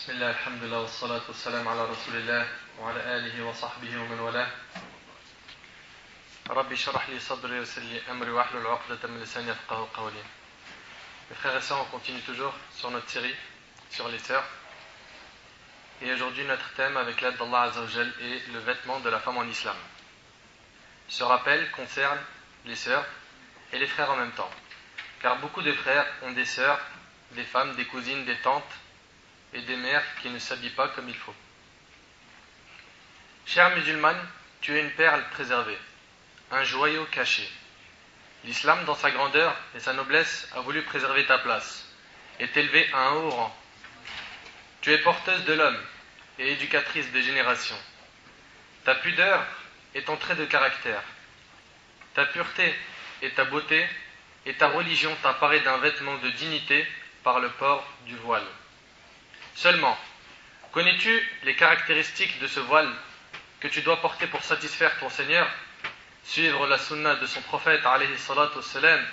بسم الله الحمد لله والصلاة والسلام على رسول الله وعلى آله وصحبه ومن والاه. ربي اشرح لي صدري ويسر لي أمري واحلل عقدة من لساني يفقهوا قولي. Mes frères et sœurs, on continue toujours sur notre série sur les sœurs. Et aujourd'hui, notre thème, avec l'aide d'Allah Azza wa Jal, est le vêtement de la femme en islam. Ce rappel concerne les sœurs et les frères en même temps. Car beaucoup de frères ont des sœurs, des femmes, des cousines, des tantes et des mères qui ne s'habillent pas comme il faut. Chère musulmane, tu es une perle préservée, un joyau caché. L'islam, dans sa grandeur et sa noblesse, a voulu préserver ta place et t'élever à un haut rang. Tu es porteuse de l'homme et éducatrice des générations. Ta pudeur est ton trait de caractère. Ta pureté et ta beauté et ta religion t'apparaît d'un vêtement de dignité par le port du voile. Seulement, connais-tu les caractéristiques de ce voile que tu dois porter pour satisfaire ton Seigneur, suivre la sunna de son prophète, alayhi salatu wassalam,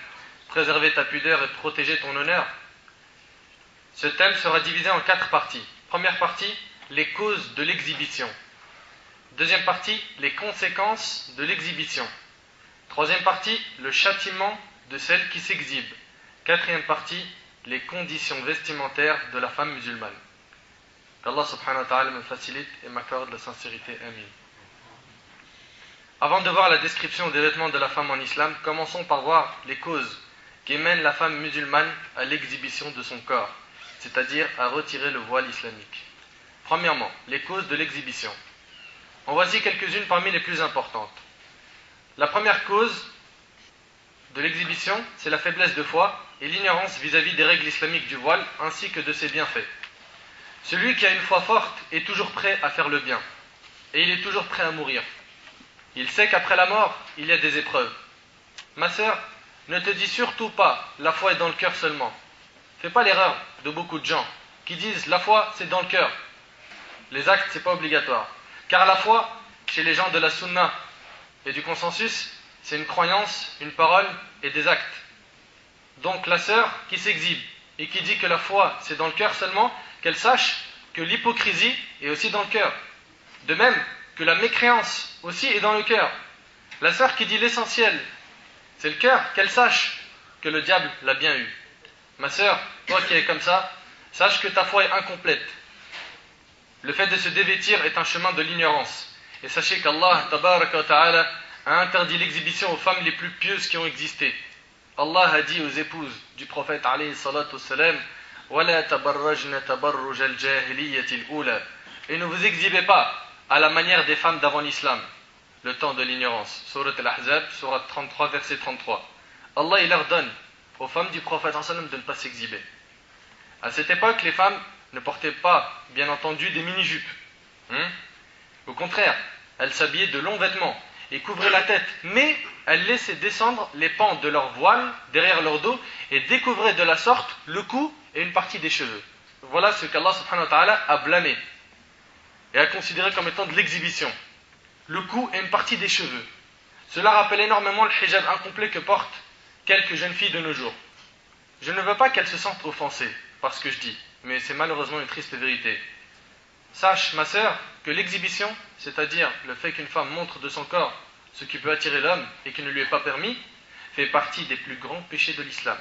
préserver ta pudeur et protéger ton honneur? Ce thème sera divisé en 4 parties. Première partie, les causes de l'exhibition. Deuxième partie, les conséquences de l'exhibition. Troisième partie, le châtiment de celle qui s'exhibe. Quatrième partie, les conditions vestimentaires de la femme musulmane. Qu'Allah subhanahu wa ta'ala me facilite et m'accorde la sincérité. Amin. Avant de voir la description des vêtements de la femme en islam, commençons par voir les causes qui mènent la femme musulmane à l'exhibition de son corps, c'est-à-dire à retirer le voile islamique. Premièrement, les causes de l'exhibition. En voici quelques-unes parmi les plus importantes. La première cause de l'exhibition, c'est la faiblesse de foi et l'ignorance vis-à-vis des règles islamiques du voile ainsi que de ses bienfaits. Celui qui a une foi forte est toujours prêt à faire le bien et il est toujours prêt à mourir. Il sait qu'après la mort, il y a des épreuves. Ma sœur, ne te dis surtout pas la foi est dans le cœur seulement. Fais pas l'erreur de beaucoup de gens qui disent la foi c'est dans le cœur. Les actes c'est pas obligatoire. Car la foi, chez les gens de la sunna et du consensus, c'est une croyance, une parole et des actes. Donc la sœur qui s'exhibe et qui dit que la foi c'est dans le cœur seulement, qu'elle sache que l'hypocrisie est aussi dans le cœur. De même que la mécréance aussi est dans le cœur. La sœur qui dit l'essentiel c'est le cœur, qu'elle sache que le diable l'a bien eu. Ma sœur, toi qui es comme ça, sache que ta foi est incomplète. Le fait de se dévêtir est un chemin de l'ignorance. Et sachez qu'Allah tabaraka wa ta'ala a interdit l'exhibition aux femmes les plus pieuses qui ont existé. Allah a dit aux épouses du prophète alayhi salatu wassalam, وَلَا تَبَرَّجْنَ تَبَرُّجَ الْجَاهِلِيَّةِ الْأُولَى. Et ne vous exhibez pas à la manière des femmes d'avant l'islam, le temps de l'ignorance. Surat Al-Ahzab, Surat 33, verset 33. Allah il ordonne aux femmes du prophète de ne pas s'exhiber. À cette époque, les femmes ne portaient pas, bien entendu, des mini-jupes. Au contraire, elles s'habillaient de longs vêtements et couvraient la tête, mais elles laissaient descendre les pans de leur voile derrière leur dos et découvraient de la sorte le cou et une partie des cheveux. Voilà ce qu'Allah subhanahu wa ta'ala a blâmé et a considéré comme étant de l'exhibition. Le cou et une partie des cheveux. Cela rappelle énormément le hijab incomplet que portent quelques jeunes filles de nos jours. Je ne veux pas qu'elles se sentent offensées par ce que je dis, mais c'est malheureusement une triste vérité. Sache, ma sœur, que l'exhibition, c'est-à-dire le fait qu'une femme montre de son corps ce qui peut attirer l'homme et qui ne lui est pas permis, fait partie des plus grands péchés de l'islam.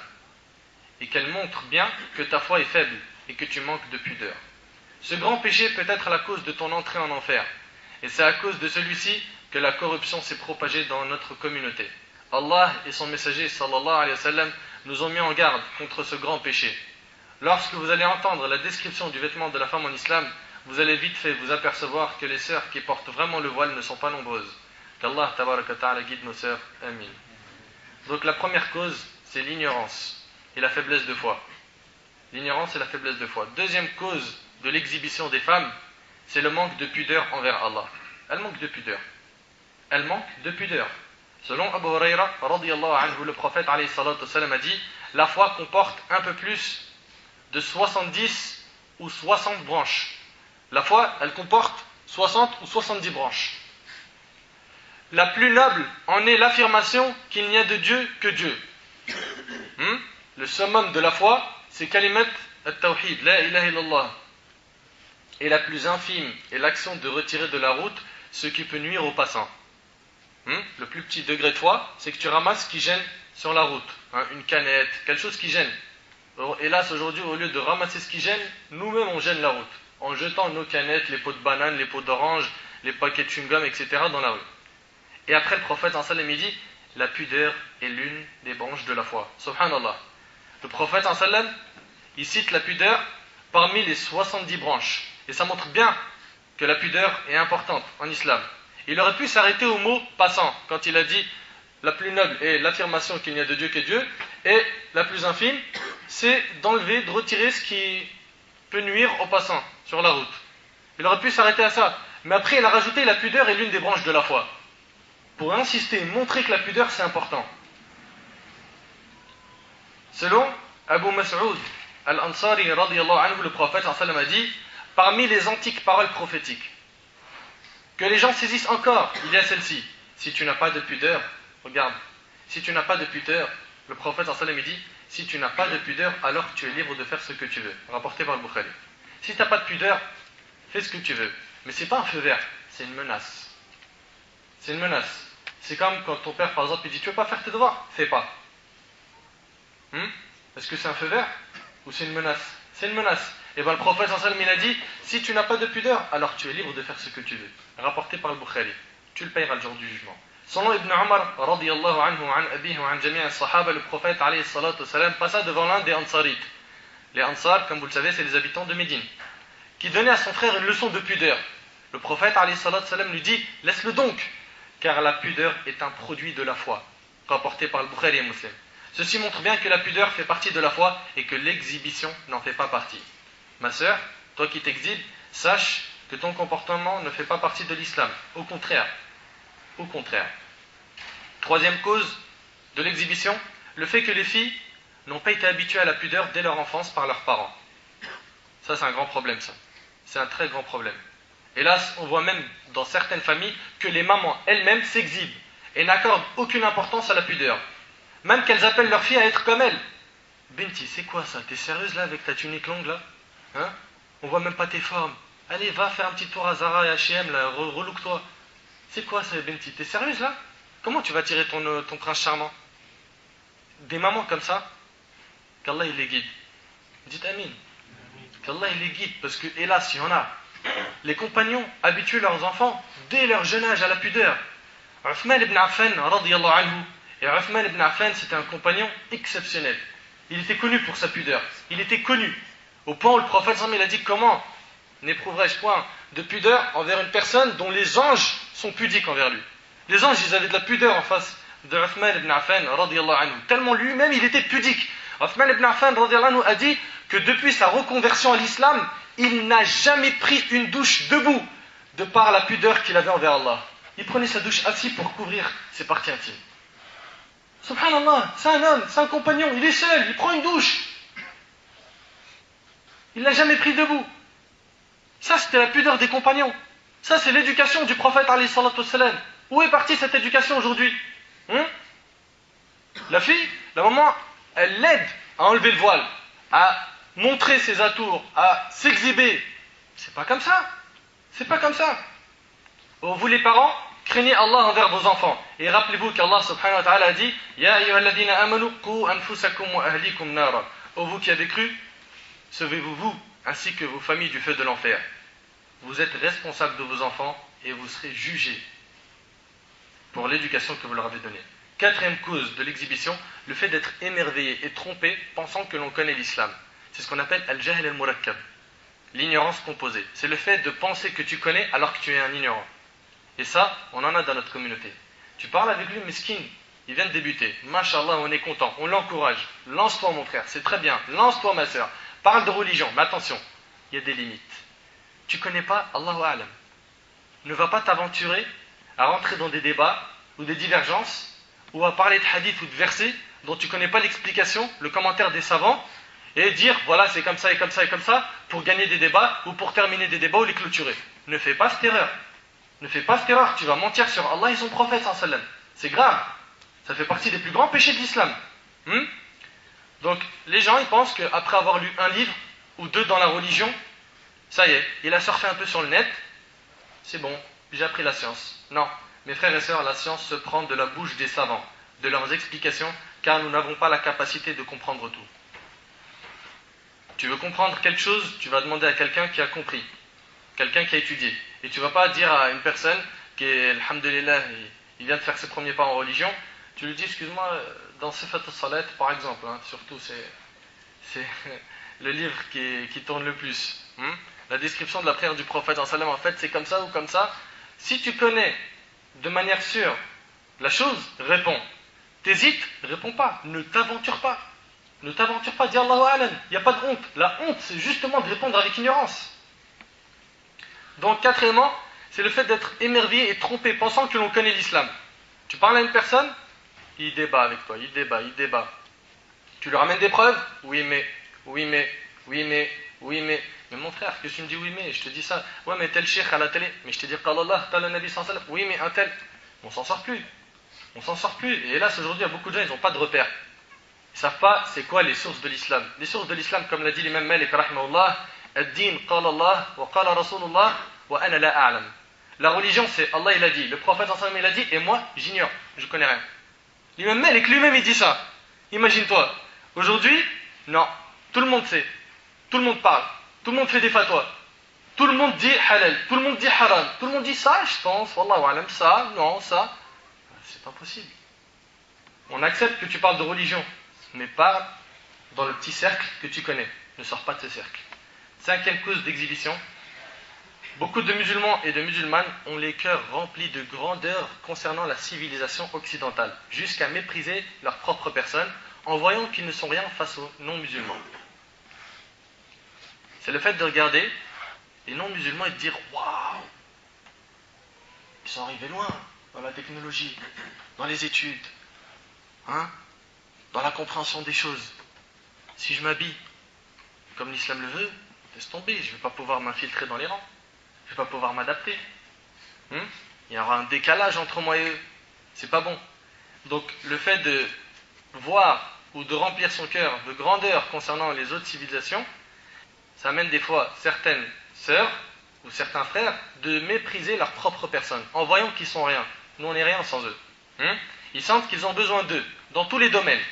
Et qu'elle montre bien que ta foi est faible et que tu manques de pudeur. Ce grand péché peut être la cause de ton entrée en enfer. Et c'est à cause de celui-ci que la corruption s'est propagée dans notre communauté. Allah et son messager sallallahu alayhi wa sallam nous ont mis en garde contre ce grand péché. Lorsque vous allez entendre la description du vêtement de la femme en islam, vous allez vite fait vous apercevoir que les sœurs qui portent vraiment le voile ne sont pas nombreuses. Qu'Allah tabaraka ta'ala guide nos sœurs. Amin. Donc la première cause, c'est l'ignorance et la faiblesse de foi. L'ignorance et la faiblesse de foi. Deuxième cause de l'exhibition des femmes, c'est le manque de pudeur envers Allah. Elles manquent de pudeur. Elles manquent de pudeur. Selon Abu Huraira, radiyallahu anhu, le prophète alayhi salatu wassalam a dit, la foi comporte un peu plus de 70 ou 60 branches. La foi, elle comporte 60 ou 70 branches. La plus noble en est l'affirmation qu'il n'y a de Dieu que Dieu. Le summum de la foi, c'est kalimat at-tawhid, la ilaha illallah. Et la plus infime est l'action de retirer de la route ce qui peut nuire aux passants. Le plus petit degré de foi, c'est que tu ramasses ce qui gêne sur la route. Une canette, quelque chose qui gêne. Hélas, aujourd'hui, au lieu de ramasser ce qui gêne, nous-mêmes on gêne la route. En jetant nos canettes, les pots de banane, les pots d'orange, les paquets de chewing-gum, etc. dans la rue. Et après, le prophète sallallahu alayhi wa sallam, il dit, la pudeur est l'une des branches de la foi. Subhanallah. Le prophète sallallahu alayhi wa sallam, il cite la pudeur parmi les 70 branches. Et ça montre bien que la pudeur est importante en islam. Il aurait pu s'arrêter au mot passant, quand il a dit la plus noble est l'affirmation qu'il n'y a de Dieu que Dieu, et la plus infime, c'est d'enlever, de retirer ce qui peut nuire aux passants sur la route. Il aurait pu s'arrêter à ça. Mais après, il a rajouté la pudeur est l'une des branches de la foi. Pour insister, montrer que la pudeur c'est important. Selon Abu Mas'ud al-Ansari radiyallahu anhu, le prophète sallallahu alayhi wa sallam a dit, parmi les antiques paroles prophétiques, que les gens saisissent encore, il y a celle-ci. Si tu n'as pas de pudeur, regarde, si tu n'as pas de pudeur, le prophète sallallahu alayhi wa sallam dit, si tu n'as pas de pudeur, alors tu es libre de faire ce que tu veux. Rapporté par le Bukhari. Si tu n'as pas de pudeur, fais ce que tu veux. Mais c'est pas un feu vert, c'est une menace. C'est une menace. C'est comme quand ton père, par exemple, il dit, tu veux pas faire tes devoirs? Fais pas. Est-ce que c'est un feu vert ou c'est une menace? C'est une menace. Et bien le prophète sallallahu alayhi wa sallam, il a dit, si tu n'as pas de pudeur, alors tu es libre de faire ce que tu veux. Rapporté par le Bukhari. Tu le payeras le jour du jugement. Selon Ibn Umar, radiyallahu anhu, an abihi, an jami'a sahaba, le prophète, alayhi salatu salam, passa devant l'un des Ansarites. Les Ansar, comme vous le savez, c'est les habitants de Médine, qui donnait à son frère une leçon de pudeur. Le prophète, alayhi salatu salam, lui dit, laisse-le donc, car la pudeur est un produit de la foi. Rapporté par le Bukhari et Muslim. Ceci montre bien que la pudeur fait partie de la foi et que l'exhibition n'en fait pas partie. Ma sœur, toi qui t'exhibes, sache que ton comportement ne fait pas partie de l'islam. Au contraire. Au contraire. Troisième cause de l'exhibition, le fait que les filles n'ont pas été habituées à la pudeur dès leur enfance par leurs parents. Ça, c'est un grand problème, ça. C'est un très grand problème. Hélas, on voit même dans certaines familles que les mamans elles-mêmes s'exhibent et n'accordent aucune importance à la pudeur. Même qu'elles appellent leurs filles à être comme elles. Binti, c'est quoi ça? T'es sérieuse là avec ta tunique longue là? On voit même pas tes formes. Allez, va faire un petit tour à Zara et H&M là, relook-toi. C'est quoi ça, Binti? T'es sérieuse là? Comment tu vas tirer ton prince charmant? Des mamans comme ça, qu'Allah il les guide. Dites Amin. Qu'Allah il les guide, parce que hélas, il y en a. Les compagnons habituent leurs enfants dès leur jeune âge à la pudeur. Uthman ibn Affan, radiyallahu anhu. Et Uthman ibn Affan, c'était un compagnon exceptionnel. Il était connu pour sa pudeur. Il était connu. Au point où le prophète il a dit, comment n'éprouverais-je point de pudeur envers une personne dont les anges sont pudiques envers lui. Les anges, ils avaient de la pudeur en face de Uthman ibn Affan, radiyallahu anhu. Tellement lui-même, il était pudique. Uthman ibn Affan, radiyallahu anhu, a dit que depuis sa reconversion à l'islam, il n'a jamais pris une douche debout, de par la pudeur qu'il avait envers Allah. Il prenait sa douche assis pour couvrir ses parties intimes. Subhanallah, c'est un homme, c'est un compagnon, il est seul, il prend une douche. Il l'a jamais pris debout. Ça, c'était la pudeur des compagnons. Ça, c'est l'éducation du prophète alayhi salatu wassalam. Où est partie cette éducation aujourd'hui? La fille, la maman, elle l'aide à enlever le voile, à montrer ses atours, à s'exhiber. C'est pas comme ça. C'est pas comme ça. Oh, vous les parents, craignez Allah envers vos enfants. Et rappelez-vous qu'Allah subhanahu wa ta'ala a dit, Ya ayyuhalladhina amanu qu anfusakum wa ahlikum nara. Oh, vous qui avez cru, sauvez-vous vous, ainsi que vos familles du feu de l'enfer. Vous êtes responsables de vos enfants et vous serez jugés pour l'éducation que vous leur avez donnée. Quatrième cause de l'exhibition, le fait d'être émerveillé et trompé pensant que l'on connaît l'islam. C'est ce qu'on appelle al-jahl al-murakkab, l'ignorance composée. C'est le fait de penser que tu connais alors que tu es un ignorant. Et ça, on en a dans notre communauté. Tu parles avec lui, miskin, il vient de débuter. Masha'Allah, on est content, on l'encourage. Lance-toi mon frère, c'est très bien. Lance-toi ma soeur. Parle de religion, mais attention, il y a des limites. Tu ne connais pas, Allahu A'lam. Ne va pas t'aventurer à rentrer dans des débats ou des divergences ou à parler de hadith ou de versets dont tu ne connais pas l'explication, le commentaire des savants et dire voilà c'est comme ça et comme ça et comme ça pour gagner des débats ou pour terminer des débats ou les clôturer. Ne fais pas cette erreur. Ne fais pas cette erreur. Tu vas mentir sur Allah et son prophète sallallahu alayhi wa sallam. C'est grave. Ça fait partie des plus grands péchés de l'islam. Donc les gens ils pensent qu'après avoir lu un livre ou deux dans la religion, Ça y est, il a surfé un peu sur le net, c'est bon, j'ai appris la science. Non, mes frères et sœurs, la science se prend de la bouche des savants, de leurs explications, car nous n'avons pas la capacité de comprendre tout. Tu veux comprendre quelque chose, tu vas demander à quelqu'un qui a compris, quelqu'un qui a étudié. Et tu ne vas pas dire à une personne qui est, alhamdulillah, il vient de faire ses premiers pas en religion, tu lui dis, excuse-moi, dans Sifat al-Salat, par exemple, surtout, c'est le livre qui tourne le plus. La description de la prière du prophète, en fait, c'est comme ça ou comme ça. Si tu connais de manière sûre la chose, réponds. T'hésites, réponds pas. Ne t'aventure pas. Ne t'aventure pas, dis Allahu A'lam. Il n'y a pas de honte. La honte, c'est justement de répondre avec ignorance. Donc, quatrièmement, c'est le fait d'être émerveillé et trompé, pensant que l'on connaît l'islam. Tu parles à une personne, il débat avec toi, il débat. Tu lui ramènes des preuves? Oui, mais. Mais mon frère, que tu me dis oui, mais, je te dis ça. Ouais, mais tel cheikh à la télé. Mais je te dis, qu'Allah, tel Nabi sallallahu alayhi wa sallam. Oui, mais un tel. On s'en sort plus. Et hélas, aujourd'hui, il y a beaucoup de gens, ils n'ont pas de repères. Ils ne savent pas c'est quoi les sources de l'islam. Les sources de l'islam, comme l'a dit l'imam Malik, rahimahullah, ad-din qala Allah wa qala Rasulullah wa ana la a'lam. La religion, c'est Allah, il a dit. Le prophète sallallahu alayhi wa sallam, il a dit, et moi, j'ignore. Je connais rien. L'imam Malik lui-même, il dit ça. Imagine-toi. Aujourd'hui, non. Tout le monde sait. Tout le monde parle. Tout le monde fait des fatwas. Tout le monde dit halal. Tout le monde dit haram. Tout le monde dit ça, je pense. Wallahu alam, ça, non, ça. C'est pas possible. On accepte que tu parles de religion, mais parle dans le petit cercle que tu connais. Ne sors pas de ce cercle. Cinquième cause d'exhibition. Beaucoup de musulmans et de musulmanes ont les cœurs remplis de grandeur concernant la civilisation occidentale, jusqu'à mépriser leur propre personne en voyant qu'ils ne sont rien face aux non-musulmans. C'est le fait de regarder les non-musulmans et de dire « Waouh, ils sont arrivés loin dans la technologie, dans les études, dans la compréhension des choses. Si je m'habille comme l'islam le veut, laisse tomber, je ne vais pas pouvoir m'infiltrer dans les rangs. Je ne vais pas pouvoir m'adapter. Il y aura un décalage entre moi et eux. C'est pas bon. » Donc le fait de voir ou de remplir son cœur de grandeur concernant les autres civilisations, ça amène des fois certaines sœurs ou certains frères de mépriser leur propre personne en voyant qu'ils sont rien. Nous on n'est rien sans eux. Ils sentent qu'ils ont besoin d'eux dans tous les domaines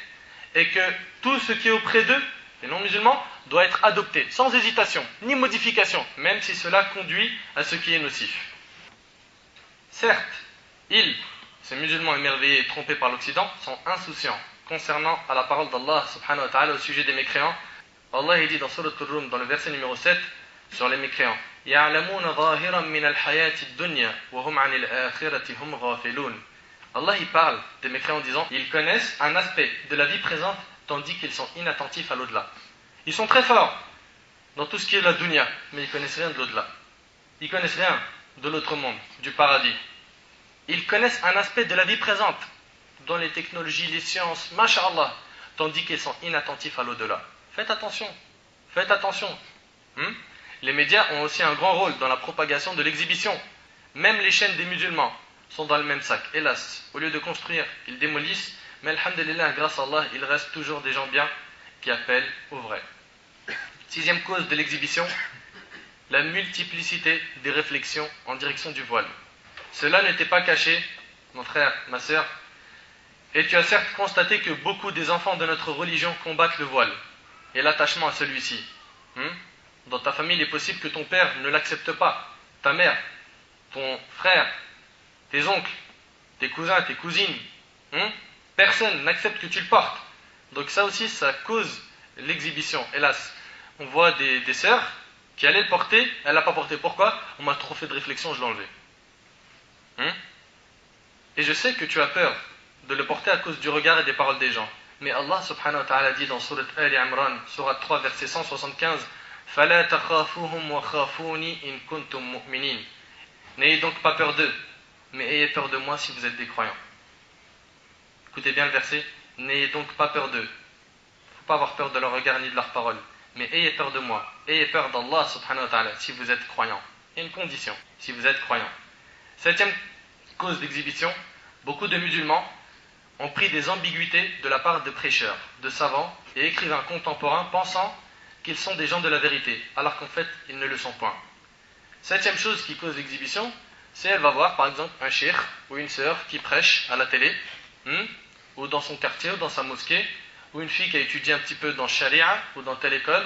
et que tout ce qui est auprès d'eux, les non-musulmans, doit être adopté sans hésitation ni modification, même si cela conduit à ce qui est nocif. Certes, ces musulmans émerveillés et trompés par l'Occident, sont insouciants concernant à la parole d'Allah subhanahu wa ta'ala au sujet des mécréants. Allah dit dans Surat Ar-Rum, dans le verset numéro 7, sur les mécréants, يَعْلَمُونَ ظَاهِرًا مِنَ الْحَيَاةِ الدُّنْيَا وَهُمْ عَنِ الْآخِرَةِ هُمْ غَافِلُونَ. Allah il parle des mécréants en disant, ils connaissent un aspect de la vie présente tandis qu'ils sont inattentifs à l'au-delà. Ils sont très forts dans tout ce qui est la dunya, mais ils connaissent rien de l'au-delà. Ils connaissent rien de l'autre monde, du paradis. Ils connaissent un aspect de la vie présente, dans les technologies, les sciences, masha'Allah, tandis qu'ils sont inattentifs à l'au-delà. Faites attention. Les médias ont aussi un grand rôle dans la propagation de l'exhibition. Même les chaînes des musulmans sont dans le même sac. Hélas, au lieu de construire, ils démolissent, mais alhamdulillah, grâce à Allah, il reste toujours des gens bien qui appellent au vrai. Sixième cause de l'exhibition, la multiplicité des réflexions en direction du voile. Cela n'était pas caché, mon frère, ma sœur, et tu as certes constaté que beaucoup des enfants de notre religion combattent le voile et l'attachement à celui-ci. Dans ta famille, il est possible que ton père ne l'accepte pas, ta mère, ton frère, tes oncles, tes cousins, tes cousines. Personne n'accepte que tu le portes. Donc ça aussi, ça cause l'exhibition, hélas. On voit des sœurs qui allaient le porter, elle l'a pas porté. Pourquoi? On m'a trop fait de réflexion, je l'ai enlevé. Et je sais que tu as peur de le porter à cause du regard et des paroles des gens. Mais Allah subhanahu wa ta'ala dit dans Surat Ali Imran, Surat 3, verset 175, فَلَا تَخَافُوهُمْ وَخَافُونِي إِن كُنْتُمْ مُؤْمِنِينَ. N'ayez donc pas peur d'eux, mais ayez peur de moi si vous êtes des croyants. Écoutez bien le verset, n'ayez donc pas peur d'eux. Il ne faut pas avoir peur de leur regard ni de leurs paroles, mais ayez peur de moi, ayez peur d'Allah subhanahu wa ta'ala si vous êtes croyants. Il y a une condition, si vous êtes croyants. Septième cause d'exhibition, beaucoup de musulmans ont pris des ambiguïtés de la part de prêcheurs, de savants et écrivains contemporains pensant qu'ils sont des gens de la vérité, alors qu'en fait, ils ne le sont point. Septième chose qui cause l'exhibition, c'est elle va voir par exemple un cheikh ou une sœur qui prêche à la télé, ou dans son quartier ou dans sa mosquée, ou une fille qui a étudié un petit peu dans Sharia ou dans telle école,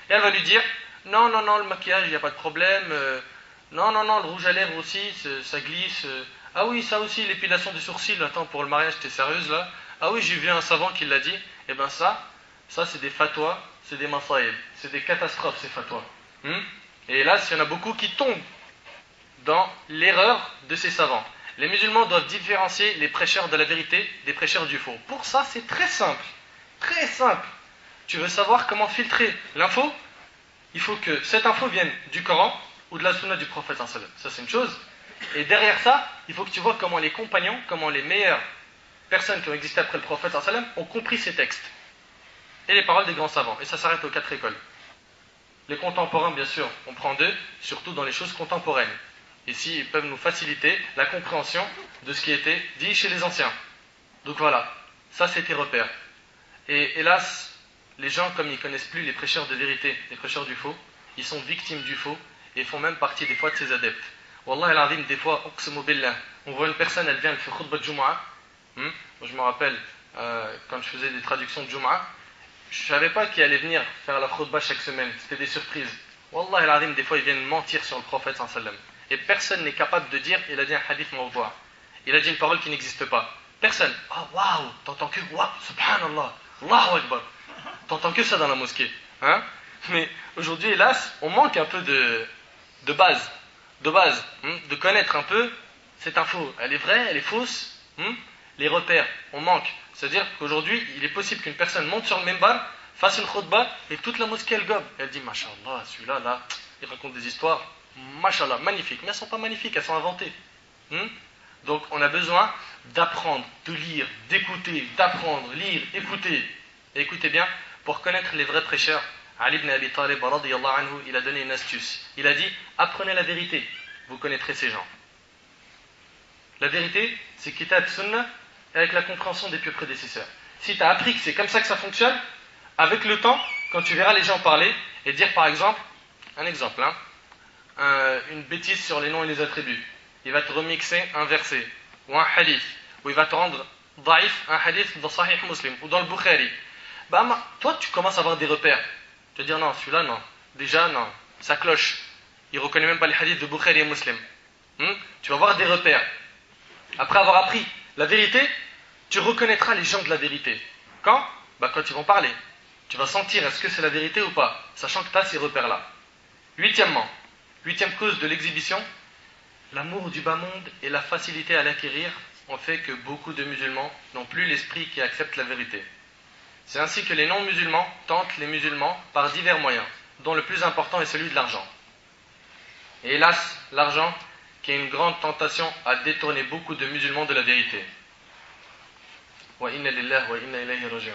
et elle va lui dire non, non, non, le maquillage, il n'y a pas de problème, non, non, non, le rouge à lèvres aussi, ça glisse, ah oui, ça aussi, l'épilation des sourcils, attends, pour le mariage, t'es sérieuse là? Ah oui, j'ai vu un savant qui l'a dit, et bien ça c'est des fatwas, c'est des masaïb, c'est des catastrophes ces fatwas. Et hélas, il y en a beaucoup qui tombent dans l'erreur de ces savants. Les musulmans doivent différencier les prêcheurs de la vérité des prêcheurs du faux. Pour ça, c'est très simple. Très simple. Tu veux savoir comment filtrer l'info? Il faut que cette info vienne du Coran ou de la sunna du prophète. Ça, c'est une chose. Et derrière ça, il faut que tu vois comment les compagnons, comment les meilleures personnes qui ont existé après le prophète ont compris ces textes. Et les paroles des grands savants. Et ça s'arrête aux 4 écoles. Les contemporains, bien sûr, on prend d'eux, surtout dans les choses contemporaines. Ici, ils peuvent nous faciliter la compréhension de ce qui était dit chez les anciens. Donc voilà, ça c'était repère. Et hélas, les gens, comme ils ne connaissent plus les prêcheurs de vérité, les prêcheurs du faux, ils sont victimes du faux et font même partie des fois de ses adeptes. Wallah al-azim, des fois, on voit une personne, elle vient, elle fait khutbah de Jumu'ah. Moi, je me rappelle, quand je faisais des traductions de Jumu'ah, je ne savais pas qu'il allait venir faire la khutbah chaque semaine, c'était des surprises. Wallah al-azim, des fois, ils viennent mentir sur le prophète sallam. Et personne n'est capable de dire, il a dit un hadith mawdou'. Il a dit une parole qui n'existe pas. Personne. Ah, waouh, t'entends que, waouh, subhanallah, Allahu Akbar. T'entends que ça dans la mosquée. Mais aujourd'hui, hélas, on manque un peu de base. De connaître un peu cette info. Elle est vraie, elle est fausse. Les repères, on manque. C'est-à-dire qu'aujourd'hui, il est possible qu'une personne monte sur le minbar, fasse une khutbah, et toute la mosquée, elle gobe. Elle dit, mashallah, celui-là, là, il raconte des histoires. Mashallah, magnifiques, mais elles ne sont pas magnifiques, elles sont inventées. Donc on a besoin d'apprendre, de lire, d'écouter, d'apprendre, lire, écouter. Et écoutez bien, pour connaître les vrais prêcheurs, Ali ibn Abi Talib, radiyallahu anhu, il a donné une astuce. Il a dit, apprenez la vérité, vous connaîtrez ces gens. La vérité, c'est kitab sunnah, avec la compréhension des pieux prédécesseurs. Si tu as appris que c'est comme ça que ça fonctionne, avec le temps, quand tu verras les gens parler, et dire par exemple, un exemple, une bêtise sur les noms et les attributs. Il va te remixer un verset ou un hadith, ou il va te rendre daïf un hadith dans Sahih Muslim ou dans le Bukhari. Toi, tu commences à avoir des repères. Tu vas dire non, celui-là, non. Déjà, non. Ça cloche. Il ne reconnaît même pas les hadiths de Bukhari et Muslim. Tu vas avoir des repères. Après avoir appris la vérité, tu reconnaîtras les gens de la vérité. Quand? Quand ils vont parler. Tu vas sentir est-ce que c'est la vérité ou pas, sachant que tu as ces repères-là. Huitième cause de l'exhibition, l'amour du bas monde et la facilité à l'acquérir ont fait que beaucoup de musulmans n'ont plus l'esprit qui accepte la vérité. C'est ainsi que les non-musulmans tentent les musulmans par divers moyens, dont le plus important est celui de l'argent. Et hélas, l'argent, qui est une grande tentation, a détourné beaucoup de musulmans de la vérité. Wa inna lillahi wa inna ilayhi raji'un.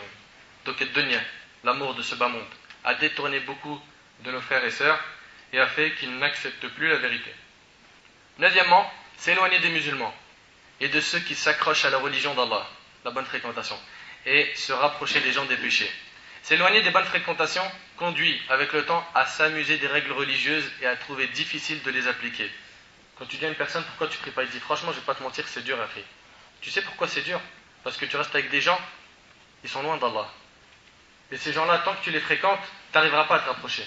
Donc dunya, l'amour de ce bas monde, a détourné beaucoup de nos frères et sœurs et a fait qu'ils n'acceptent plus la vérité. Neuvièmement, s'éloigner des musulmans et de ceux qui s'accrochent à la religion d'Allah, la bonne fréquentation, et se rapprocher des gens des péchés. S'éloigner des bonnes fréquentations conduit avec le temps à s'amuser des règles religieuses et à trouver difficile de les appliquer. Quand tu dis à une personne pourquoi tu pries pas, il dit franchement je vais pas te mentir c'est dur à faire. Tu sais pourquoi c'est dur? Parce que tu restes avec des gens, ils sont loin d'Allah. Et ces gens-là, tant que tu les fréquentes, tu n'arriveras pas à te rapprocher.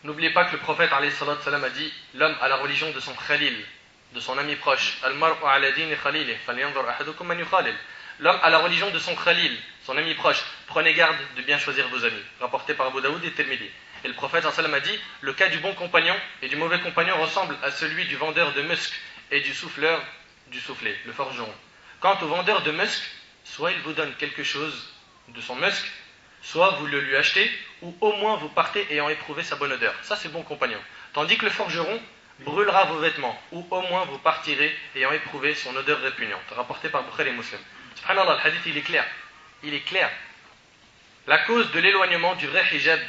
N'oubliez pas que le prophète a dit l'homme a la religion de son khalil, de son ami proche. L'homme a la religion de son khalil, son ami proche. Prenez garde de bien choisir vos amis. Rapporté par Abu Daoud et Tirmidhi. Et le prophète a dit le cas du bon compagnon et du mauvais compagnon ressemble à celui du vendeur de musc et du souffleur du soufflet, le forgeron. Quant au vendeur de musc, soit il vous donne quelque chose de son musc, soit vous le lui achetez, ou au moins vous partez ayant éprouvé sa bonne odeur. Ça c'est bon compagnon. Tandis que le forgeron brûlera vos vêtements, ou au moins vous partirez ayant éprouvé son odeur répugnante. Rapporté par Bukhari et Muslim. Subhanallah, le hadith il est clair. Il est clair. La cause de l'éloignement du vrai hijab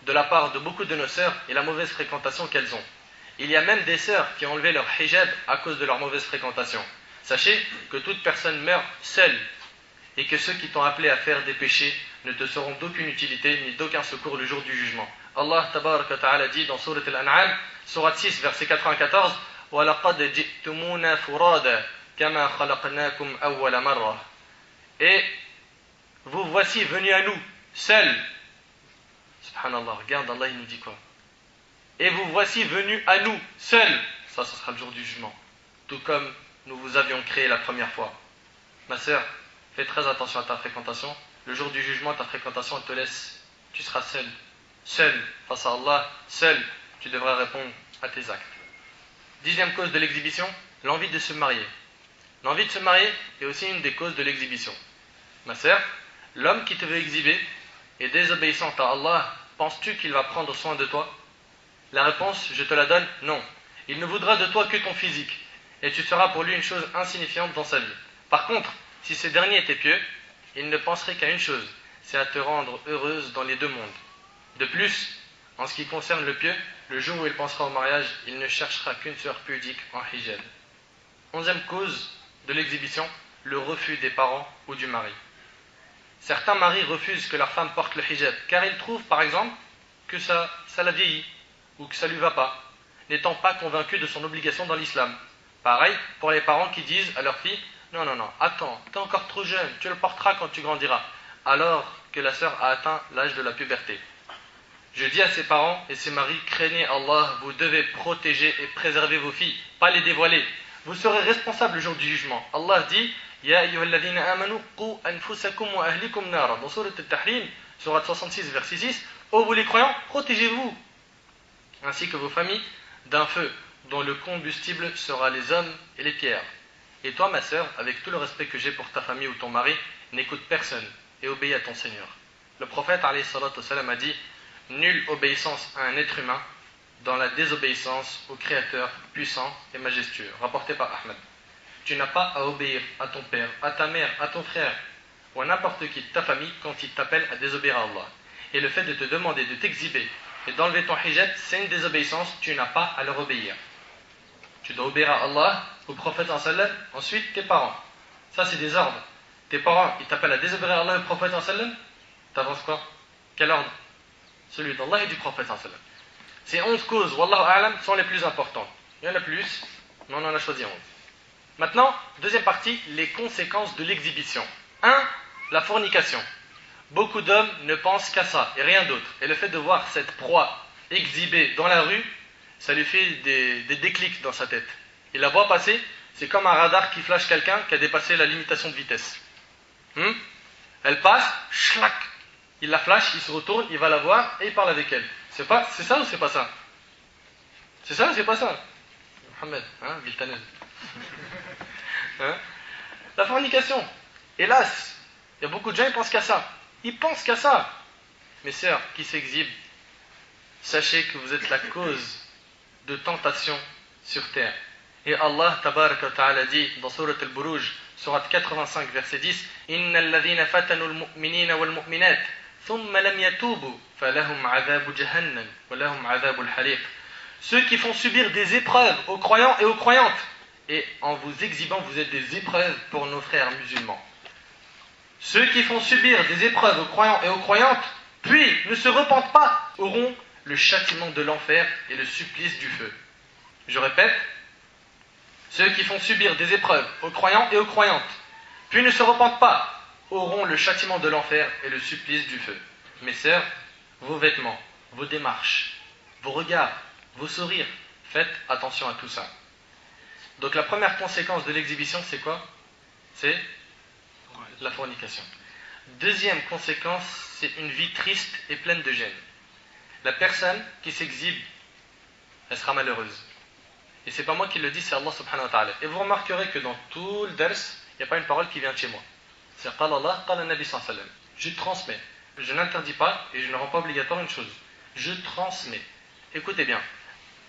de la part de beaucoup de nos sœurs est la mauvaise fréquentation qu'elles ont. Il y a même des sœurs qui ont enlevé leur hijab à cause de leur mauvaise fréquentation. Sachez que toute personne meurt seule et que ceux qui t'ont appelé à faire des péchés ne te seront d'aucune utilité ni d'aucun secours le jour du jugement. Allah tabaraka wa ta'ala dit dans Sourate Al-An'am, Sourate 6, verset 94, وَلَقَدْ جِئْتُمُونَا فُرَادًا كَمَا خَلَقْنَاكُمْ أَوَّلَ مَرَّةٍ. Et vous voici venus à nous, seuls. Subhanallah, regarde, Allah il nous dit quoi? Et vous voici venus à nous, seuls. Ça, ce sera le jour du jugement. Tout comme nous vous avions créé la première fois. Ma sœur, fais très attention à ta fréquentation. Le jour du jugement, ta fréquentation te laisse. Tu seras seul. Seul face à Allah. Seul, tu devras répondre à tes actes. 10e cause de l'exhibition, l'envie de se marier. L'envie de se marier est aussi une des causes de l'exhibition. Ma sœur, l'homme qui te veut exhiber est désobéissant à Allah. Penses-tu qu'il va prendre soin de toi? La réponse, je te la donne, non. Il ne voudra de toi que ton physique, et tu seras pour lui une chose insignifiante dans sa vie. Par contre, si ce dernier était pieux, il ne penserait qu'à une chose, c'est à te rendre heureuse dans les deux mondes. De plus, en ce qui concerne le pieux, le jour où il pensera au mariage, il ne cherchera qu'une sœur pudique en hijab. 11e cause de l'exhibition, le refus des parents ou du mari. Certains maris refusent que leur femme porte le hijab, car ils trouvent par exemple que ça la vieillit, ou que ça ne lui va pas, n'étant pas convaincus de son obligation dans l'islam. Pareil pour les parents qui disent à leur fille, non, attends, t'es encore trop jeune, tu le porteras quand tu grandiras, alors que la sœur a atteint l'âge de la puberté. Je dis à ces parents et ces maris, craignez Allah, vous devez protéger et préserver vos filles, pas les dévoiler. Vous serez responsables le jour du jugement. Allah dit, Ya ayyuhalladhina amanu qu anfusakum wa ahlikum nara. Dans Sourate Al-Tahrim, Sourate 66, verset 6, ô vous les croyants, protégez-vous, ainsi que vos familles, d'un feu dont le combustible sera les hommes et les pierres. Et toi, ma sœur, avec tout le respect que j'ai pour ta famille ou ton mari, n'écoute personne et obéis à ton Seigneur. Le prophète alayhi salatu wassalam a dit, nulle obéissance à un être humain dans la désobéissance au Créateur puissant et majestueux. Rapporté par Ahmed. Tu n'as pas à obéir à ton père, à ta mère, à ton frère ou à n'importe qui de ta famille quand il t'appelle à désobéir à Allah. Et le fait de te demander de t'exhiber et d'enlever ton hijab, c'est une désobéissance, tu n'as pas à leur obéir. Tu dois obéir à Allah, au prophète sallam, ensuite tes parents. Ça c'est des ordres. Tes parents, ils t'appellent à désobéir à Allah et au prophète sallam, t'avances quoi? Quel ordre? Celui d'Allah et du prophète sallam. Ces 11 causes, wallahu a'lam, sont les plus importantes. Il y en a plus, mais on en a choisi 11. Maintenant, deuxième partie, les conséquences de l'exhibition. 1. La fornication. Beaucoup d'hommes ne pensent qu'à ça et rien d'autre. Et le fait de voir cette proie exhibée dans la rue, ça lui fait des déclics dans sa tête. Il la voit passer, c'est comme un radar qui flash quelqu'un qui a dépassé la limitation de vitesse. Elle passe, schlac, il la flash, il se retourne, il va la voir et il parle avec elle. C'est ça ou c'est pas ça? C'est ça ou c'est pas ça? Mohamed, Viltaneuse. La fornication. Hélas, il y a beaucoup de gens qui pensent qu'à ça. Ils pensent qu'à ça. Mes sœurs qui s'exhibent, sachez que vous êtes la cause de tentation sur terre. Et Allah tabaraka wa ta'ala dit dans Sourate Al-Buruj, Sourate 85, verset 10, Innal ladhina fatanu al-mu'minina wal-mu'minat thumma lam yatubu falahum adhabu jahannam wa lahum adhabu al-hariq. Ceux qui font subir des épreuves aux croyants et aux croyantes, et en vous exhibant, vous êtes des épreuves pour nos frères musulmans. Ceux qui font subir des épreuves aux croyants et aux croyantes, puis ne se repentent pas, auront le châtiment de l'enfer et le supplice du feu. Je répète, ceux qui font subir des épreuves aux croyants et aux croyantes, puis ne se repentent pas, auront le châtiment de l'enfer et le supplice du feu. Mes sœurs, vos vêtements, vos démarches, vos regards, vos sourires, faites attention à tout ça. Donc la première conséquence de l'exhibition, c'est quoi? C'est la fornication. Deuxième conséquence, c'est une vie triste et pleine de gêne. La personne qui s'exhibe, elle sera malheureuse. Et c'est pas moi qui le dis, c'est Allah subhanahu wa ta'ala. Et vous remarquerez que dans tout le dars, il n'y a pas une parole qui vient de chez moi. C'est qala Allah, qala Nabi sallallahu alayhi wa sallam. Je transmets. Je n'interdis pas et je ne rends pas obligatoire une chose. Je transmets. Écoutez bien.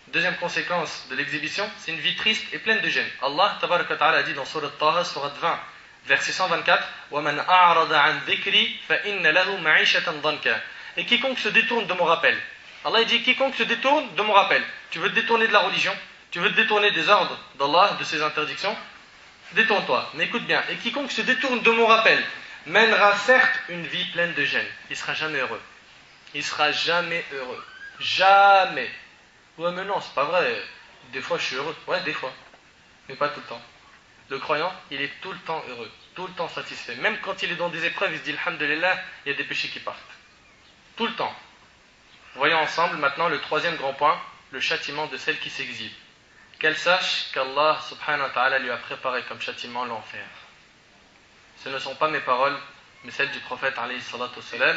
Deuxième conséquence de l'exhibition, c'est une vie triste et pleine de gêne. Allah tabaraka wa ta'ala dit dans Sourate Taha, Sourate 20, verset 124, وَمَنْ أَعْرَضَ عَنْ ذِكْرِي فَإِنَّ لَهُ مَعِيشَةً ضَنْكًا. Et quiconque se détourne de mon rappel. Allah dit quiconque se détourne de mon rappel. Tu veux te détourner de la religion, tu veux te détourner des ordres d'Allah, de ses interdictions, détourne-toi. Mais écoute bien. Et quiconque se détourne de mon rappel, mènera certes une vie pleine de gêne. Il ne sera jamais heureux. Il ne sera jamais heureux. Jamais. Ouais, mais non, c'est pas vrai. Des fois, je suis heureux. Ouais, des fois. Mais pas tout le temps. Le croyant, il est tout le temps heureux. Tout le temps satisfait. Même quand il est dans des épreuves, il se dit alhamdulillah, il y a des péchés qui partent. Tout le temps. Voyons ensemble maintenant le troisième grand point, le châtiment de celle qui s'exhibe. Qu'elle sache qu'Allah subhanahu wa ta'ala lui a préparé comme châtiment l'enfer. Ce ne sont pas mes paroles, mais celles du prophète alayhi salatu wassalam.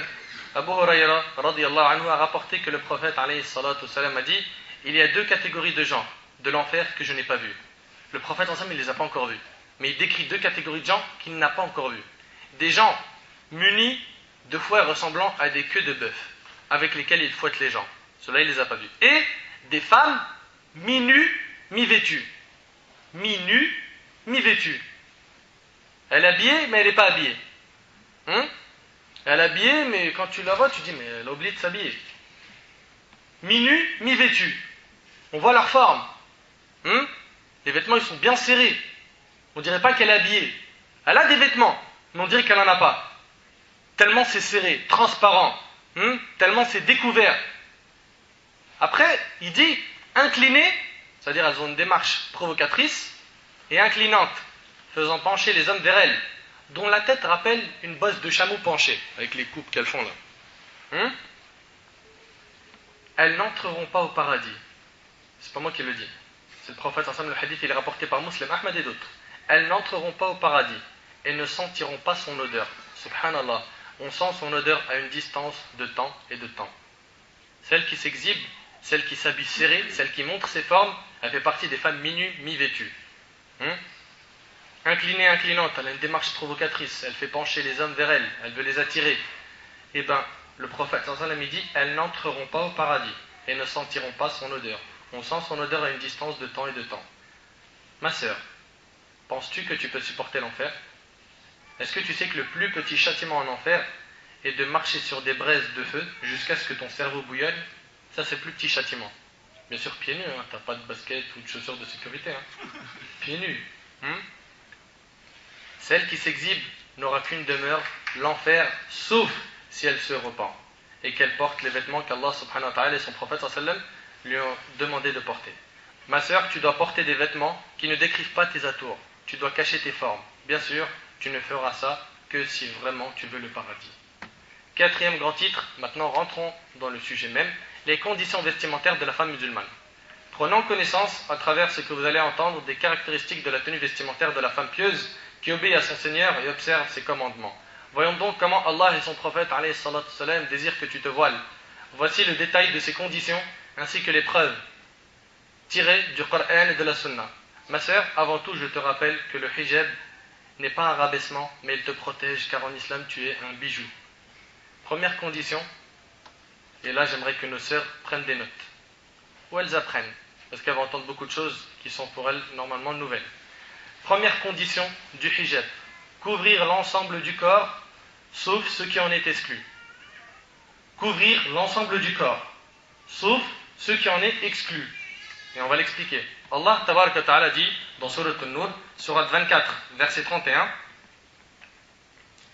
Abu Huraira radiyallahu anhu a rapporté que le prophète alayhi salatu wassalam a dit: il y a deux catégories de gens de l'enfer que je n'ai pas vues. Le prophète ensemble, il ne les a pas encore vus. Mais il décrit deux catégories de gens qu'il n'a pas encore vus. Des gens munis de fouets ressemblant à des queues de bœuf, avec lesquels il fouette les gens. Cela, il ne les a pas vus. Et des femmes mi-nues, mi-vêtues. Mi-nues, mi-vêtues. Elle est habillée, mais elle n'est pas habillée. Elle est habillée, mais quand tu la vois, tu dis, mais elle a oublié de s'habiller. Mi-nue, mi-vêtue. On voit leur forme. Les vêtements, ils sont bien serrés. On ne dirait pas qu'elle est habillée. Elle a des vêtements, mais on dirait qu'elle n'en a pas. Tellement c'est serré, transparent. Tellement c'est découvert. Après, il dit inclinées, c'est-à-dire elles ont une démarche provocatrice, et inclinante, faisant pencher les hommes vers elles, dont la tête rappelle une bosse de chameau penchée, avec les coupes qu'elles font là. Elles n'entreront pas au paradis. C'est pas moi qui le dis. C'est le prophète, le hadith, il est rapporté par Muslim, Ahmed et d'autres. Elles n'entreront pas au paradis et ne sentiront pas son odeur. Subhanallah, on sent son odeur à une distance de temps et de temps. Celle qui s'exhibe, celle qui s'habille serrée, celle qui montre ses formes, elle fait partie des femmes mi-nues, mi-vêtues. Inclinée, inclinante, elle a une démarche provocatrice, elle fait pencher les hommes vers elle, elle veut les attirer. Eh bien, le prophète il dit, elles n'entreront pas au paradis et ne sentiront pas son odeur. On sent son odeur à une distance de temps et de temps. Ma sœur, penses-tu que tu peux supporter l'enfer? Est-ce que tu sais que le plus petit châtiment en enfer est de marcher sur des braises de feu jusqu'à ce que ton cerveau bouillonne? Ça, c'est le plus petit châtiment. Bien sûr, pieds nus, t'as pas de basket ou de chaussures de sécurité. Pieds nus. Celle qui s'exhibe n'aura qu'une demeure, l'enfer, sauf si elle se repent et qu'elle porte les vêtements qu'Allah subhanahu wa ta'ala et son prophète sallam lui ont demandé de porter. Ma sœur, tu dois porter des vêtements qui ne décrivent pas tes atours. Tu dois cacher tes formes. Bien sûr, tu ne feras ça que si vraiment tu veux le paradis. Quatrième grand titre, maintenant rentrons dans le sujet même, les conditions vestimentaires de la femme musulmane. Prenons connaissance, à travers ce que vous allez entendre, des caractéristiques de la tenue vestimentaire de la femme pieuse qui obéit à son Seigneur et observe ses commandements. Voyons donc comment Allah et son prophète alayhi salatu wassalam désirent que tu te voiles. Voici le détail de ces conditions ainsi que les preuves tirées du Coran et de la Sunna. Ma sœur, avant tout, je te rappelle que le hijab n'est pas un rabaissement, mais il te protège, car en islam, tu es un bijou. Première condition, et là j'aimerais que nos sœurs prennent des notes, ou elles apprennent, parce qu'elles vont entendre beaucoup de choses qui sont pour elles normalement nouvelles. Première condition du hijab, couvrir l'ensemble du corps, sauf ce qui en est exclu. Couvrir l'ensemble du corps, sauf ce qui en est exclu. Et on va l'expliquer. Allah tabaraka wa ta'ala dit dans Surat An-Nur, Surat 24, verset 31,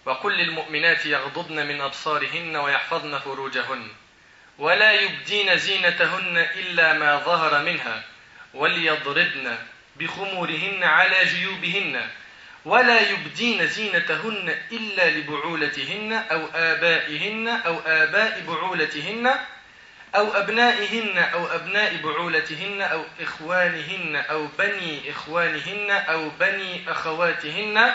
وَقُلْ لِلْمُؤْمِنَاتِ يَغْضُضْنَ مِنْ أَبْصَارِهِنَّ وَيَحْفَظْنَ فُرُوجَهُنَّ وَلَا يُبْدِينَ زِينَتَهُنَّ إِلَّا مَا ظَهَرَ مِنْهَا وَلْيَضْرِبْنَ بِخُمُورِهِنَّ عَلَى جُيُوبِهِنَّ وَلَا يُبْدِينَ زِينَتَهُنَّ إِلَّا لِبُعُولَتِهِنَّ أَوْ آبَائِهِنَّ أَوْ آبَاءِ بُعُولَتِهِنَّ أو أبنائهن أو أبناء بعولتهن أو إخوانهن أو بني إخوانهن أو بني أخواتهن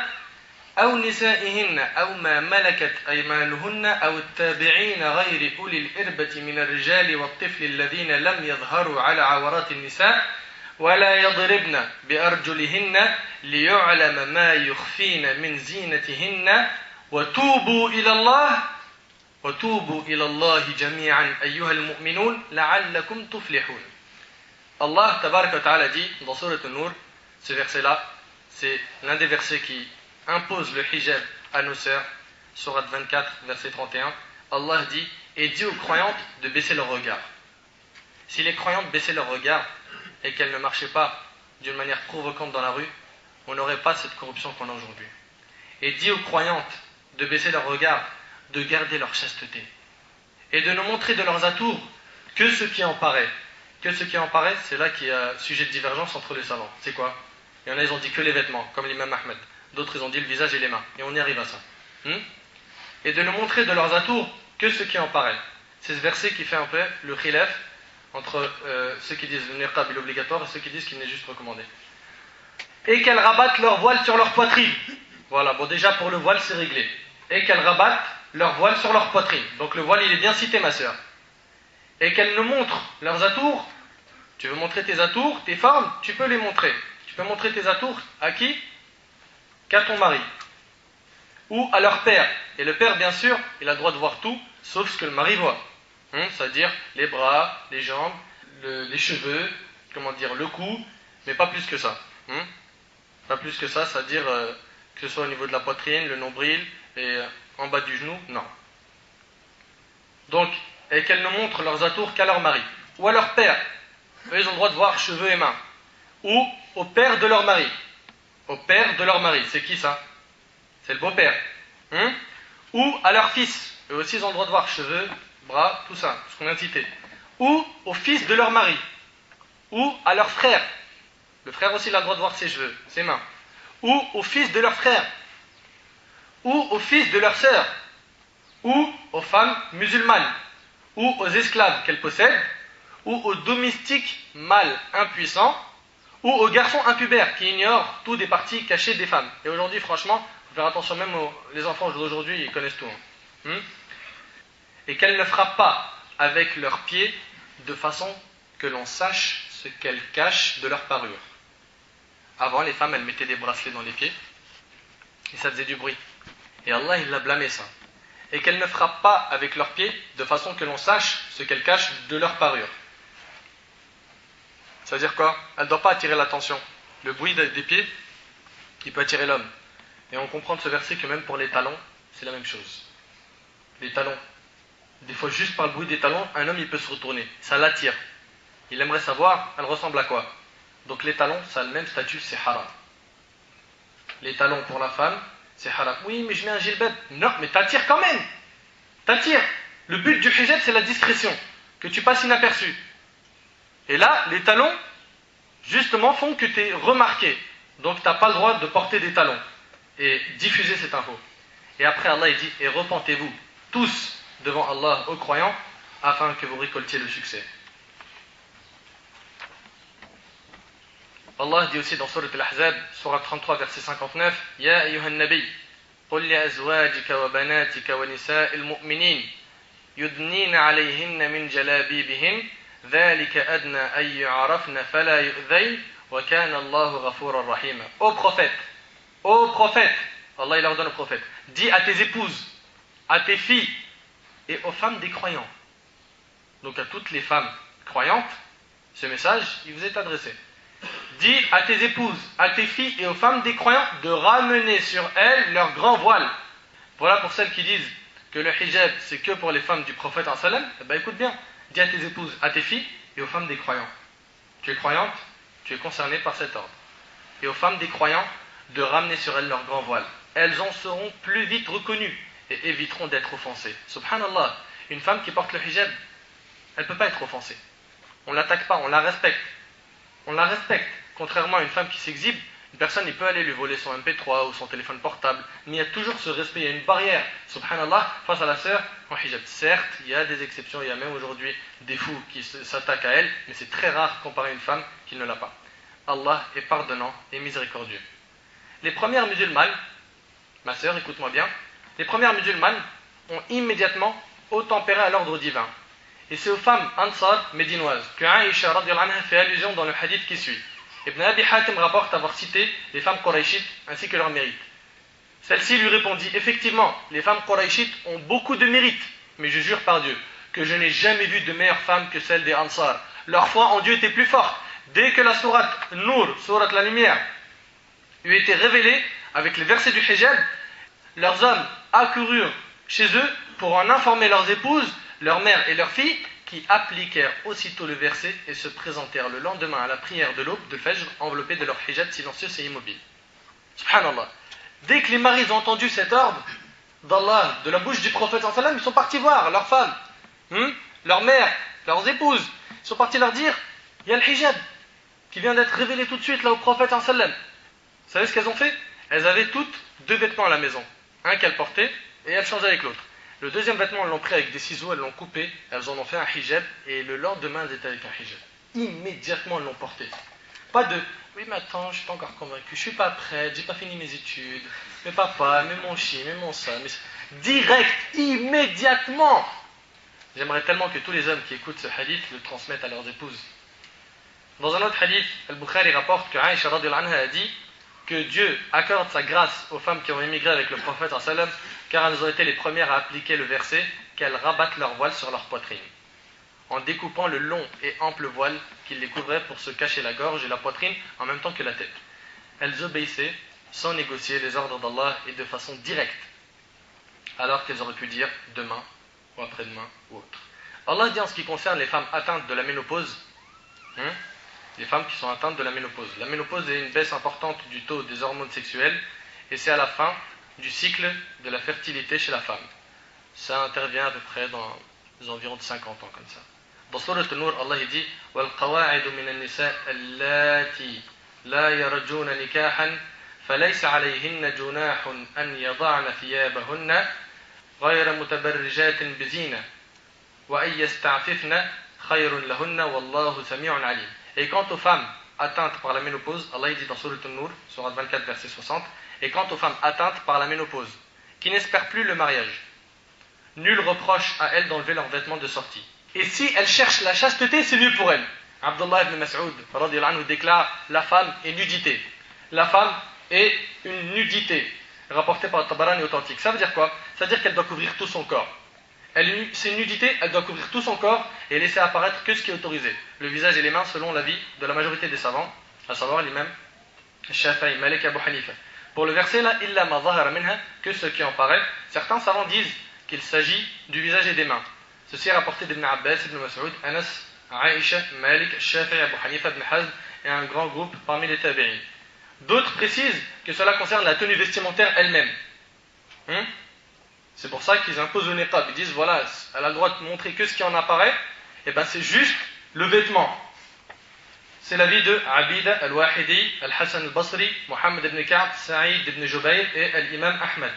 أو نسائهن أو ما ملكت أيمانهن أو التابعين غير أولي الإربة من الرجال والطفل الذين لم يظهروا على عورات النساء ولا يضربن بأرجلهن ليعلم ما يخفين من زينتهن وتوبوا إلى الله وَتُوبُوا إِلَى اللَّهِ جَمِيعًا أَيُّهَا الْمُؤْمِنُونَ لَعَلَّكُمْ تُفْلِحُونَ. Allah tabaraka wa ta'ala dit dans Surat An-Nur, ce verset-là, c'est l'un des versets qui impose le hijab à nos sœurs, Surat 24, verset 31. Allah dit, et dit aux croyantes de baisser leur regard. Si les croyantes baissaient leur regard et qu'elles ne marchaient pas d'une manière provocante dans la rue, on n'aurait pas cette corruption qu'on a aujourd'hui. Et dit aux croyantes de baisser leur regard, de garder leur chasteté, et de ne montrer de leurs atours que ce qui en paraît. Que ce qui en paraît, c'est là qu'il y a sujet de divergence entre les savants. C'est quoi? Il y en a, ils ont dit que les vêtements, comme l'imam Ahmed. D'autres, ils ont dit le visage et les mains. Et on y arrive à ça. Et de ne montrer de leurs atours que ce qui en paraît. C'est ce verset qui fait un peu le khilaf entre ceux qui disent le niqab est obligatoire et ceux qui disent qu'il n'est juste recommandé. Et qu'elles rabattent leur voile sur leur poitrine. Voilà, bon déjà pour le voile c'est réglé. Et qu'elles rabattent leur voile sur leur poitrine. Donc le voile il est bien cité ma sœur. Et qu'elles ne montrent leurs atours. Tu veux montrer tes atours, tes formes, tu peux les montrer. Tu peux montrer tes atours à qui? Qu'à ton mari. Ou à leur père. Et le père bien sûr, il a le droit de voir tout, sauf ce que le mari voit. C'est-à-dire les bras, les jambes, les cheveux, le cou, mais pas plus que ça. Pas plus que ça, c'est-à-dire que ce soit au niveau de la poitrine, le nombril et en bas du genou, non. Donc, et qu'elles ne montrent leurs atours qu'à leur mari. Ou à leur père. Eux, ils ont le droit de voir cheveux et mains. Ou au père de leur mari. Au père de leur mari. C'est qui ça? C'est le beau-père. Ou à leur fils. Eux aussi, ils ont le droit de voir cheveux, bras, tout ça, ce qu'on vient de citer. Ou au fils de leur mari. Ou à leur frère. Le frère aussi, il a le droit de voir ses cheveux, ses mains. Ou au fils de leur frère. Ou au fils de leur sœur. Ou aux femmes musulmanes. Ou aux esclaves qu'elles possèdent. Ou aux domestiques mâles impuissants. Ou aux garçons impubères qui ignorent tout des parties cachées des femmes. Et aujourd'hui, franchement, il faut faire attention, même les enfants d'aujourd'hui, ils connaissent tout. Et qu'elles ne frappent pas avec leurs pieds de façon que l'on sache ce qu'elles cachent de leur parure. Avant, les femmes, elles mettaient des bracelets dans les pieds et ça faisait du bruit. Et Allah, il l'a blâmé ça. Et qu'elles ne frappent pas avec leurs pieds de façon que l'on sache ce qu'elles cachent de leur parure. Ça veut dire quoi? Elle ne doit pas attirer l'attention. Le bruit des pieds, il peut attirer l'homme. Et on comprend de ce verset que même pour les talons, c'est la même chose. Les talons. Des fois, juste par le bruit des talons, un homme il peut se retourner. Ça l'attire. Il aimerait savoir, elle ressemble à quoi? Donc les talons, ça a le même statut, c'est haram. Les talons pour la femme, c'est haram. Oui, mais je mets un gilbab. Non, mais t'attires quand même. T'attires. Le but du hijab, c'est la discrétion. Que tu passes inaperçu. Et là, les talons, justement, font que tu es remarqué. Donc tu n'as pas le droit de porter des talons. Et diffuser cette info. Et après, Allah il dit, et repentez-vous tous devant Allah aux croyants, afin que vous récoltiez le succès. Allah dit aussi dans Surat Al-Ahzab, Surat 33, verset 59, Ya ayyuhan nabi, qul li azwajika wa banatika wa nisa'il mu'minin, yudnina alayhinna min jalabibihin, dhalika adna an yu'arafna fala yu'dhayn, wa kana Allahu ghafuran rahima. Ô prophète, Allah il ordonne au prophète, dis à tes épouses, à tes filles et aux femmes des croyants. Donc à toutes les femmes croyantes, ce message, il vous est adressé. Dis à tes épouses, à tes filles et aux femmes des croyants de ramener sur elles leur grand voile. Voilà pour celles qui disent que le hijab c'est que pour les femmes du prophète sallam. Eh bien écoute bien, dis à tes épouses, à tes filles et aux femmes des croyants. Tu es croyante, tu es concernée par cet ordre. Et aux femmes des croyants de ramener sur elles leur grand voile. Elles en seront plus vite reconnues et éviteront d'être offensées. Subhanallah, une femme qui porte le hijab, elle ne peut pas être offensée. On ne l'attaque pas, on la respecte. On la respecte. Contrairement à une femme qui s'exhibe, une personne il peut aller lui voler son MP3 ou son téléphone portable, mais il y a toujours ce respect, il y a une barrière, subhanallah, face à la sœur en hijab. Certes, il y a des exceptions, il y a même aujourd'hui des fous qui s'attaquent à elle, mais c'est très rare comparé à une femme qui ne l'a pas. Allah est pardonnant et miséricordieux. Les premières musulmanes, ma sœur, écoute-moi bien, les premières musulmanes ont immédiatement obtempéré à l'ordre divin. Et c'est aux femmes Ansar médinoises que Aïcha radiallahu anha fait allusion dans le hadith qui suit. Ibn Abi Hatim rapporte avoir cité les femmes Qurayshites ainsi que leurs mérites. Celle-ci lui répondit, effectivement, les femmes Qurayshites ont beaucoup de mérites, mais je jure par Dieu que je n'ai jamais vu de meilleures femmes que celles des Ansar. Leur foi en Dieu était plus forte. Dès que la sourate Nour, sourate la lumière, lui été révélée avec les versets du hijab, leurs hommes accoururent chez eux pour en informer leurs épouses, leurs mères et leurs filles, qui appliquèrent aussitôt le verset et se présentèrent le lendemain à la prière de l'aube de Fajr, enveloppés de leur hijab silencieux et immobile. Subhanallah. Dès que les maris ont entendu cet ordre, d'Allah, de la bouche du prophète sallallahu alayhi wa sallam, ils sont partis voir leurs femmes, leurs mères, leurs épouses. Ils sont partis leur dire, il y a le hijab qui vient d'être révélé tout de suite là au prophète sallallahu alayhi wa sallam. Vous savez ce qu'elles ont fait? Elles avaient toutes deux vêtements à la maison. Un qu'elles portaient et elles changeaient avec l'autre. Le deuxième vêtement, elles l'ont pris avec des ciseaux, elles l'ont coupé, elles en ont fait un hijab et le lendemain, elles étaient avec un hijab. Immédiatement, elles l'ont porté. Pas de oui, mais attends, je suis pas encore convaincu, je suis pas prête, j'ai pas fini mes études, mais papa, mais mon chi, mais mon ça. Mais... Direct, immédiatement. J'aimerais tellement que tous les hommes qui écoutent ce hadith le transmettent à leurs épouses. Dans un autre hadith, Al-Bukhari rapporte que Aïcha radhiyallahu anha a dit que Dieu accorde sa grâce aux femmes qui ont émigré avec le prophète sallallahu alayhi wa sallam, car elles ont été les premières à appliquer le verset qu'elles rabattent leur voile sur leur poitrine, en découpant le long et ample voile qui les couvrait pour se cacher la gorge et la poitrine en même temps que la tête. Elles obéissaient sans négocier les ordres d'Allah et de façon directe, alors qu'elles auraient pu dire demain ou après-demain ou autre. Allah dit en ce qui concerne les femmes atteintes de la ménopause, les femmes qui sont atteintes de la ménopause. La ménopause est une baisse importante du taux des hormones sexuelles et c'est à la fin du cycle de la fertilité chez la femme. Ça intervient à peu près dans les environs de 50 ans comme ça. Dans Surat An-Nur, Allah dit وَالْقَوَاعِدُ مِنَ النِّسَاءِ اللَّاتِي لَا يَرْجُونَ نِكَاحًا فَلَيْسَ عَلَيْهِنَّ جُنَاحٌ أَنْ يَضَعْنَ ثِيَابَهُنَّ غَيْرَ مُتَبَرِّجَاتٍ بِزِينَةٍ وَأَنْ يَسْتَعْفِفْنَ خَيْرٌ لَهُنَّ وَاللَّهُ سَمِيعٌ عَلِيمٌ. Et quant aux femmes atteintes par la ménopause, Allah dit dans Surat An-Nur, Surat 24, verset 60, et quant aux femmes atteintes par la ménopause, qui n'espèrent plus le mariage, nul reproche à elles d'enlever leurs vêtements de sortie. Et si elles cherchent la chasteté, c'est mieux pour elles. Abdullah ibn Mas'ud radhiyallahu anhu déclare la femme est nudité. La femme est une nudité, rapportée par Tabarani authentique. Ça veut dire quoi? Ça veut dire qu'elle doit couvrir tout son corps. C'est une nudité, elle doit couvrir tout son corps et laisser apparaître que ce qui est autorisé. Le visage et les mains selon l'avis de la majorité des savants, à savoir l'imam Shafi'i, Malik et Abu Hanifa. Pour le verset là, illa ma zahara minha, que ce qui en paraît, certains savants disent qu'il s'agit du visage et des mains. Ceci est rapporté d'Ibn Abbas, Ibn Mas'ud, Anas, Aïcha, Malik, Shafi'i, Abu Hanifa, Ibn Hazm et un grand groupe parmi les tabi'in. D'autres précisent que cela concerne la tenue vestimentaire elle-même. C'est pour ça qu'ils imposent le niqab. Ils disent voilà, elle a le droit de montrer que ce qui en apparaît, et ben c'est juste le vêtement. C'est l'avis de Abida al-Wahidi, al-Hassan al-Basri, Mohammed ibn Ka'b, Saïd ibn Jubayr et l'imam Ahmad.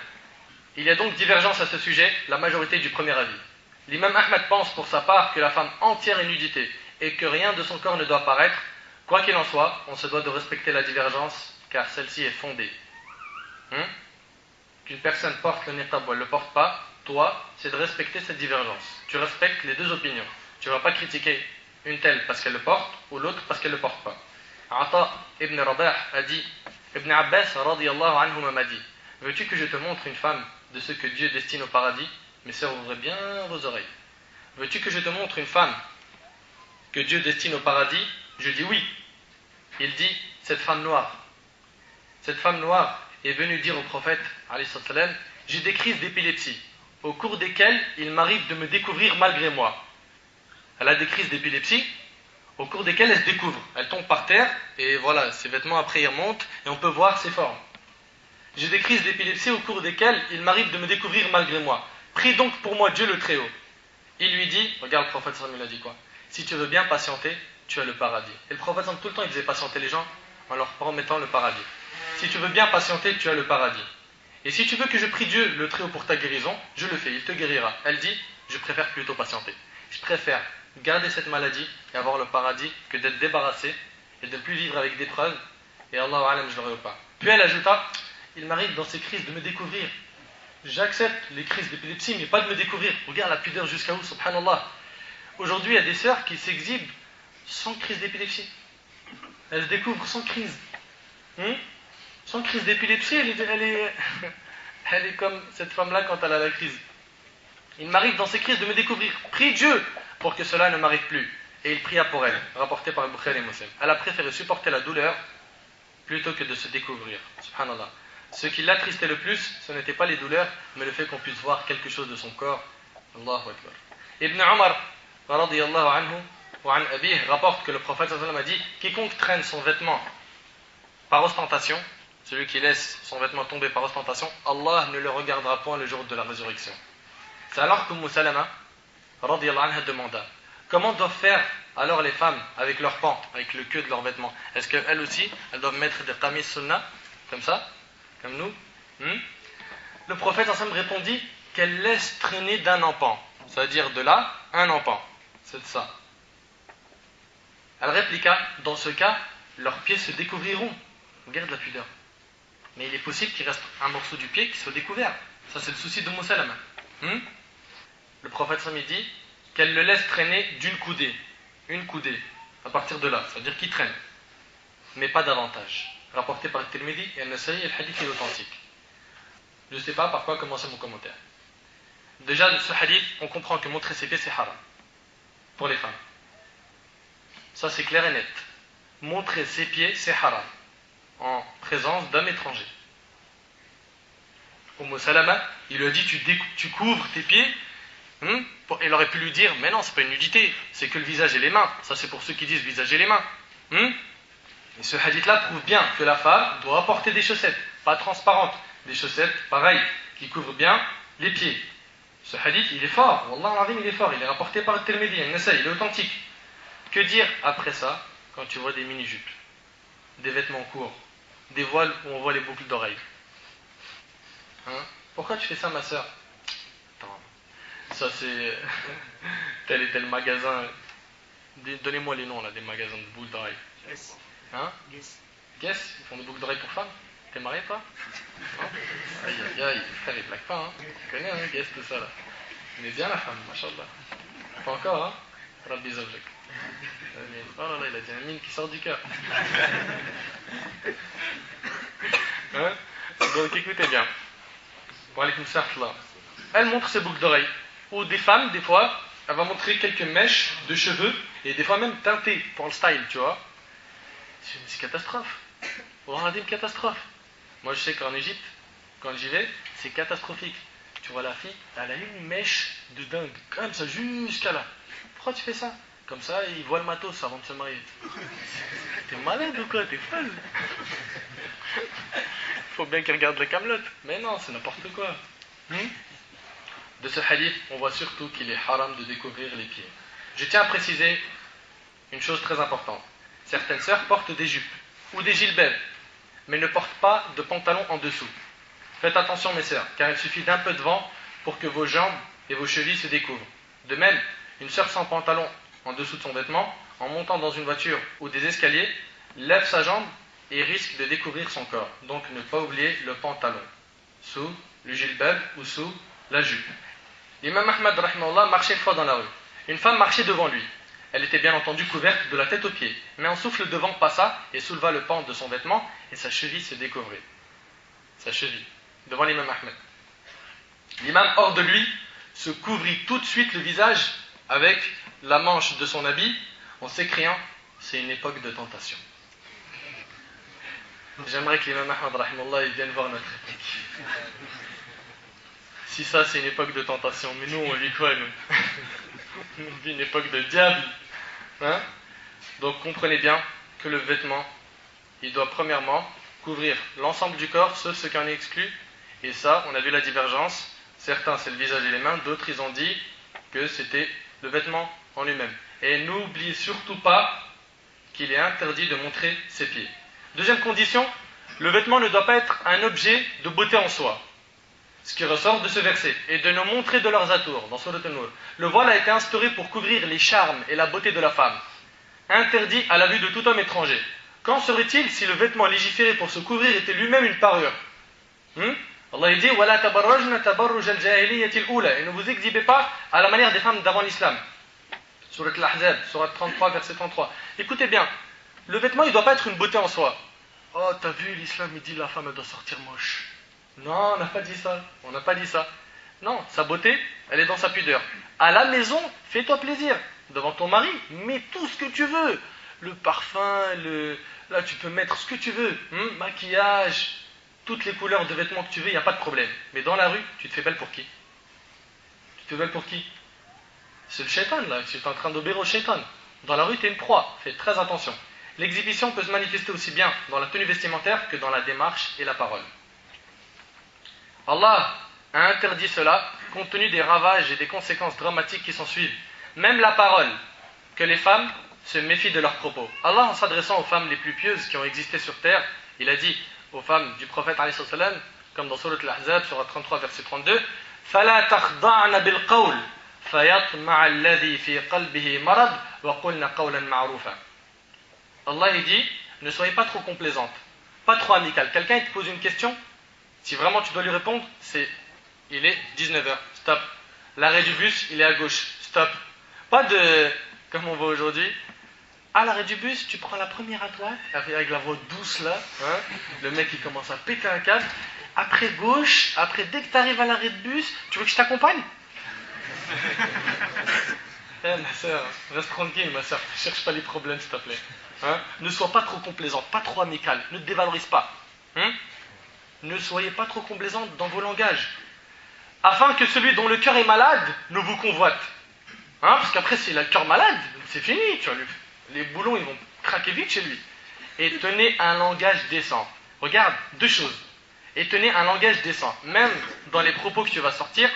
Il y a donc divergence à ce sujet, la majorité du premier avis. L'imam Ahmad pense pour sa part que la femme entière est nudité et que rien de son corps ne doit paraître. Quoi qu'il en soit, on se doit de respecter la divergence car celle-ci est fondée. Qu'une personne porte le niqab ou elle ne le porte pas, toi, c'est de respecter cette divergence. Tu respectes les deux opinions. Tu ne vas pas critiquer une telle parce qu'elle le porte ou l'autre parce qu'elle ne le porte pas. Ata ibn Rabah a dit, Ibn Abbas radiyallahu anhu m'a dit, veux-tu que je te montre une femme de ce que Dieu destine au paradis? Mes sœurs, ouvrez bien vos oreilles. Veux-tu que je te montre une femme que Dieu destine au paradis? Je dis oui. Il dit, cette femme noire. Cette femme noire est venue dire au prophète, alayhi salam, j'ai des crises d'épilepsie, au cours desquelles il m'arrive de me découvrir malgré moi. Elle a des crises d'épilepsie, au cours desquelles elle se découvre. Elle tombe par terre, et voilà, ses vêtements après ils remontent, et on peut voir ses formes. J'ai des crises d'épilepsie au cours desquelles il m'arrive de me découvrir malgré moi. Prie donc pour moi Dieu le Très-Haut. Il lui dit, regarde le prophète sallam, il a dit quoi? Si tu veux bien patienter, tu as le paradis. Et le prophète sallam, tout le temps il faisait patienter les gens en leur promettant le paradis. Si tu veux bien patienter, tu as le paradis. Et si tu veux que je prie Dieu le Très-Haut pour ta guérison, je le fais, il te guérira. Elle dit, je préfère plutôt patienter. Je préfère garder cette maladie et avoir le paradis que d'être débarrassé et de ne plus vivre avec des preuves. Et Allahu alam, je l'aurai pas. Puis elle ajouta, il m'arrive dans ces crises de me découvrir. J'accepte les crises d'épilepsie, mais pas de me découvrir. Regarde la pudeur jusqu'à où, subhanallah. Aujourd'hui, il y a des sœurs qui s'exhibent sans crise d'épilepsie. Elles se découvrent sans crise. Sans crise d'épilepsie, elle est comme cette femme-là quand elle a la crise. Il m'arrive dans ces crises de me découvrir. Prie Dieu pour que cela ne m'arrive plus. Et il pria pour elle, rapporté par Bukhari et Muslim. Elle a préféré supporter la douleur plutôt que de se découvrir. Subhanallah. Ce qui l'attristait le plus, ce n'était pas les douleurs, mais le fait qu'on puisse voir quelque chose de son corps. Allahu Akbar. Ibn Omar, radiyallahu anhu, wa an abih, rapporte que le prophète sallallahu alayhi wa sallam a dit, quiconque traîne son vêtement par ostentation, celui qui laisse son vêtement tomber par ostentation, Allah ne le regardera point le jour de la résurrection. C'est alors que Salama radiyallahu anha demanda comment doivent faire alors les femmes avec leur pan, avec le queue de leurs vêtements. Est-ce qu'elles aussi, elles doivent mettre des qamis sunnah, comme ça, comme nous? Le prophète ensemble répondit qu'elles laissent traîner d'un empan, c'est-à-dire de là, un empan. C'est de ça. Elle répliqua, dans ce cas, leurs pieds se découvriront. Regarde la pudeur. Mais il est possible qu'il reste un morceau du pied qui soit découvert. Ça, c'est le souci de Salama. Le prophète Sami dit qu'elle le laisse traîner d'une coudée. Une coudée. À partir de là. C'est-à-dire qu'il traîne. Mais pas davantage. Rapporté par Tirmidhi et An-Nasa'i, et le hadith est authentique. Je ne sais pas par quoi commencer mon commentaire. Déjà, de ce hadith, on comprend que montrer ses pieds, c'est haram. Pour les femmes. Ça, c'est clair et net. Montrer ses pieds, c'est haram. En présence d'hommes étrangers. Salama, il lui a dit tu couvres tes pieds. Il aurait pu lui dire mais non, c'est pas une nudité, c'est que le visage et les mains. Ça, c'est pour ceux qui disent visage et les mains. Et ce hadith-là prouve bien que la femme doit porter des chaussettes, pas transparentes, des chaussettes pareilles, qui couvrent bien les pieds. Ce hadith, il est fort, Wallah al-Azim, il est fort, il est rapporté par le Tirmidhi, il est authentique. Que dire après ça quand tu vois des mini-jupes, des vêtements courts, des voiles où on voit les boucles d'oreilles? Pourquoi tu fais ça, ma soeur? Attends, ça c'est tel et tel magasin. Donnez-moi les noms là, des magasins de boucles d'oreilles. Guess, ils font des boucles d'oreilles pour femmes. T'es marié toi? Aïe aïe aïe, frère il blague pas, Tu connais Guess, tout ça là. Mais bien la femme, machallah. Pas encore, Rabbi Zavjak. Oh là là, il a dit un mine qui sort du cœur. Donc écoutez bien. Elle montre ses boucles d'oreilles. Ou des femmes, des fois, elle va montrer quelques mèches de cheveux, et des fois même teintées pour le style, tu vois. C'est catastrophe. On a dit une catastrophe. Moi je sais qu'en Égypte, quand j'y vais, c'est catastrophique. Tu vois la fille, elle a une mèche de dingue, comme ça, jusqu'à là. Pourquoi tu fais ça? Comme ça, il voit le matos avant de se marier. T'es malade ou quoi? T'es folle? Faut bien qu'il regarde la camelote. Mais non, c'est n'importe quoi. De ce hadith, on voit surtout qu'il est haram de découvrir les pieds. Je tiens à préciser une chose très importante. Certaines sœurs portent des jupes ou des gilbelles, mais ne portent pas de pantalon en dessous. Faites attention, mes sœurs, car il suffit d'un peu de vent pour que vos jambes et vos chevilles se découvrent. De même, une sœur sans pantalon en dessous de son vêtement, en montant dans une voiture ou des escaliers, lève sa jambe et risque de découvrir son corps. Donc ne pas oublier le pantalon, sous le jilbab ou sous la jupe. L'imam Ahmad rahimahullah marchait une fois dans la rue. Une femme marchait devant lui. Elle était bien entendu couverte de la tête aux pieds, mais un souffle de vent passa et souleva le pan de son vêtement et sa cheville se découvrit. Sa cheville, devant l'imam Ahmad. L'imam, hors de lui, se couvrit tout de suite le visage avec la manche de son habit en s'écriant « C'est une époque de tentation ». J'aimerais que l'imam Ahmad rahimahullah vienne voir notre époque. Si ça c'est une époque de tentation, mais nous on vit quoi nous? On vit une époque de diable. Donc comprenez bien que le vêtement, il doit premièrement couvrir l'ensemble du corps, sauf ce qui en est exclu. Et ça, on a vu la divergence. Certains c'est le visage et les mains, d'autres ils ont dit que c'était le vêtement en lui-même. Et n'oubliez surtout pas qu'il est interdit de montrer ses pieds. Deuxième condition, le vêtement ne doit pas être un objet de beauté en soi. Ce qui ressort de ce verset, et de nous montrer de leurs atours, dans Surat An-Nur. Le voile a été instauré pour couvrir les charmes et la beauté de la femme, interdit à la vue de tout homme étranger. Qu'en serait-il si le vêtement légiféré pour se couvrir était lui-même une parure? Allah dit وَلَا تَبَرَّجْنَ تَبَرُّجَ الْجَاهِلِيَّةِ الْأُولَى. Et ne vous exhibez pas à la manière des femmes d'avant l'islam. Surat Al-Ahzab, Surat 33, verset 33. Écoutez bien, le vêtement il ne doit pas être une beauté en soi. Oh, t'as vu, l'islam il dit la femme elle doit sortir moche. Non, on n'a pas dit ça. On n'a pas dit ça. Non, sa beauté, elle est dans sa pudeur. À la maison, fais-toi plaisir. Devant ton mari, mets tout ce que tu veux. Le parfum, là tu peux mettre ce que tu veux. Maquillage, toutes les couleurs de vêtements que tu veux, il n'y a pas de problème. Mais dans la rue, tu te fais belle pour qui? Tu te fais belle pour qui? C'est le shaitan là, tu es en train d'obéir au shaitan. Dans la rue, tu es une proie. Fais très attention. L'exhibition peut se manifester aussi bien dans la tenue vestimentaire que dans la démarche et la parole. Allah a interdit cela compte tenu des ravages et des conséquences dramatiques qui s'en suivent. Même la parole, que les femmes se méfient de leurs propos. Allah, en s'adressant aux femmes les plus pieuses qui ont existé sur terre, il a dit aux femmes du prophète, comme dans Surat Al-Ahzab, Surat 33, verset 32, فَلَا تَخْضَعْنَ بِالْقَوْلِ فَيَطْمَعَ الَّذِي فِي قَلْبِهِ مَرَضٌ وَقُلْنَ قَوْلًا مَعْرُوفًا. Allah il dit, ne soyez pas trop complaisante, pas trop amicale. Quelqu'un il te pose une question, si vraiment tu dois lui répondre, il est 19h, stop. L'arrêt du bus, il est à gauche, stop. Pas de, comme on voit aujourd'hui, à l'arrêt du bus, tu prends la première à droite, avec la voix douce là, hein, le mec il commence à péter un câble, après gauche, après dès que tu arrives à l'arrêt de bus, tu veux que je t'accompagne? Ma soeur, reste tranquille ma soeur, ne cherche pas les problèmes s'il te plaît. Hein? Ne sois pas trop complaisante, pas trop amicale, ne te dévalorise pas. Ne soyez pas trop complaisante dans vos langages, afin que celui dont le cœur est malade ne vous convoite. Parce qu'après s'il a le cœur malade, c'est fini, tu vois, les boulons ils vont craquer vite chez lui. Et tenez un langage décent. Regarde, deux choses. Et tenez un langage décent, même dans les propos que tu vas sortir,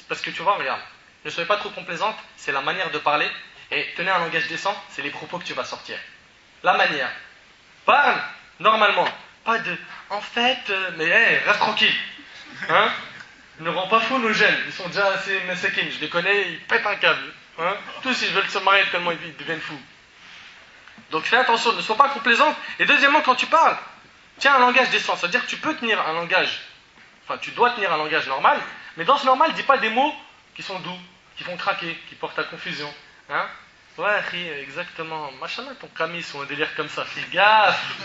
parce que tu vois, regarde, ne soyez pas trop complaisante, c'est la manière de parler, et tenez un langage décent, c'est les propos que tu vas sortir. La manière. Parle normalement, pas de en fait, mais reste tranquille. Ne rends pas fou nos jeunes, ils sont déjà assez messekines, je les connais, ils pètent un câble. Tous ils veulent se marier tellement ils deviennent fous. Donc fais attention, ne sois pas complaisante. Et deuxièmement, quand tu parles, tiens un langage décent, c'est-à-dire que tu peux tenir un langage, tu dois tenir un langage normal, mais dans ce normal, dis pas des mots qui sont doux, qui font craquer, qui portent à confusion. Ouais, exactement. Machallah, ton camis ou un délire comme ça. Fais gaffe.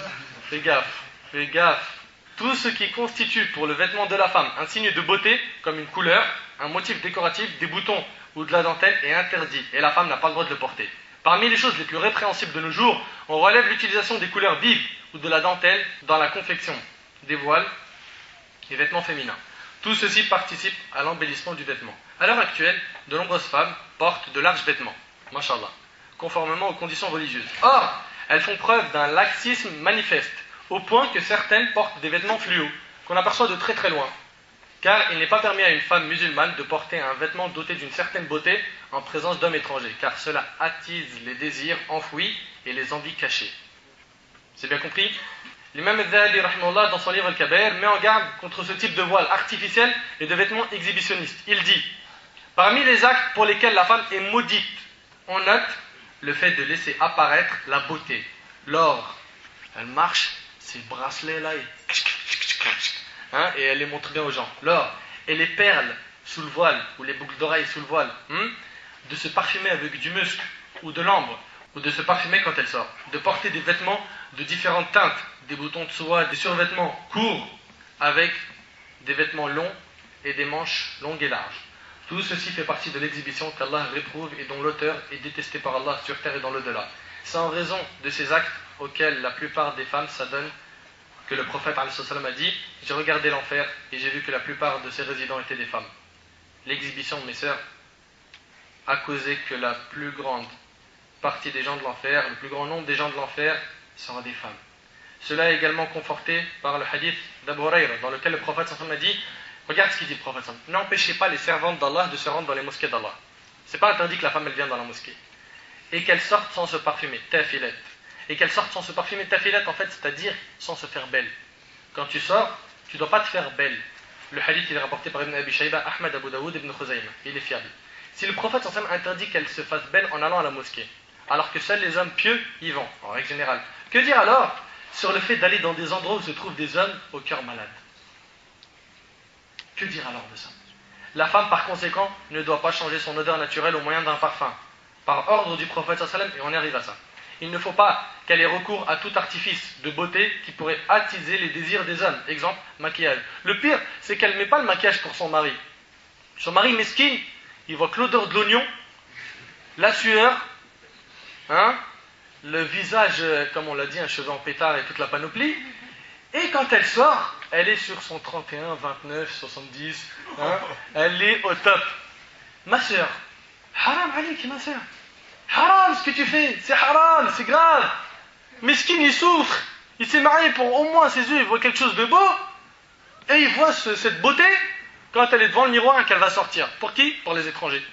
Fais gaffe. Fais gaffe. Tout ce qui constitue pour le vêtement de la femme un signe de beauté, comme une couleur, un motif décoratif, des boutons ou de la dentelle, est interdit. Et la femme n'a pas le droit de le porter. Parmi les choses les plus répréhensibles de nos jours, on relève l'utilisation des couleurs vives ou de la dentelle dans la confection des voiles et vêtements féminins. Tout ceci participe à l'embellissement du vêtement. À l'heure actuelle, de nombreuses femmes portent de larges vêtements, mashallah, conformément aux conditions religieuses. Or, elles font preuve d'un laxisme manifeste, au point que certaines portent des vêtements fluo, qu'on aperçoit de très très loin. Car il n'est pas permis à une femme musulmane de porter un vêtement doté d'une certaine beauté en présence d'hommes étrangers, car cela attise les désirs enfouis et les envies cachées. C'est bien compris? L'imam al-Zahabi, dans son livre Al-Kabair, met en garde contre ce type de voile artificiel et de vêtements exhibitionnistes. Il dit, parmi les actes pour lesquels la femme est maudite, on note le fait de laisser apparaître la beauté. L'or, elle marche, ses bracelets là, et elle les montre bien aux gens. L'or, et les perles sous le voile, ou les boucles d'oreilles sous le voile, de se parfumer avec du musc, ou de l'ambre, ou de se parfumer quand elle sort, de porter des vêtements de différentes teintes, des boutons de soie, des survêtements courts avec des vêtements longs et des manches longues et larges. Tout ceci fait partie de l'exhibition qu'Allah réprouve et dont l'auteur est détesté par Allah sur terre et dans l'au-delà. C'est en raison de ces actes auxquels la plupart des femmes s'adonnent que le prophète a dit « J'ai regardé l'enfer et j'ai vu que la plupart de ses résidents étaient des femmes. » L'exhibition, mes sœurs, a causé que la plus grande partie des gens de l'enfer, le plus grand nombre des gens de l'enfer sera des femmes. Cela est également conforté par le hadith d'Abu Hurayra, dans lequel le prophète a dit, regarde ce qu'il dit le prophète, n'empêchez pas les servantes d'Allah de se rendre dans les mosquées d'Allah. C'est pas interdit que la femme elle vienne dans la mosquée. Et qu'elle sorte sans se parfumer, tafilet. Et qu'elle sorte sans se parfumer, tafilet en fait, c'est-à-dire sans se faire belle. Quand tu sors, tu ne dois pas te faire belle. Le hadith il est rapporté par Ibn Abi Shayba, Ahmad, Abu Daoud, Ibn Khuzayma. Il est fiable. Si le prophète interdit qu'elle se fasse belle en allant à la mosquée, alors que seuls les hommes pieux y vont, en règle générale, que dire alors sur le fait d'aller dans des endroits où se trouvent des hommes au cœur malade? Que dire alors de ça? La femme, par conséquent, ne doit pas changer son odeur naturelle au moyen d'un parfum, par ordre du prophète et on y arrive à ça. Il ne faut pas qu'elle ait recours à tout artifice de beauté qui pourrait attiser les désirs des hommes. Exemple, maquillage. Le pire, c'est qu'elle ne met pas le maquillage pour son mari. Son mari mesquine, il voit que l'odeur de l'oignon, la sueur, le visage, comme on l'a dit, un cheveu en pétard et toute la panoplie. Et quand elle sort, elle est sur son 31, 29, 70. Elle est au top. Ma soeur, haram alik, ma soeur. Haram ce que tu fais, c'est haram, c'est grave. Mesquine, il souffre. Il s'est marié pour au moins ses yeux, il voit quelque chose de beau. Et il voit cette beauté quand elle est devant le miroir et qu'elle va sortir. Pour qui? Pour les étrangers.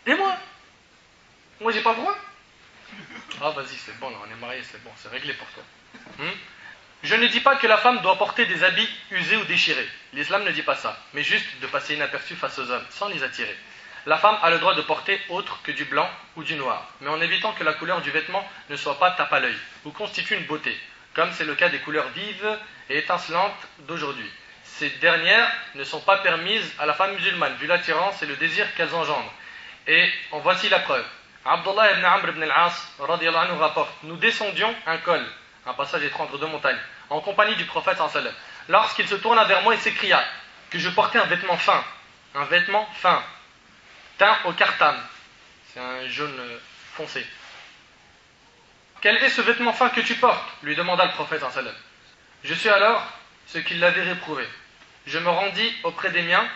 Et moi? Moi, j'ai pas le droit? Ah, vas-y, c'est bon, là, on est mariés, c'est bon, c'est réglé pour toi. Je ne dis pas que la femme doit porter des habits usés ou déchirés. L'islam ne dit pas ça, mais juste de passer inaperçu face aux hommes, sans les attirer. La femme a le droit de porter autre que du blanc ou du noir, mais en évitant que la couleur du vêtement ne soit pas tape à l'œil, ou constitue une beauté, comme c'est le cas des couleurs vives et étincelantes d'aujourd'hui. Ces dernières ne sont pas permises à la femme musulmane, vu l'attirance et le désir qu'elles engendrent. Et en voici la preuve. Abdullah ibn Amr ibn al-As radiyallahu anhu rapporte: nous descendions un col, un passage étroit entre deux montagnes, en compagnie du prophète sallallahu alayhi wa sallam. Lorsqu'il se tourna vers moi et s'écria que je portais un vêtement fin, teint au kartam, c'est un jaune foncé. Quel est ce vêtement fin que tu portes? Lui demanda le prophète sallallahu alayhi wa sallam. Je suis alors ce qui l'avait réprouvé. Je me rendis auprès des miens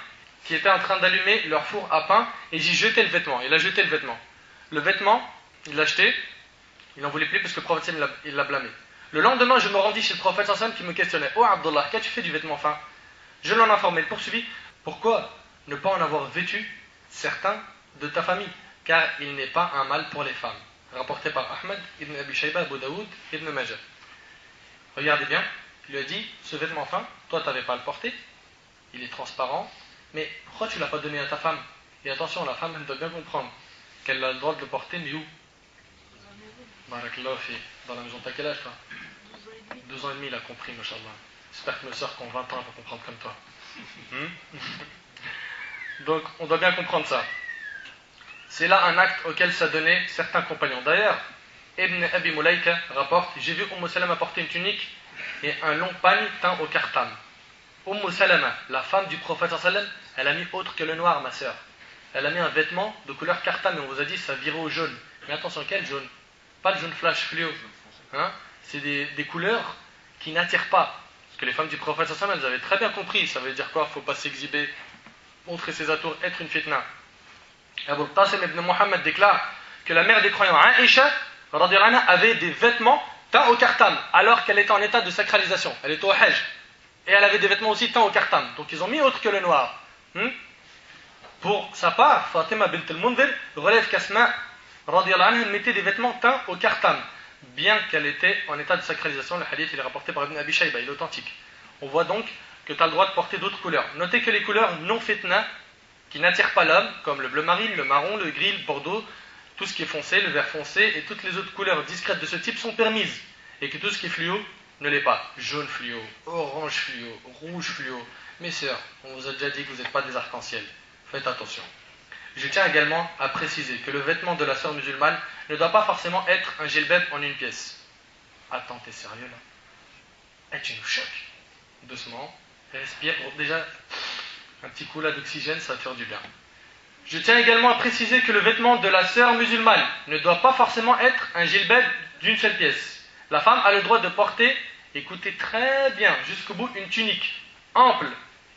qui étaient en train d'allumer leur four à pain et j'y jetai le vêtement. Il a jeté le vêtement. Le vêtement, il l'a jeté, il n'en voulait plus parce que le prophète il l'a blâmé. Le lendemain, je me rendis chez le prophète sallallahu alayhi wa sallam qui me questionnait: oh Abdullah, qu'as-tu fait du vêtement fin? Je l'en informais. Le poursuivi: pourquoi ne pas en avoir vêtu certains de ta famille? Car il n'est pas un mal pour les femmes. Rapporté par Ahmed, Ibn Abi Shayba, Abu Daoud, Ibn Majah. Regardez bien, il lui a dit: ce vêtement fin, toi tu n'avais pas à le porter, il est transparent, mais pourquoi tu ne l'as pas donné à ta femme? Et attention, la femme, elle doit bien comprendre qu'elle a le droit de le porter, mais où? Barakallahu fi. Dans la maison, t'as quel âge toi? 2 ans et demi, il a compris, mashallah. J'espère que nos sœurs qui ont 20 ans vont comprendre comme toi. Donc, on doit bien comprendre ça. C'est là un acte auquel s'adonnaient certains compagnons. D'ailleurs, Ibn Abi Mulaika rapporte: j'ai vu Salama porter une tunique et un long pagne teint au kartam. Salama, la femme du prophète sallallahu alayhi wa sallam, elle a mis autre que le noir, ma sœur. Elle a mis un vêtement de couleur kartam et on vous a dit ça virait au jaune. Mais attention, quel jaune? Pas le jaune flash fluo. C'est des couleurs qui n'attirent pas. Parce que les femmes du prophète sallallahu alayhi wa sallam, elles avaient très bien compris. Ça veut dire quoi? Il ne faut pas s'exhiber, montrer ses atours, être une fitna. Abu Qasim ibn Muhammad déclare que la mère des croyants, Aïcha, avait des vêtements teints au kartam, alors qu'elle était en état de sacralisation. Elle était au hajj. Et elle avait des vêtements aussi teints au kartam. Donc ils ont mis autre que le noir. Pour sa part, Fatima bint al-Mundhir relève qu'Asma mettait des vêtements teints au kartam, bien qu'elle était en état de sacralisation. Le hadith il est rapporté par Ibn Abi Shayba, il est authentique. On voit donc que tu as le droit de porter d'autres couleurs. Notez que les couleurs non fitna, qui n'attirent pas l'homme, comme le bleu marine, le marron, le gris, le bordeaux, tout ce qui est foncé, le vert foncé et toutes les autres couleurs discrètes de ce type sont permises, et que tout ce qui est fluo ne l'est pas. Jaune fluo, orange fluo, rouge fluo. Mes sœurs, on vous a déjà dit que vous n'êtes pas des arcs-en-ciel. Faites attention. Je tiens également à préciser que le vêtement de la sœur musulmane ne doit pas forcément être un gilbab en une pièce. Attends, t'es sérieux là? Tu nous choques. Doucement, respire. Déjà, un petit coup là d'oxygène, ça va te faire du bien. Je tiens également à préciser que le vêtement de la sœur musulmane ne doit pas forcément être un gilbab d'une seule pièce. La femme a le droit de porter, écoutez très bien, jusqu'au bout, une tunique ample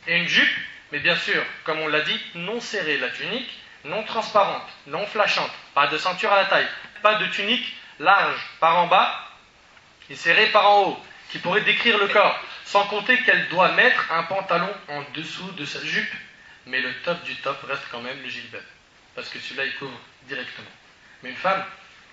et une jupe, mais bien sûr, comme on l'a dit, non serrée la tunique, non transparente, non flashante, pas de ceinture à la taille, pas de tunique large par en bas et serrée par en haut, qui pourrait décrire le corps, sans compter qu'elle doit mettre un pantalon en dessous de sa jupe, mais le top du top reste quand même le gilbab, parce que celui-là il couvre directement. Mais une femme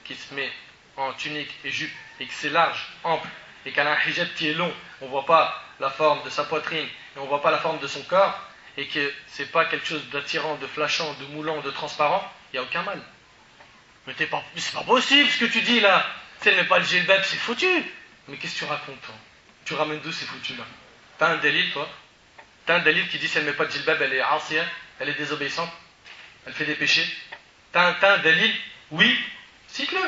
qui se met en tunique et jupe et que c'est large, ample, et qu'elle a un hijab qui est long, on ne voit pas la forme de sa poitrine et on ne voit pas la forme de son corps, et que c'est pas quelque chose d'attirant, de flashant, de moulant, de transparent, il n'y a aucun mal. Mais c'est pas possible ce que tu dis là. Si elle met pas le gilbab, c'est foutu. Mais qu'est-ce que tu racontes toi? Tu ramènes d'où c'est foutu là? T'as un dalil toi? T'as un dalil qui dit si elle met pas de gilbab, elle est asiya, elle est désobéissante, elle fait des péchés? T'as un dalil? Oui, cite-le.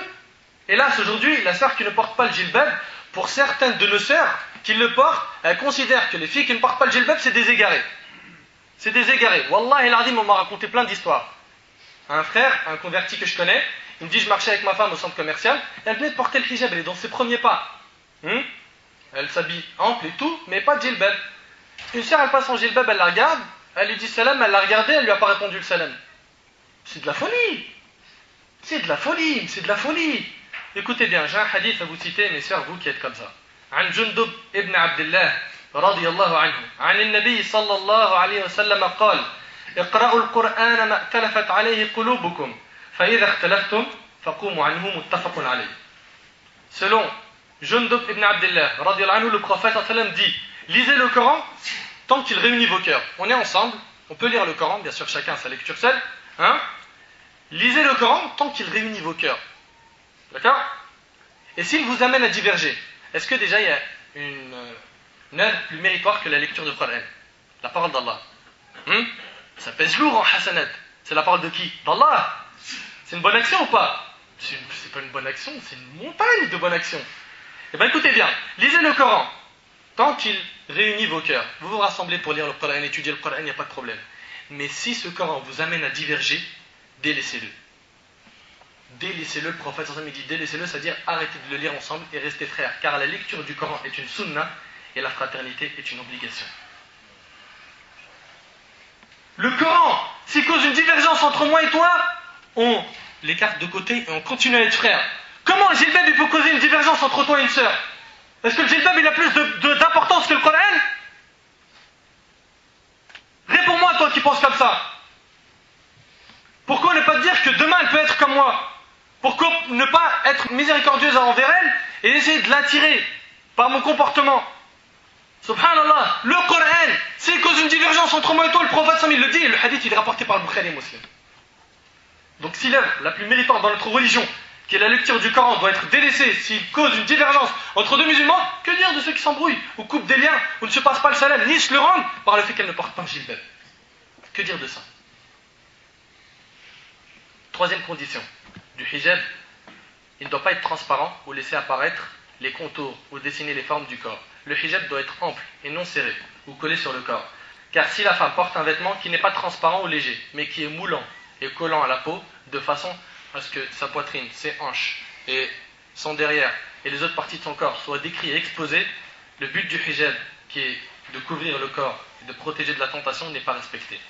Hélas aujourd'hui, la sœur qui ne porte pas le gilbab, pour certaines de nos sœurs qui le portent, elles considèrent que les filles qui ne portent pas le gilbab, c'est des égarés. C'est des égarés. Wallah el Azim, on m'a raconté plein d'histoires. Un frère, un converti que je connais, il me dit: je marchais avec ma femme au centre commercial, elle venait de porter le hijab, elle est dans ses premiers pas. Elle s'habille ample et tout, mais pas de gilbab. Une sœur, elle passe en gilbab, elle la regarde, elle lui dit salam, elle l'a regardé, elle lui a pas répondu le salam. C'est de la folie. C'est de la folie, c'est de la folie. écoutez bien, j'ai un hadith à vous citer, mes sœurs, vous qui êtes comme ça. عن جندب ابن عبد الله رضي الله عنه عن النبي صلى الله عليه وسلم قال اقرأوا القرآن ما ائتلفت عليه قلوبكم فإذا اختلفتم فقوموا عنه متفق عليه. Selon Jundub ibn Abdullah رضي الله عنه, le prophète sallam dit: lisez le Coran tant qu'il réunit vos cœurs. On est ensemble, on peut lire le Coran, bien sûr chacun a sa lecture seule, hein? Lisez le Coran tant qu'il réunit vos cœurs. D'accord? Et s'il vous amène à diverger, est-ce que déjà il y a une œuvre plus méritoire que la lecture du Coran? La parole d'Allah. Ça pèse lourd en hasanat. C'est la parole de qui? D'Allah. C'est une bonne action ou pas? C'est pas une bonne action, c'est une montagne de bonnes actions. Eh bien écoutez bien, lisez le Coran tant qu'il réunit vos cœurs. Vous vous rassemblez pour lire le Coran, étudier le Coran, il n'y a pas de problème. Mais si ce Coran vous amène à diverger, délaissez-le. Délaissez-le, le prophète sallallahu alayhi wa sallam dit délaissez-le, c'est-à-dire arrêtez de le lire ensemble et restez frères, car la lecture du Coran est une sunna et la fraternité est une obligation. Le Coran, s'il cause une divergence entre moi et toi, on l'écarte de côté et on continue à être frères. Comment le djilbab il peut causer une divergence entre toi et une sœur? Est-ce que le djilbab il a plus d'importance que le Coran? Réponds-moi toi qui penses comme ça. Pourquoi ne pas dire que demain elle peut être comme moi? Pourquoi ne pas être miséricordieuse envers elle et essayer de l'attirer par mon comportement? Subhanallah, le Coran, s'il cause une divergence entre moi et toi, le prophète il le dit, et le hadith il est rapporté par le Bukhari et Muslim. Donc si l'œuvre la plus méritante dans notre religion, qui est la lecture du Coran, doit être délaissée s'il cause une divergence entre deux musulmans, que dire de ceux qui s'embrouillent, ou coupent des liens, ou ne se passent pas le salam, ni se le rendent par le fait qu'elles ne portent pas le jilbab? Que dire de ça? Troisième condition du hijab, il ne doit pas être transparent ou laisser apparaître les contours ou dessiner les formes du corps. Le hijab doit être ample et non serré ou collé sur le corps. Car si la femme porte un vêtement qui n'est pas transparent ou léger, mais qui est moulant et collant à la peau, de façon à ce que sa poitrine, ses hanches et son derrière et les autres parties de son corps soient décrites et exposées, le but du hijab, qui est de couvrir le corps et de protéger de la tentation, n'est pas respecté.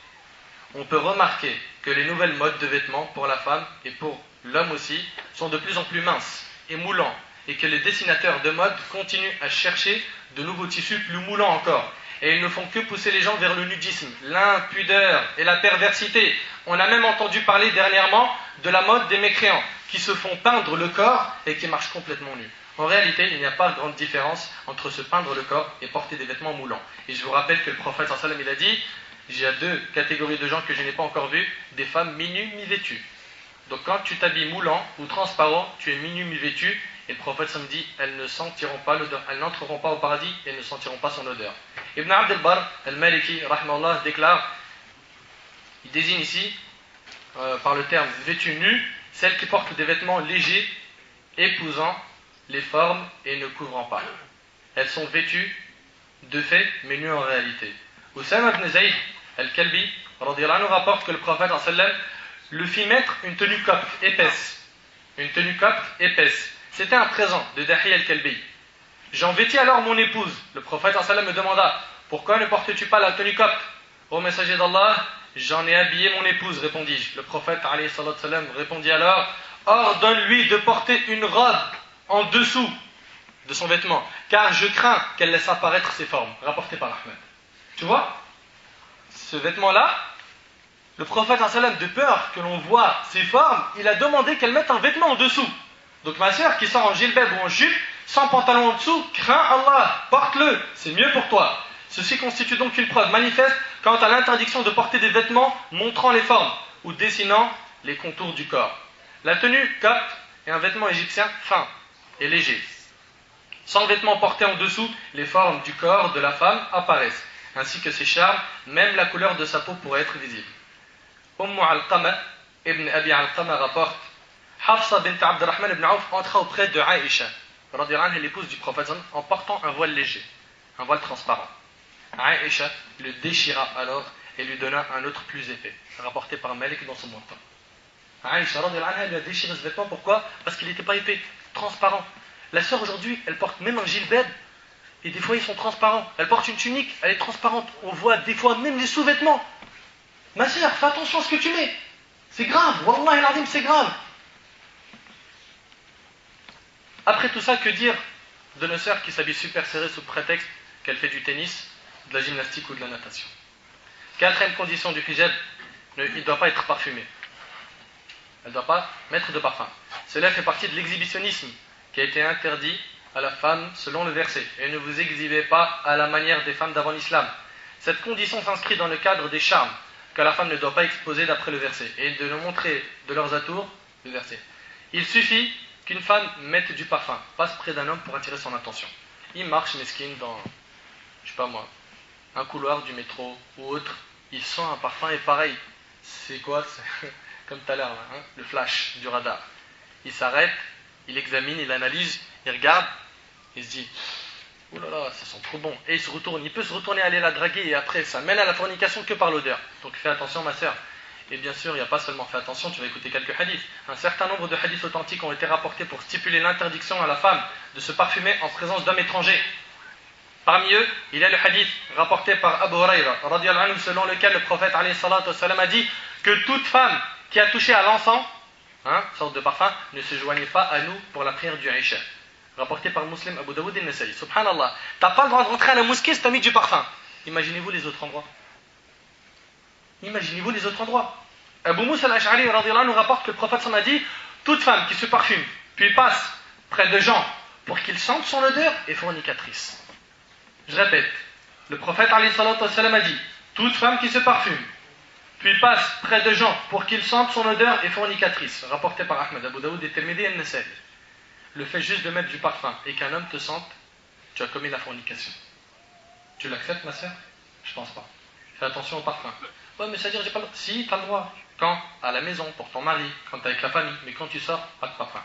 On peut remarquer que les nouvelles modes de vêtements pour la femme et pour l'homme aussi sont de plus en plus minces et moulants, et que les dessinateurs de mode continuent à chercher de nouveaux tissus plus moulants encore. Et ils ne font que pousser les gens vers le nudisme, l'impudeur et la perversité. On a même entendu parler dernièrement de la mode des mécréants, qui se font peindre le corps et qui marchent complètement nus. En réalité, il n'y a pas de grande différence entre se peindre le corps et porter des vêtements moulants. Et je vous rappelle que le prophète sallallahu alayhi wa sallam, il a dit: il y a deux catégories de gens que je n'ai pas encore vues, des femmes mi-nues, mi-vêtues. Donc quand tu t'habilles moulant ou transparent, tu es mi-nu, mi-vêtu, et le prophète me dit, elles ne sentiront pas l'odeur, elles n'entreront pas au paradis et elles ne sentiront pas son odeur. Ibn Abd al-Barr al-Maliki rahimahullah déclare, il désigne ici par le terme vêtu nu, celles qui portent des vêtements légers, épousant les formes et ne couvrant pas. Elles sont vêtues de fait mais nues en réalité. Oussama ibn Zayd al-Kalbi radiyallahu anhu rapporte que le prophète sallam le fit mettre une tenue copte épaisse. Une tenue copte épaisse. C'était un présent de Dahi al-Kalbi. J'en vêtis alors mon épouse. Le prophète sallam me demanda: pourquoi ne portes-tu pas la tenue copte? Ô messager d'Allah, j'en ai habillé mon épouse, répondis-je. Le prophète sallam répondit alors: ordonne-lui de porter une robe en dessous de son vêtement, car je crains qu'elle laisse apparaître ses formes. Rapporté par Ahmed. Tu vois, ce vêtement-là, le prophète sallam, de peur que l'on voit ses formes, il a demandé qu'elle mette un vêtement en dessous. Donc ma sœur qui sort en jilbab ou en jupe, sans pantalon en dessous, crains Allah, porte-le, c'est mieux pour toi. Ceci constitue donc une preuve manifeste quant à l'interdiction de porter des vêtements montrant les formes ou dessinant les contours du corps. La tenue copte est un vêtement égyptien fin et léger. Sans vêtement porté en dessous, les formes du corps de la femme apparaissent, ainsi que ses charmes, même la couleur de sa peau pourrait être visible. Al-Qama ibn Abi Al-Qama rapporte: Hafsa bint Abdurrahman ibn Auf entra auprès de Aïcha, l'épouse du prophète, en portant un voile léger, un voile transparent. Aïcha le déchira alors et lui donna un autre plus épais, rapporté par Malik dans son montant. Aïcha lui a déchiré ce vêtement, pourquoi? Parce qu'il n'était pas épais, transparent. La sœur aujourd'hui, elle porte même un gilbab, et des fois ils sont transparents. Elle porte une tunique, elle est transparente. On voit des fois même les sous-vêtements. Ma sœur, fais attention à ce que tu mets. C'est grave, Wallah el-Azim, c'est grave. Après tout ça, que dire de nos sœurs qui s'habillent super serrées sous prétexte qu'elles font du tennis, de la gymnastique ou de la natation? Quatrième condition du hijab, il ne doit pas être parfumé. Elle ne doit pas mettre de parfum. Cela fait partie de l'exhibitionnisme qui a été interdit à la femme selon le verset. Et ne vous exhibez pas à la manière des femmes d'avant l'islam. Cette condition s'inscrit dans le cadre des charmes que la femme ne doit pas exposer d'après le verset et de nous montrer de leurs atours le verset. Il suffit qu'une femme mette du parfum, passe près d'un homme pour attirer son attention. Il marche mesquine dans, je sais pas moi, un couloir du métro ou autre, il sent un parfum et pareil, c'est quoi? C'est comme tout à l'heure, hein, le flash du radar. Il s'arrête, il examine, il analyse, il regarde, il se dit ouh là là, ça sent trop bon. Et il se retourne, il peut se retourner aller la draguer et après ça mène à la fornication que par l'odeur. Donc fais attention ma sœur. Et bien sûr, il n'y a pas seulement fais attention, tu vas écouter quelques hadiths. Un certain nombre de hadiths authentiques ont été rapportés pour stipuler l'interdiction à la femme de se parfumer en présence d'hommes étrangers. Parmi eux, il y a le hadith rapporté par Abu Huraira, radiyallahu anhu, selon lequel le prophète alayhi salatu wassalam a dit que toute femme qui a touché à l'encens, sorte de parfum, ne se joignait pas à nous pour la prière du Isha. Rapporté par Muslim, Abu Daoud et Nasa'i. Subhanallah, t'as pas le droit de rentrer à la mosquée si t'as mis du parfum. Imaginez-vous les autres endroits. Imaginez-vous les autres endroits. Abu Musa al-Ash'ari radiyallahu anhu rapporte que le prophète s'en a dit toute femme qui se parfume, puis passe près de gens pour qu'ils sentent son odeur est fornicatrice. Je répète, le prophète alayhi salatu wassalam a dit toute femme qui se parfume, puis passe près de gens pour qu'ils sentent son odeur est fornicatrice. Rapporté par Ahmed, Abu Daoud et Tirmidhi et Nasa'i. Le fait juste de mettre du parfum et qu'un homme te sente, tu as commis la fornication. Tu l'acceptes, ma soeur? Je pense pas. Fais attention au parfum. Ouais, mais ça veut dire j'ai pas le droit. Si, tu as le droit. Quand? À la maison, pour ton mari, quand tu es avec la famille. Mais quand tu sors, pas de parfum.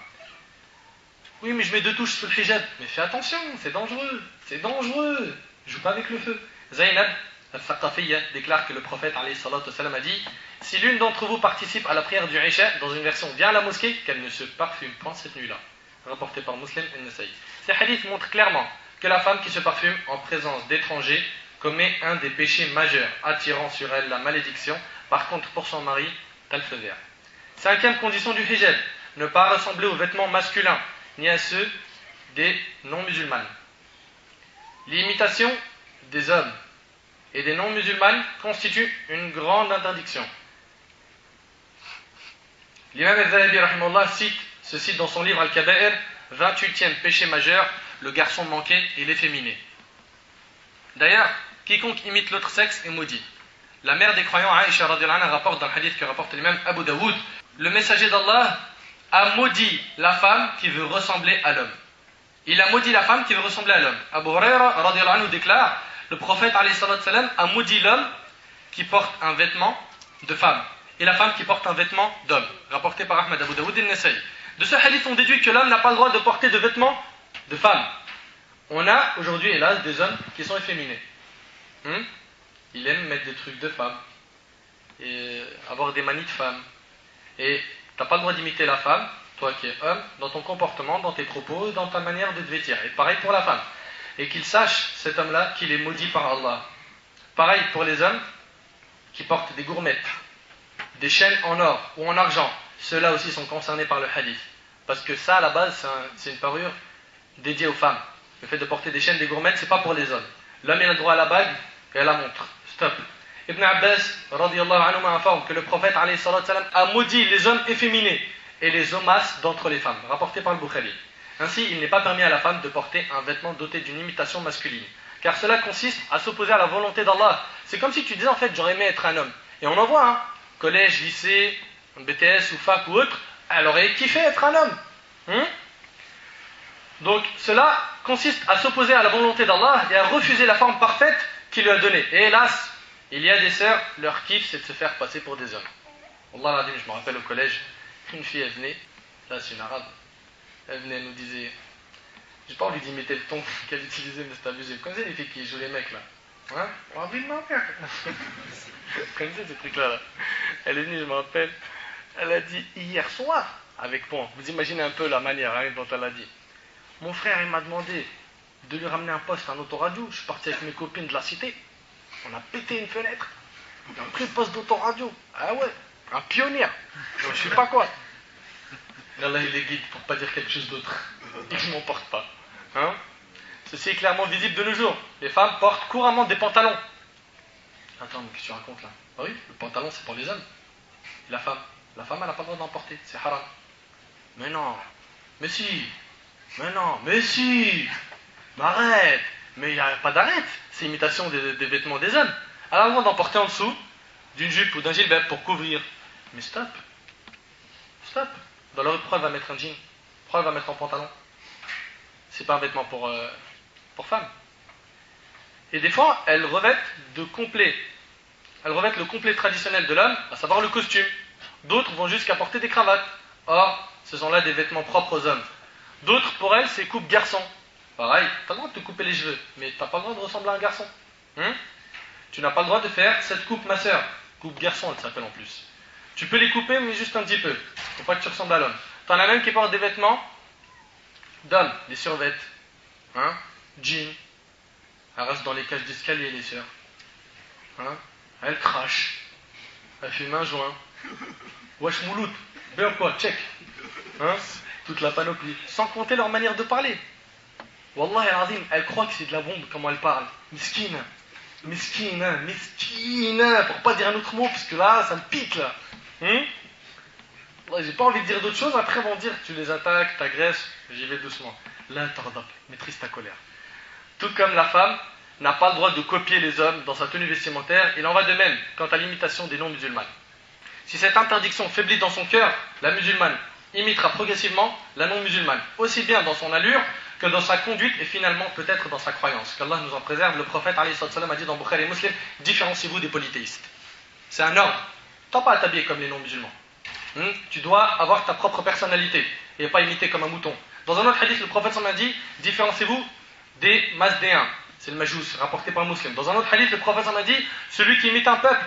Oui, mais je mets 2 touches sur le hijab. Mais fais attention, c'est dangereux. C'est dangereux. Joue pas avec le feu. Zaynab al-Thaqafiyya déclare que le prophète alayhi salatu wassalam a dit si l'une d'entre vous participe à la prière du Isha, dans une version vient à la mosquée, qu'elle ne se parfume pas cette nuit-là. Rapporté par Muslim et Nasa'i. Ces hadiths montrent clairement que la femme qui se parfume en présence d'étrangers commet un des péchés majeurs, attirant sur elle la malédiction. Par contre, pour son mari, t'as le feu vert. Cinquième condition du hijab, ne pas ressembler aux vêtements masculins, ni à ceux des non-musulmanes. L'imitation des hommes et des non-musulmanes constitue une grande interdiction. L'imam al-Zahabi rahimahullah cite dans son livre Al-Kaba'ir, 28e péché majeur, le garçon manqué et l'efféminé. D'ailleurs, quiconque imite l'autre sexe est maudit. La mère des croyants, Aïcha radhiyallahu anha, rapporte dans le hadith que rapporte l'imam Abu Daoud, le messager d'Allah a maudit la femme qui veut ressembler à l'homme. Il a maudit la femme qui veut ressembler à l'homme. Abu Huraira radhiyallahu anhu déclare, le prophète alayhi salatu wassalam a maudit l'homme qui porte un vêtement de femme et la femme qui porte un vêtement d'homme. Rapporté par Ahmed, Abu Daoud et Nasa'i. De ce hadith, on déduit que l'homme n'a pas le droit de porter de vêtements de femme. On a aujourd'hui, hélas, des hommes qui sont efféminés. Ils aiment mettre des trucs de femme et avoir des manies de femme. Et tu n'as pas le droit d'imiter la femme, toi qui es homme, dans ton comportement, dans tes propos, dans ta manière de te vêtir. Et pareil pour la femme. Et qu'il sache, cet homme-là, qu'il est maudit par Allah. Pareil pour les hommes qui portent des gourmettes, des chaînes en or ou en argent. Ceux-là aussi sont concernés par le hadith. Parce que ça, à la base, c'est une parure dédiée aux femmes. Le fait de porter des chaînes, des gourmettes, c'est pas pour les hommes. L'homme, il a le droit à la bague et à la montre. Stop. Ibn Abbas, radiyallahu anhu, informe que le prophète, alayhi salatu wassalam, a maudit les hommes efféminés et les homasses d'entre les femmes. Rapporté par le Bukhari. Ainsi, il n'est pas permis à la femme de porter un vêtement doté d'une imitation masculine. Car cela consiste à s'opposer à la volonté d'Allah. C'est comme si tu disais, en fait, j'aurais aimé être un homme. Et on en voit, collège, lycée, BTS ou fac ou autre, elle aurait kiffé être un homme. Donc cela consiste à s'opposer à la volonté d'Allah et à refuser la forme parfaite qu'il lui a donnée. Et hélas, il y a des sœurs, leur kiff c'est de se faire passer pour des hommes. Allah l'a dit, je me rappelle au collège, une fille elle venait, là c'est une arabe, elle venait, elle nous disait, j'ai pas envie d'imiter le ton qu'elle utilisait mais c'est abusé. Vous connaissez les filles qui jouent les mecs là? On a envie de m'en faire. Vous connaissez ces trucs là? Elle est venue, je me rappelle. Elle a dit hier soir, avec point. Vous imaginez un peu la manière dont elle a dit. Mon frère, il m'a demandé de lui ramener un poste, un autoradio. Je suis parti avec mes copines de la cité. On a pété une fenêtre. On a pris le poste d'autoradio. Ah ouais, un pionnier. Je sais pas quoi. Allah, il les guide pour pas dire quelque chose d'autre. Ils n'en portent pas. Hein? Ceci est clairement visible de nos jours. Les femmes portent couramment des pantalons. Attends, mais qu'est-ce que tu racontes là? Ah oui, le pantalon c'est pour les hommes. Et la femme elle n'a pas le droit d'en porter, c'est haram. Mais non, mais si, mais non, mais si, mais arrête. Mais il n'y a pas d'arrête, c'est imitation des vêtements des hommes. Elle a le droit d'en porter en dessous d'une jupe ou d'un gilbert pour couvrir. Mais stop, stop. Dans leur pourquoi elle va mettre un jean? Pourquoi elle va mettre un pantalon? C'est pas un vêtement pour femme. Et des fois, elles revêtent de complet. Elles revêtent le complet traditionnel de l'homme, à savoir le costume. D'autres vont jusqu'à porter des cravates. Or, ce sont là des vêtements propres aux hommes. D'autres, pour elles, c'est coupe garçon. Pareil, tu as le droit de te couper les cheveux, mais tu n'as pas le droit de ressembler à un garçon. Tu n'as pas le droit de faire cette coupe ma soeur. Coupe garçon, elle s'appelle en plus. Tu peux les couper, mais juste un petit peu. Faut pas que tu ressembles à l'homme. T'en as même qui portent des vêtements d'hommes, des survêtements. Jeans. Elle reste dans les cages d'escalier, les sœurs. Elle crache. Elle fume un joint. Wesh mouloud. Bien quoi, check. Toute la panoplie. Sans compter leur manière de parler. Wallah al-azim, elle croit que c'est de la bombe, comment elle parle. Miskine. Miskine, miskine. Pour pas dire un autre mot, parce que là, ça me pique là. J'ai pas envie de dire d'autres choses, après ils vont dire que tu les attaques, t'agresses. J'y vais doucement. Là, tardap, maîtrise ta colère. Tout comme la femme n'a pas le droit de copier les hommes dans sa tenue vestimentaire, il en va de même quant à l'imitation des non-musulmanes. Si cette interdiction faiblit dans son cœur, la musulmane imitera progressivement la non-musulmane, aussi bien dans son allure que dans sa conduite et finalement peut-être dans sa croyance. Qu'Allah nous en préserve. Le prophète a dit dans Bukhari et Muslim, différenciez-vous des polythéistes. C'est un ordre. Tu n'as pas à t'habiller comme les non-musulmans. Tu dois avoir ta propre personnalité et pas imiter comme un mouton. Dans un autre hadith, le prophète a dit, différenciez-vous des Masdéens. C'est le Majous, rapporté par un musulman. Dans un autre hadith, le prophète a dit, celui qui imite un peuple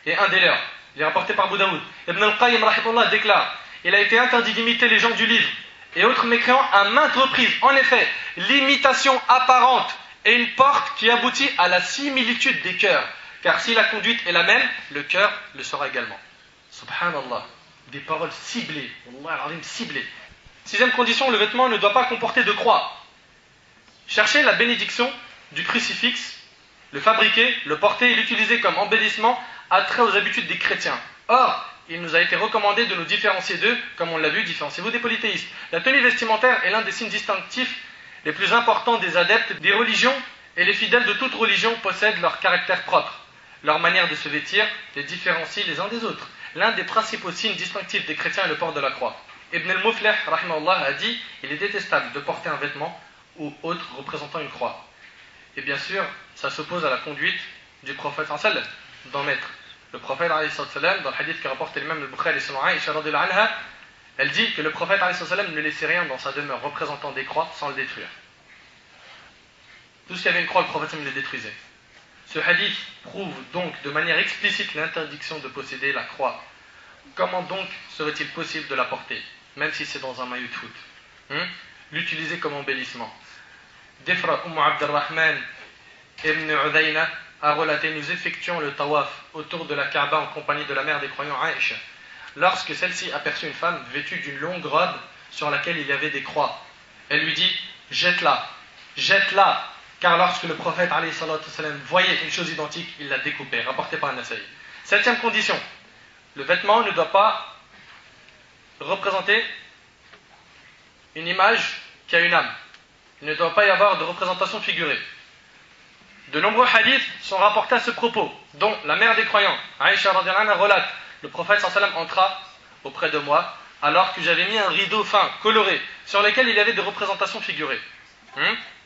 est un des leurs. Il est rapporté par Abu Daoud. Ibn al-Qayyim rahimahullah déclare, il a été interdit d'imiter les gens du livre et autres mécréants à maintes reprises. En effet, l'imitation apparente est une porte qui aboutit à la similitude des cœurs. Car si la conduite est la même, le cœur le sera également. Subhanallah. Des paroles ciblées. Wallah al-azim, ciblées. Sixième condition, le vêtement ne doit pas comporter de croix. Chercher la bénédiction du crucifix, le fabriquer, le porter et l'utiliser comme embellissement a trait aux habitudes des chrétiens. Or, il nous a été recommandé de nous différencier d'eux, comme on l'a vu, différenciez-vous des polythéistes. La tenue vestimentaire est l'un des signes distinctifs les plus importants des adeptes des religions, et les fidèles de toute religion possèdent leur caractère propre. Leur manière de se vêtir les différencie les uns des autres. L'un des principaux signes distinctifs des chrétiens est le port de la croix. Ibn al-Muflih, rahimahullah, a dit « Il est détestable de porter un vêtement ou autre représentant une croix. » Et bien sûr, ça s'oppose à la conduite du prophète sallam d'en mettre. Le prophète sallam, dans le hadith que rapporte l'imam al-Bukhari selon Aïcha radhiyallahu anha, elle dit que le prophète sallam ne laissait rien dans sa demeure représentant des croix sans le détruire. Tout ce qui avait une croix, le prophète sallam le détruisait. Ce hadith prouve donc de manière explicite l'interdiction de posséder la croix. Comment donc serait-il possible de la porter, même si c'est dans un maillot de foot? L'utiliser comme embellissement. Defra Abdurrahman ibn Udayna a relaté: nous effectuons le tawaf autour de la Kaaba en compagnie de la mère des croyants Aïcha, lorsque celle-ci aperçut une femme vêtue d'une longue robe sur laquelle il y avait des croix. Elle lui dit: jette-la, jette-la, car lorsque le prophète voyait une chose identique, il la découpait. Rapporté par An-Nasaï. Septième condition, le vêtement ne doit pas représenter une image qui a une âme. Il ne doit pas y avoir de représentation figurée. De nombreux hadiths sont rapportés à ce propos, dont la mère des croyants, Aïcha radhiyallahu anha, relate: le prophète sallam entra auprès de moi alors que j'avais mis un rideau fin, coloré, sur lequel il y avait des représentations figurées.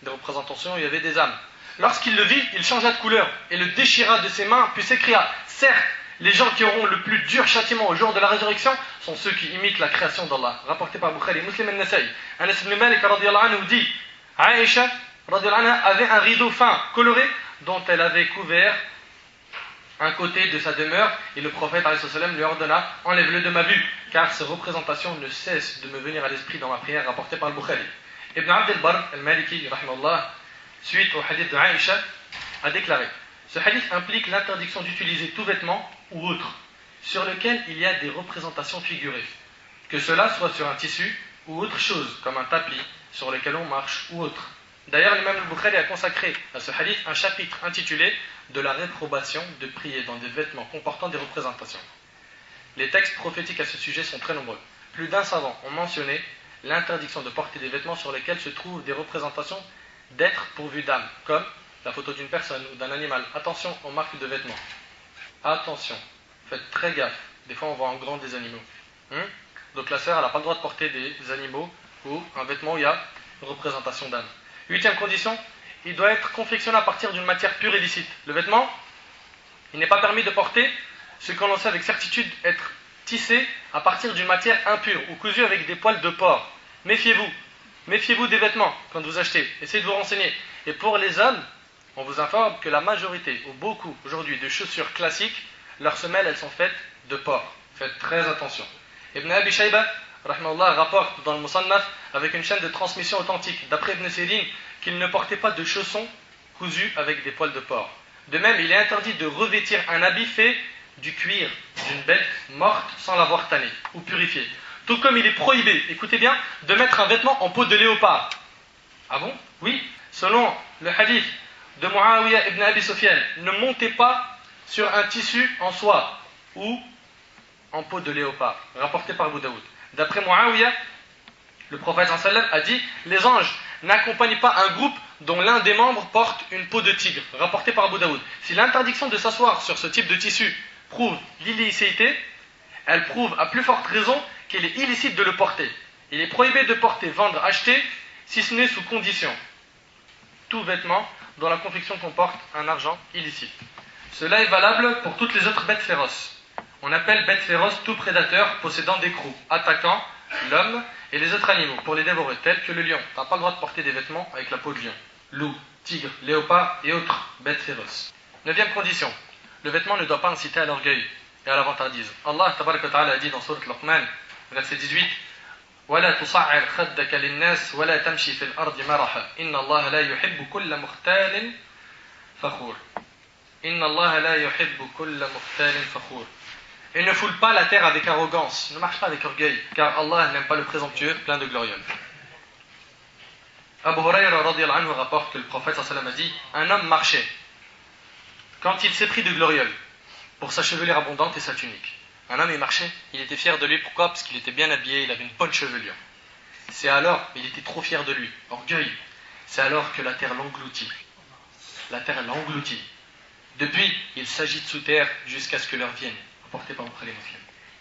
Des représentations où il y avait des âmes. Lorsqu'il le vit, il changea de couleur et le déchira de ses mains, puis s'écria: certes, les gens qui auront le plus dur châtiment au jour de la résurrection sont ceux qui imitent la création d'Allah. Rapporté par Bukhari, Muslim et Nasaï. Anas ibn Malik radhiyallahu anhu dit: Aïcha radhiyallahu anha avait un rideau fin, coloré, dont elle avait couvert un côté de sa demeure, et le prophète ﷺ lui ordonna: enlève-le de ma vue, car ces représentations ne cessent de me venir à l'esprit dans ma prière. Rapporté par le Bukhari. Ibn Abd al-Barr al-Maliki, rahimahullah, suite au hadith de Aïcha, a déclaré: ce hadith implique l'interdiction d'utiliser tout vêtement ou autre sur lequel il y a des représentations figurées, que cela soit sur un tissu ou autre chose, comme un tapis, sur lesquels on marche ou autre. D'ailleurs, l'imam al-Bukhari a consacré à ce hadith un chapitre intitulé « De la réprobation de prier dans des vêtements comportant des représentations ». Les textes prophétiques à ce sujet sont très nombreux. Plus d'un savant ont mentionné l'interdiction de porter des vêtements sur lesquels se trouvent des représentations d'êtres pourvus d'âme, comme la photo d'une personne ou d'un animal. Attention aux marques de vêtements. Attention, faites très gaffe. Des fois, on voit en grand des animaux. Donc la sœur, elle n'a pas le droit de porter des animaux ou un vêtement où il y a une représentation d'âme. 8e condition, il doit être confectionné à partir d'une matière pure et licite. Le vêtement, il n'est pas permis de porter ce qu'on sait avec certitude être tissé à partir d'une matière impure ou cousu avec des poils de porc. Méfiez-vous. Méfiez-vous des vêtements quand vous achetez. Essayez de vous renseigner. Et pour les hommes, on vous informe que la majorité, ou beaucoup aujourd'hui, de chaussures classiques, leurs semelles, elles sont faites de porc. Faites très attention. Ibn Abi Shayba, rahimahullah, rapporte dans le Musannaf avec une chaîne de transmission authentique, d'après Ibn Sirin, qu'il ne portait pas de chaussons cousus avec des poils de porc. De même, il est interdit de revêtir un habit fait du cuir d'une bête morte sans l'avoir tannée ou purifiée. Tout comme il est prohibé, écoutez bien, de mettre un vêtement en peau de léopard. Ah bon? Oui. Selon le hadith de Muawiyah ibn Abi Sufyan, ne montez pas sur un tissu en soie ou en peau de léopard, rapporté par Abu Daoud. D'après Muawiyah, le prophète sallallahu alayhi wa sallam a dit: les anges n'accompagnent pas un groupe dont l'un des membres porte une peau de tigre, rapporté par Abu Daoud. Si l'interdiction de s'asseoir sur ce type de tissu prouve l'illicité, elle prouve à plus forte raison qu'il est illicite de le porter. Il est prohibé de porter, vendre, acheter, si ce n'est sous condition. Tout vêtement dont la confection comporte un argent illicite. Cela est valable pour toutes les autres bêtes féroces. On appelle bêtes féroces tout prédateur possédant des crocs, attaquant l'homme et les autres animaux pour les dévorer, tels que le lion. Tu n'as pas le droit de porter des vêtements avec la peau de lion. Loup, tigre, léopard et autres bêtes féroces. 9e condition. Le vêtement ne doit pas inciter à l'orgueil et à la vantardise. Allah tabaraka wa ta'ala a dit dans Sourate Luqman, verset 18: ولا تصعر خدك للناس ولا تمشي في الأرض مرحا إن الله لا يحب كل مختال فخور إن الله لا يحب كل مختال فخور. Et ne foule pas la terre avec arrogance, ne marche pas avec orgueil, car Allah n'aime pas le présomptueux plein de gloriole. Abu Hurayra radiyallahu anhu rapporte que le prophète sallallahu alayhi wa sallam a dit: un homme marchait quand il s'est pris de gloriole pour sa chevelure abondante et sa tunique. Un homme, il marchait, il était fier de lui. Pourquoi? Parce qu'il était bien habillé, il avait une bonne chevelure. C'est alors, il était trop fier de lui, orgueil. C'est alors que la terre l'engloutit. La terre l'engloutit. Depuis, il s'agite sous terre jusqu'à ce que l'heure vienne, apporté par les musulmans.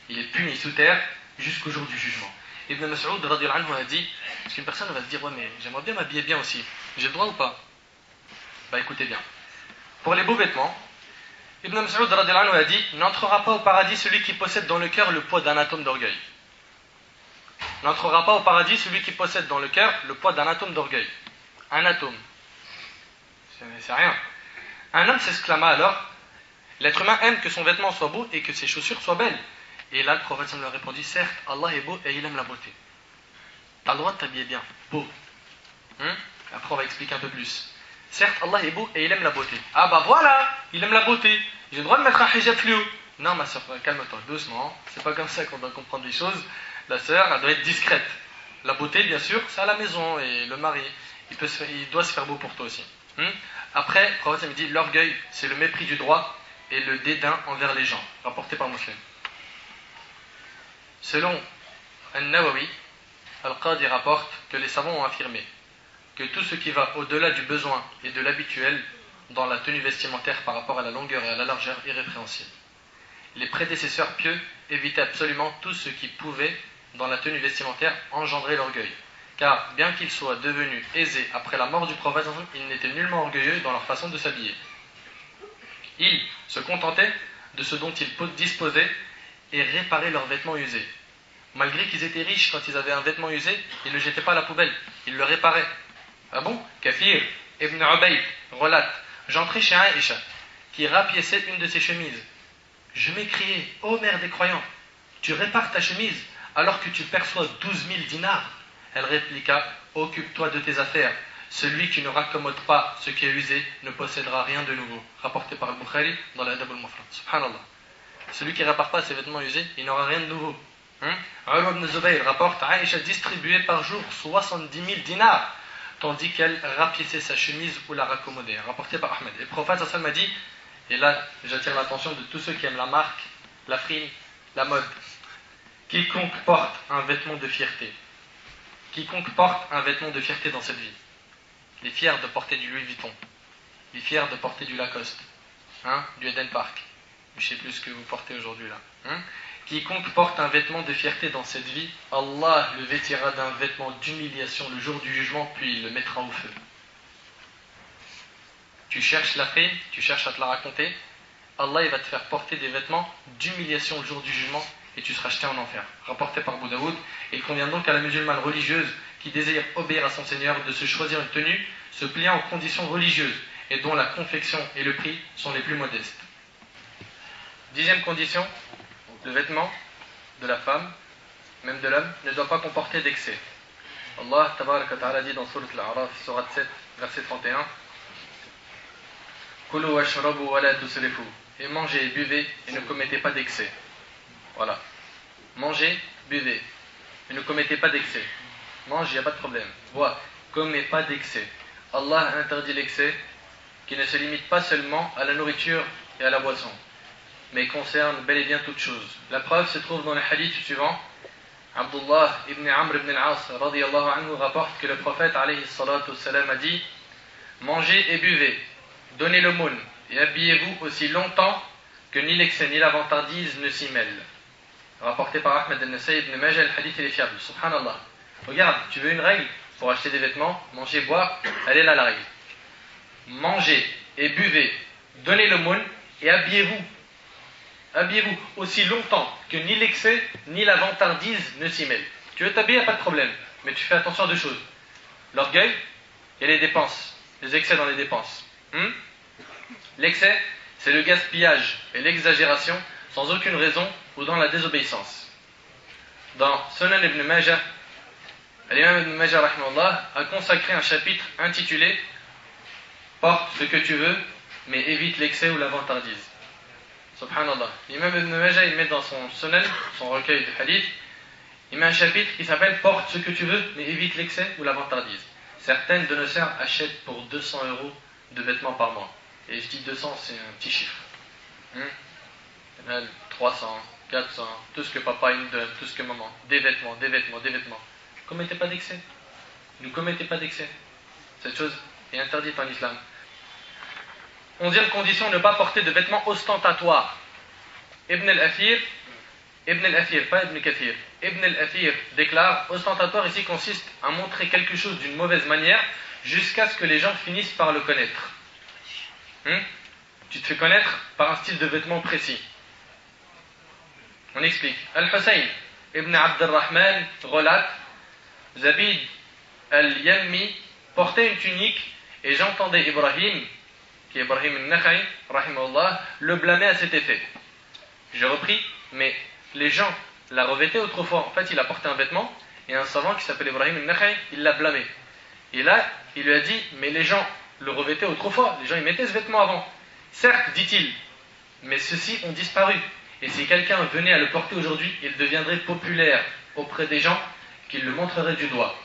Il est puni sous terre jusqu'au jour du jugement. Ibn Mas'ud radiyallahu anhu a dit, parce qu'une personne va se dire: ouais, mais j'aimerais bien m'habiller bien aussi. J'ai le droit ou pas? Bah écoutez bien. Pour les beaux vêtements, Ibn Mas'ud radiyallahu anhu a dit: n'entrera pas au paradis celui qui possède dans le cœur le poids d'un atome d'orgueil. N'entrera pas au paradis celui qui possède dans le cœur le poids d'un atome d'orgueil. Un atome. C'est rien. Un homme s'exclama alors: l'être humain aime que son vêtement soit beau et que ses chaussures soient belles. Et là, le prophète lui a répondu: certes, Allah est beau et il aime la beauté. Tu as le droit de t'habiller bien, beau. Après, on va expliquer un peu plus. Certes, Allah est beau et il aime la beauté. Ah bah voilà, il aime la beauté. J'ai le droit de mettre un hijab fluo. Non, ma soeur, calme-toi, doucement. C'est pas comme ça qu'on doit comprendre les choses. La soeur, elle doit être discrète. La beauté, bien sûr, c'est à la maison. Et le mari, il doit se faire beau pour toi aussi. Après, le prophète me dit: l'orgueil, c'est le mépris du droit et le dédain envers les gens. Rapporté par Muslim. Selon An-Nawawi, Al-Qadi rapporte que les savants ont affirmé que tout ce qui va au-delà du besoin et de l'habituel dans la tenue vestimentaire par rapport à la longueur et à la largeur est répréhensible. Les prédécesseurs pieux évitaient absolument tout ce qui pouvait, dans la tenue vestimentaire, engendrer l'orgueil. Car, bien qu'ils soient devenus aisés après la mort du prophète, ils n'étaient nullement orgueilleux dans leur façon de s'habiller. Ils se contentaient de ce dont ils disposaient et réparaient leurs vêtements usés. Malgré qu'ils étaient riches, quand ils avaient un vêtement usé, ils ne le jetaient pas à la poubelle, ils le réparaient. Ah bon? Kafir ibn Ubayd relate: j'entrais chez Aïcha, qui rapiéçait une de ses chemises. Je m'écriai: ô mère des croyants, tu répares ta chemise alors que tu perçois 12 000 dinars. Elle répliqua: occupe-toi de tes affaires. Celui qui ne raccommode pas ce qui est usé ne possédera rien de nouveau. Rapporté par Al-Bukhari dans l'Adab al-Mufrad. Subhanallah. Celui qui ne répare pas ses vêtements usés, il n'aura rien de nouveau. Urwa ibn Zubayr rapporte, Aïcha distribuait par jour 70 000 dinars, tandis qu'elle rapiéçait sa chemise ou la raccommodait. Rapporté par Ahmed. Et le prophète sallallahu alayhi wa sallam m'a dit, et là j'attire l'attention de tous ceux qui aiment la marque, la frime, la mode, quiconque porte un vêtement de fierté, quiconque porte un vêtement de fierté dans cette vie, il est fier de porter du Louis Vuitton, il est fier de porter du Lacoste, du Eden Park, je ne sais plus ce que vous portez aujourd'hui là. Quiconque porte un vêtement de fierté dans cette vie, Allah le vêtira d'un vêtement d'humiliation le jour du jugement, puis il le mettra au feu. Tu cherches la paix, tu cherches à te la raconter, Allah il va te faire porter des vêtements d'humiliation le jour du jugement et tu seras jeté en enfer. Rapporté par Abu Daoud, il convient donc à la musulmane religieuse qui désire obéir à son Seigneur de se choisir une tenue se pliant aux conditions religieuses et dont la confection et le prix sont les plus modestes. 10e condition, le vêtement de la femme, même de l'homme, ne doit pas comporter d'excès. Allah tabaraka wa ta'ala dit dans Surat Al-A'raf, Surat 7, verset 31, Kulu washrabu wa la tusrifu. Et mangez et buvez et ne commettez pas d'excès. Voilà. Mangez, buvez et ne commettez pas d'excès. Mange, il n'y a pas de problème. Bois, commets pas d'excès. Allah interdit l'excès qui ne se limite pas seulement à la nourriture et à la boisson, mais concerne bel et bien toute chose. La preuve se trouve dans le hadith suivant. Abdullah ibn Amr ibn al-As radiyallahu anhu rapporte que le prophète alayhi salatu wassalam a dit: mangez et buvez, donnez l'aumône et habillez-vous aussi longtemps que ni l'excès ni la vantardise ne s'y mêlent. Rapporté par Ahmed al-Nasai ibn Majah, le hadith est fiable. Subhanallah. Regarde, tu veux une règle pour acheter des vêtements, manger, boire, elle est là la règle. Mangez et buvez, donnez l'aumône et habillez-vous. Habillez-vous aussi longtemps que ni l'excès ni la vantardise ne s'y mêlent. Tu veux t'habiller, pas de problème, mais tu fais attention à deux choses: l'orgueil et les dépenses, les excès dans les dépenses. L'excès, c'est le gaspillage et l'exagération sans aucune raison ou dans la désobéissance. Dans Sunan ibn Majah, l'imam ibn Majah rahimahullah a consacré un chapitre intitulé Porte ce que tu veux, mais évite l'excès ou la vantardise. Subhanallah. L'imam ibn Majah, il met dans son Sunan, son recueil de hadith, il met un chapitre qui s'appelle Porte ce que tu veux, mais évite l'excès ou la vantardise. Certaines de nos sœurs achètent pour 200 € de vêtements par mois. Et je dis 200, c'est un petit chiffre. 300, 400, tout ce que papa il nous donne, tout ce que maman. Des vêtements, des vêtements, des vêtements. Ne commettez pas d'excès. Ne commettez pas d'excès. Cette chose est interdite en islam. 11e condition, ne pas porter de vêtements ostentatoires. Ibn al-Athir, pas Ibn Kathir. Ibn al-Athir déclare: ostentatoire ici consiste à montrer quelque chose d'une mauvaise manière jusqu'à ce que les gens finissent par le connaître. Tu te fais connaître par un style de vêtement précis. On explique. Al-Hussein ibn Abd al-Rahman relate: Zabid al-Yammi portait une tunique et j'entendais Ibrahim, qui est Ibrahim al-Nakha'i, rahimahullah, le blâmer à cet effet. J'ai repris, mais les gens la revêtaient autrefois. En fait, il a porté un vêtement et un savant qui s'appelle Ibrahim al-Nakha'i, il l'a blâmé. Et là, il lui a dit: mais les gens le revêtaient autrefois, les gens y mettaient ce vêtement avant. Certes, dit-il, mais ceux-ci ont disparu. Et si quelqu'un venait à le porter aujourd'hui, il deviendrait populaire auprès des gens qui le montreraient du doigt.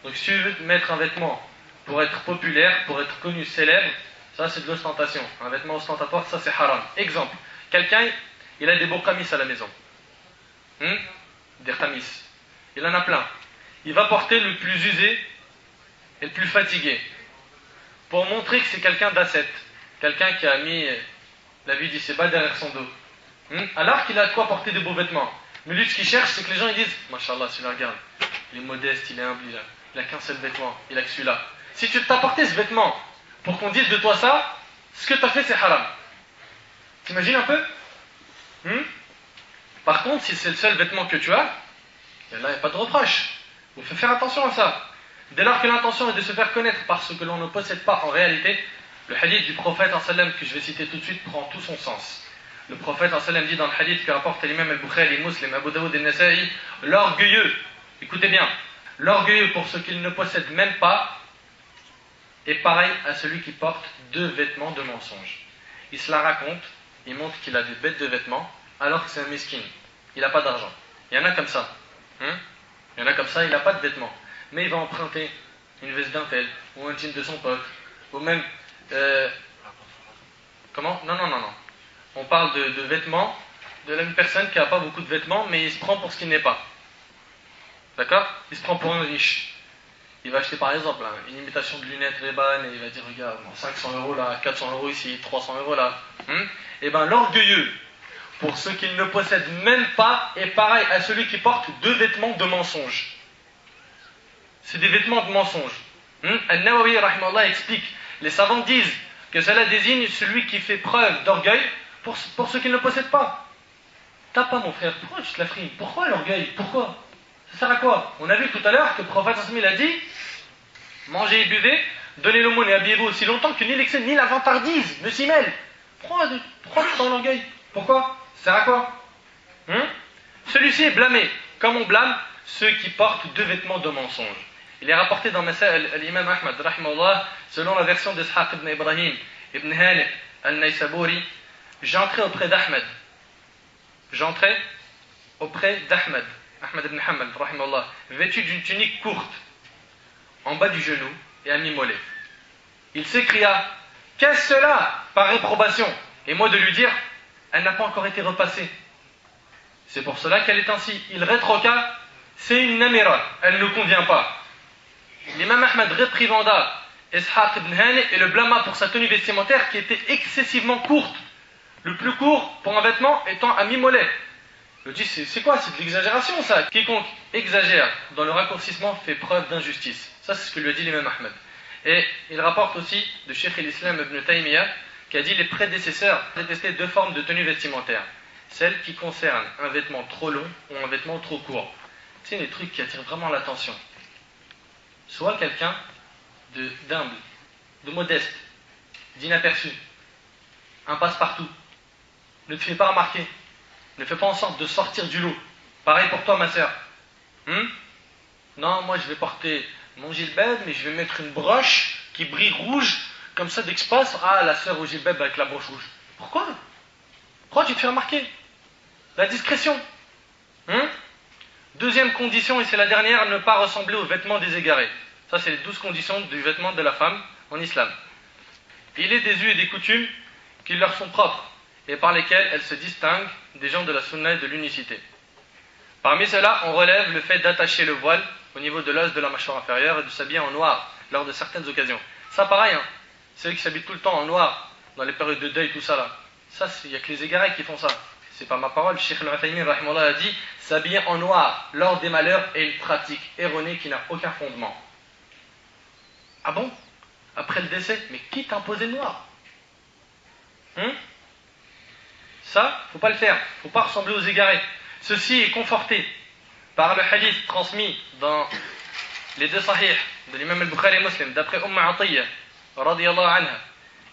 Donc si tu veux mettre un vêtement pour être populaire, pour être connu, célèbre, ça c'est de l'ostentation. Un vêtement ostentatoire, ça c'est haram. Exemple, quelqu'un, il a des beaux kamis à la maison. Des kamis. Il en a plein. Il va porter le plus usé et le plus fatigué, pour montrer que c'est quelqu'un d'ascète, quelqu'un qui a mis la vie d'ici-bas derrière son dos. Alors qu'il a de quoi porter de beaux vêtements. Mais lui, ce qu'il cherche, c'est que les gens ils disent: Mashallah, celui-là, regarde, il est modeste, il est humble, il a qu'un seul vêtement, il a que celui-là. Si tu t'as porté ce vêtement pour qu'on dise de toi ça, ce que tu as fait, c'est haram. T'imagines un peu? Par contre, si c'est le seul vêtement que tu as, là, il n'y a pas de reproche. Il faut faire attention à ça. Dès lors que l'intention est de se faire connaître par ce que l'on ne possède pas en réalité, le hadith du prophète que je vais citer tout de suite prend tout son sens. Le prophète dit dans le hadith que rapporte l'imam al-Bukhari, Muslim, Abu Daoud et Nasa'i: l'orgueilleux, écoutez bien, l'orgueilleux pour ce qu'il ne possède même pas est pareil à celui qui porte 2 vêtements de mensonge. Il se la raconte, il montre qu'il a des bêtes de vêtements alors que c'est un mesquin, il n'a pas d'argent. Il y en a comme ça. Il y en a comme ça, il n'a pas de vêtements. Mais il va emprunter une veste d'un tel, ou un jean de son pote, ou même... comment? Non. On parle de vêtements, de la même personne qui n'a pas beaucoup de vêtements, mais il se prend pour ce qu'il n'est pas. D'accord? Il se prend pour un riche. Il va acheter par exemple une imitation de lunettes Ray-Ban et il va dire regarde, 500 € là, 400 € ici, 300 € là. Et bien l'orgueilleux, pour ceux qui ne possèdent même pas, est pareil à celui qui porte 2 vêtements de mensonge. C'est des vêtements de mensonge. Al-Nawawi rahimahullah explique, les savants disent que cela désigne celui qui fait preuve d'orgueil pour ceux qui ne le possèdent pas. T'as pas mon frère, pourquoi tu te la frimes? Pourquoi l'orgueil? Pourquoi? Ça sert à quoi? On a vu tout à l'heure que le prophète sallallahu alayhi wa sallam a dit mangez et buvez, donnez l'aumône et habillez-vous aussi longtemps que ni l'excès ni la vantardise ne s'y mêlent. Pourquoi tu es dans l'orgueil? Pourquoi? Ça sert à quoi? Celui-ci est blâmé, comme on blâme ceux qui portent 2 vêtements de mensonge. Il est rapporté dans Masail l'imam Ahmad, rahimahullah, selon la version d'Ishaq ibn Ibrahim, ibn Hani al-Naysaburi, j'entrais auprès d'Ahmed, Ahmad ibn Hanbal, rahimahullah, vêtu d'une tunique courte, en bas du genou et à mi-mollet. Il s'écria, qu'est-ce cela? Par réprobation. Et moi de lui dire, elle n'a pas encore été repassée. C'est pour cela qu'elle est ainsi. Il rétroqua, c'est une namira, elle ne convient pas. L'imam Ahmad réprimanda Ishaq ibn Hani et le blâma pour sa tenue vestimentaire qui était excessivement courte. Le plus court pour un vêtement étant à mi-mollet. Il dit, c'est quoi? C'est de l'exagération ça. Quiconque exagère dans le raccourcissement fait preuve d'injustice. Ça c'est ce que lui a dit l'imam Ahmad. Et il rapporte aussi de Cheikh al-Islam ibn Taymiyyah qui a dit les prédécesseurs détestaient 2 formes de tenue vestimentaire. Celle qui concerne un vêtement trop long ou un vêtement trop court. C'est des trucs qui attirent vraiment l'attention. Soit quelqu'un d'humble, de modeste, d'inaperçu, un passe-partout, ne te fait pas remarquer, ne fais pas en sorte de sortir du lot. Pareil pour toi ma sœur. Non, moi je vais porter mon gilbab, mais je vais mettre une broche qui brille rouge, comme ça dès que je passe, la sœur au gilbab avec la broche rouge. Pourquoi tu te fais remarquer? La discrétion. Deuxième condition, et c'est la dernière, ne pas ressembler aux vêtements des égarés. Ça, c'est les 12 conditions du vêtement de la femme en islam. Il est des us et des coutumes qui leur sont propres et par lesquelles elles se distinguent des gens de la sunna et de l'unicité. Parmi cela, on relève le fait d'attacher le voile au niveau de l'os de la mâchoire inférieure et de s'habiller en noir lors de certaines occasions. Ça, pareil, ceux qui s'habillent tout le temps en noir dans les périodes de deuil, tout ça là. Ça, il n'y a que les égarés qui font ça. C'est pas ma parole. Cheikh al-Uthaymin rahimahullah a dit s'habiller en noir lors des malheurs est une pratique erronée qui n'a aucun fondement. Ah bon? Après le décès? Mais qui t'a imposé le noir? Ça, faut pas le faire. Faut pas ressembler aux égarés. Ceci est conforté par le hadith transmis dans les 2 sahih de l'imam al-Bukhari et Muslim d'après Atiyya radiyallahu anha.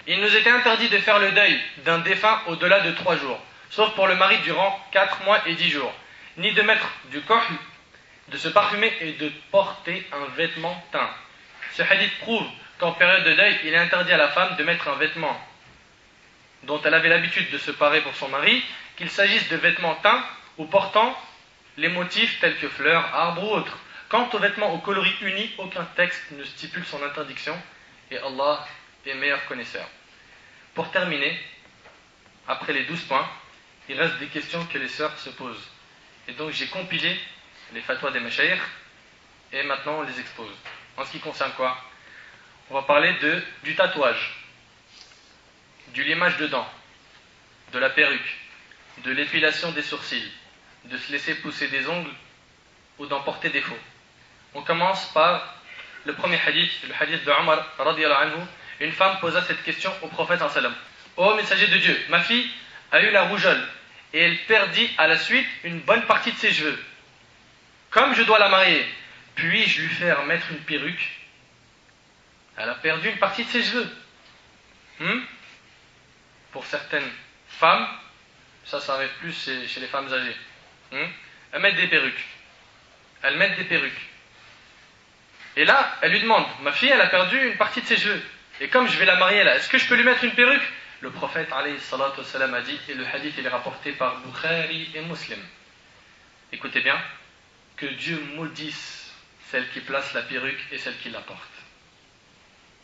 Il nous était interdit de faire le deuil d'un défunt au-delà de 3 jours, sauf pour le mari durant 4 mois et 10 jours, ni de mettre du kohl, de se parfumer et de porter un vêtement teint. Ce hadith prouve qu'en période de deuil, il est interdit à la femme de mettre un vêtement dont elle avait l'habitude de se parer pour son mari, qu'il s'agisse de vêtements teints ou portant les motifs tels que fleurs, arbres ou autres. Quant aux vêtements au coloris uni, aucun texte ne stipule son interdiction et Allah est meilleur connaisseur. Pour terminer, après les 12 points, il reste des questions que les sœurs se posent. Et donc j'ai compilé les fatwas des mashayikh et maintenant on les expose. En ce qui concerne quoi? On va parler du tatouage, du limage de dents, de la perruque, de l'épilation des sourcils, de se laisser pousser des ongles ou d'en porter des faux. On commence par le premier hadith, le hadith de Omar radiyallahu anhu. Une femme posa cette question au prophète sallallahu alayhi wa sallam. Ô messager de Dieu, ma fille a eu la rougeole et elle perdit à la suite une bonne partie de ses cheveux. Comme je dois la marier, puis-je lui faire mettre une perruque? Elle a perdu une partie de ses cheveux. Pour certaines femmes, ça arrive plus chez les femmes âgées. Elles mettent des perruques. Et là, elle lui demande, ma fille, elle a perdu une partie de ses cheveux. Et comme je vais la marier là, est-ce que je peux lui mettre une perruque? Le prophète alayhi salatu wassalam a dit, et le hadith il est rapporté par Bukhari et Muslim. Écoutez. écoutez bien, que Dieu maudisse celle qui place la perruque et celle qui la porte.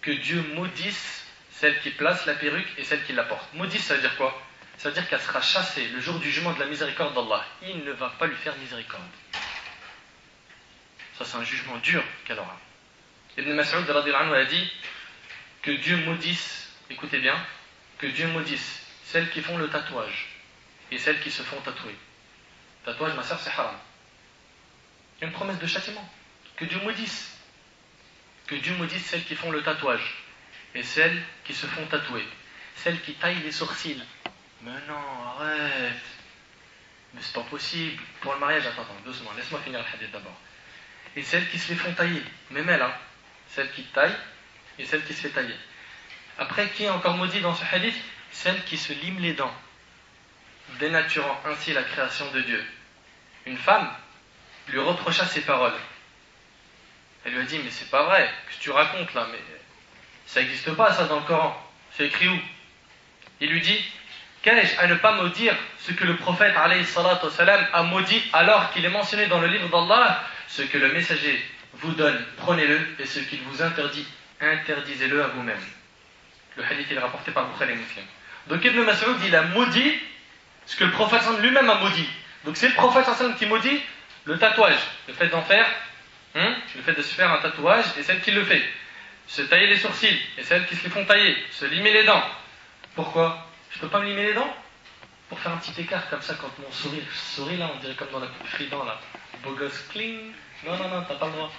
Que Dieu maudisse celle qui place la perruque et celle qui la porte. Maudisse, ça veut dire quoi? Ça veut dire qu'elle sera chassée le jour du jugement de la miséricorde d'Allah. Il ne va pas lui faire miséricorde. Ça, c'est un jugement dur qu'elle aura. Ibn Mas'ud radhiyallahu anhu a dit que Dieu maudisse, écoutez bien, que Dieu maudisse celles qui font le tatouage et celles qui se font tatouer. Tatouage, ma sœur, c'est haram. Il y a une promesse de châtiment. Que Dieu maudisse. Que Dieu maudisse celles qui font le tatouage et celles qui se font tatouer. Celles qui taillent les sourcils. Mais non, arrête. Mais c'est pas possible. Pour le mariage, attends, doucement, laisse-moi finir le hadith d'abord. Et celles qui se les font tailler. Même elle, hein. Celle qui taille et celle qui se fait tailler. Après, qui est encore maudit dans ce hadith? Celle qui se lime les dents, dénaturant ainsi la création de Dieu. Une femme lui reprocha ses paroles. Elle lui a dit, mais c'est pas vrai, que tu racontes là, mais ça n'existe pas ça dans le Coran. C'est écrit où? Il lui dit, qu'ai-je à ne pas maudire ce que le prophète alayhi salatu wassalam a maudit alors qu'il est mentionné dans le livre d'Allah? Ce que le messager vous donne, prenez-le, et ce qu'il vous interdit, interdisez-le à vous-même. Le hadith est rapporté par Bukhari et Muslim. Donc Ibn Mas'ud, il a maudit ce que le prophète lui-même a maudit. Donc c'est le prophète qui maudit le tatouage, le fait d'en faire, le fait de se faire un tatouage, et celle qui le fait. Se tailler les sourcils, et celles qui se les font tailler. Se limer les dents. Pourquoi? Je peux pas me limer les dents? Pour faire un petit écart comme ça, quand mon sourire, je souris là, on dirait comme dans la coupe Fridan là. Beau gosse, cling. Non, t'as pas le droit.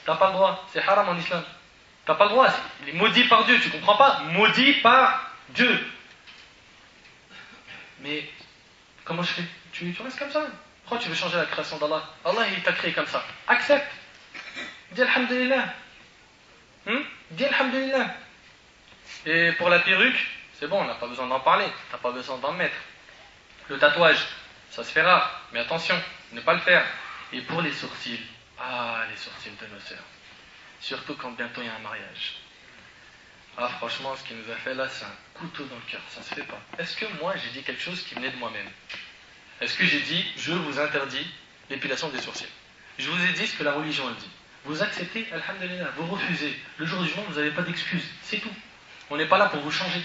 T'as pas le droit, c'est haram en islam. T'as pas le droit, il est maudit par Dieu, tu comprends pas? Maudit par Dieu. Mais comment je fais? Tu restes comme ça. Pourquoi tu veux changer la création d'Allah? Allah il t'a créé comme ça. Accepte. Dis alhamdulillah. Dis alhamdulillah. Et pour la perruque, c'est bon, on n'a pas besoin d'en parler, t'as pas besoin d'en mettre. Le tatouage, ça se fait rare, mais attention, ne pas le faire. Et pour les sourcils, les sourcils de nos sœurs. Surtout quand bientôt il y a un mariage. Franchement, ce qu'il nous a fait là, c'est un couteau dans le cœur, ça se fait pas. Est-ce que moi, j'ai dit quelque chose qui venait de moi-même? Est-ce que j'ai dit, je vous interdis l'épilation des sourcils? Je vous ai dit ce que la religion elle dit. Vous acceptez, alhamdulillah, vous refusez. Le jour du jugement, vous n'avez pas d'excuses, c'est tout. On n'est pas là pour vous changer.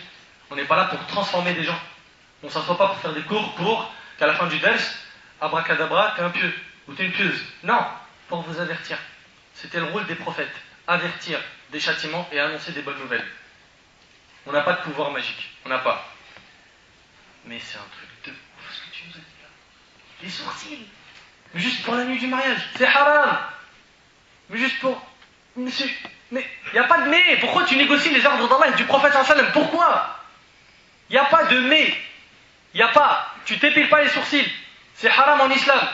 On n'est pas là pour transformer des gens. On ne s'assoit pas pour faire des cours pour qu'à la fin du ders, abracadabra, t'es un pieux ou t'es une pieuse. Non, pour vous avertir. C'était le rôle des prophètes. Avertir des châtiments et annoncer des bonnes nouvelles. On n'a pas de pouvoir magique. On n'a pas. Mais c'est un truc de ouf ce que tu nous as dit là. Les sourcils. Mais juste pour la nuit du mariage. C'est haram. Mais juste pour... Monsieur... Mais il n'y a pas de mais. Pourquoi tu négocies les ordres d'Allah et du prophète sallam? Pourquoi? Il n'y a pas de mais. Il n'y a pas. Tu t'épiles pas les sourcils. C'est haram en islam.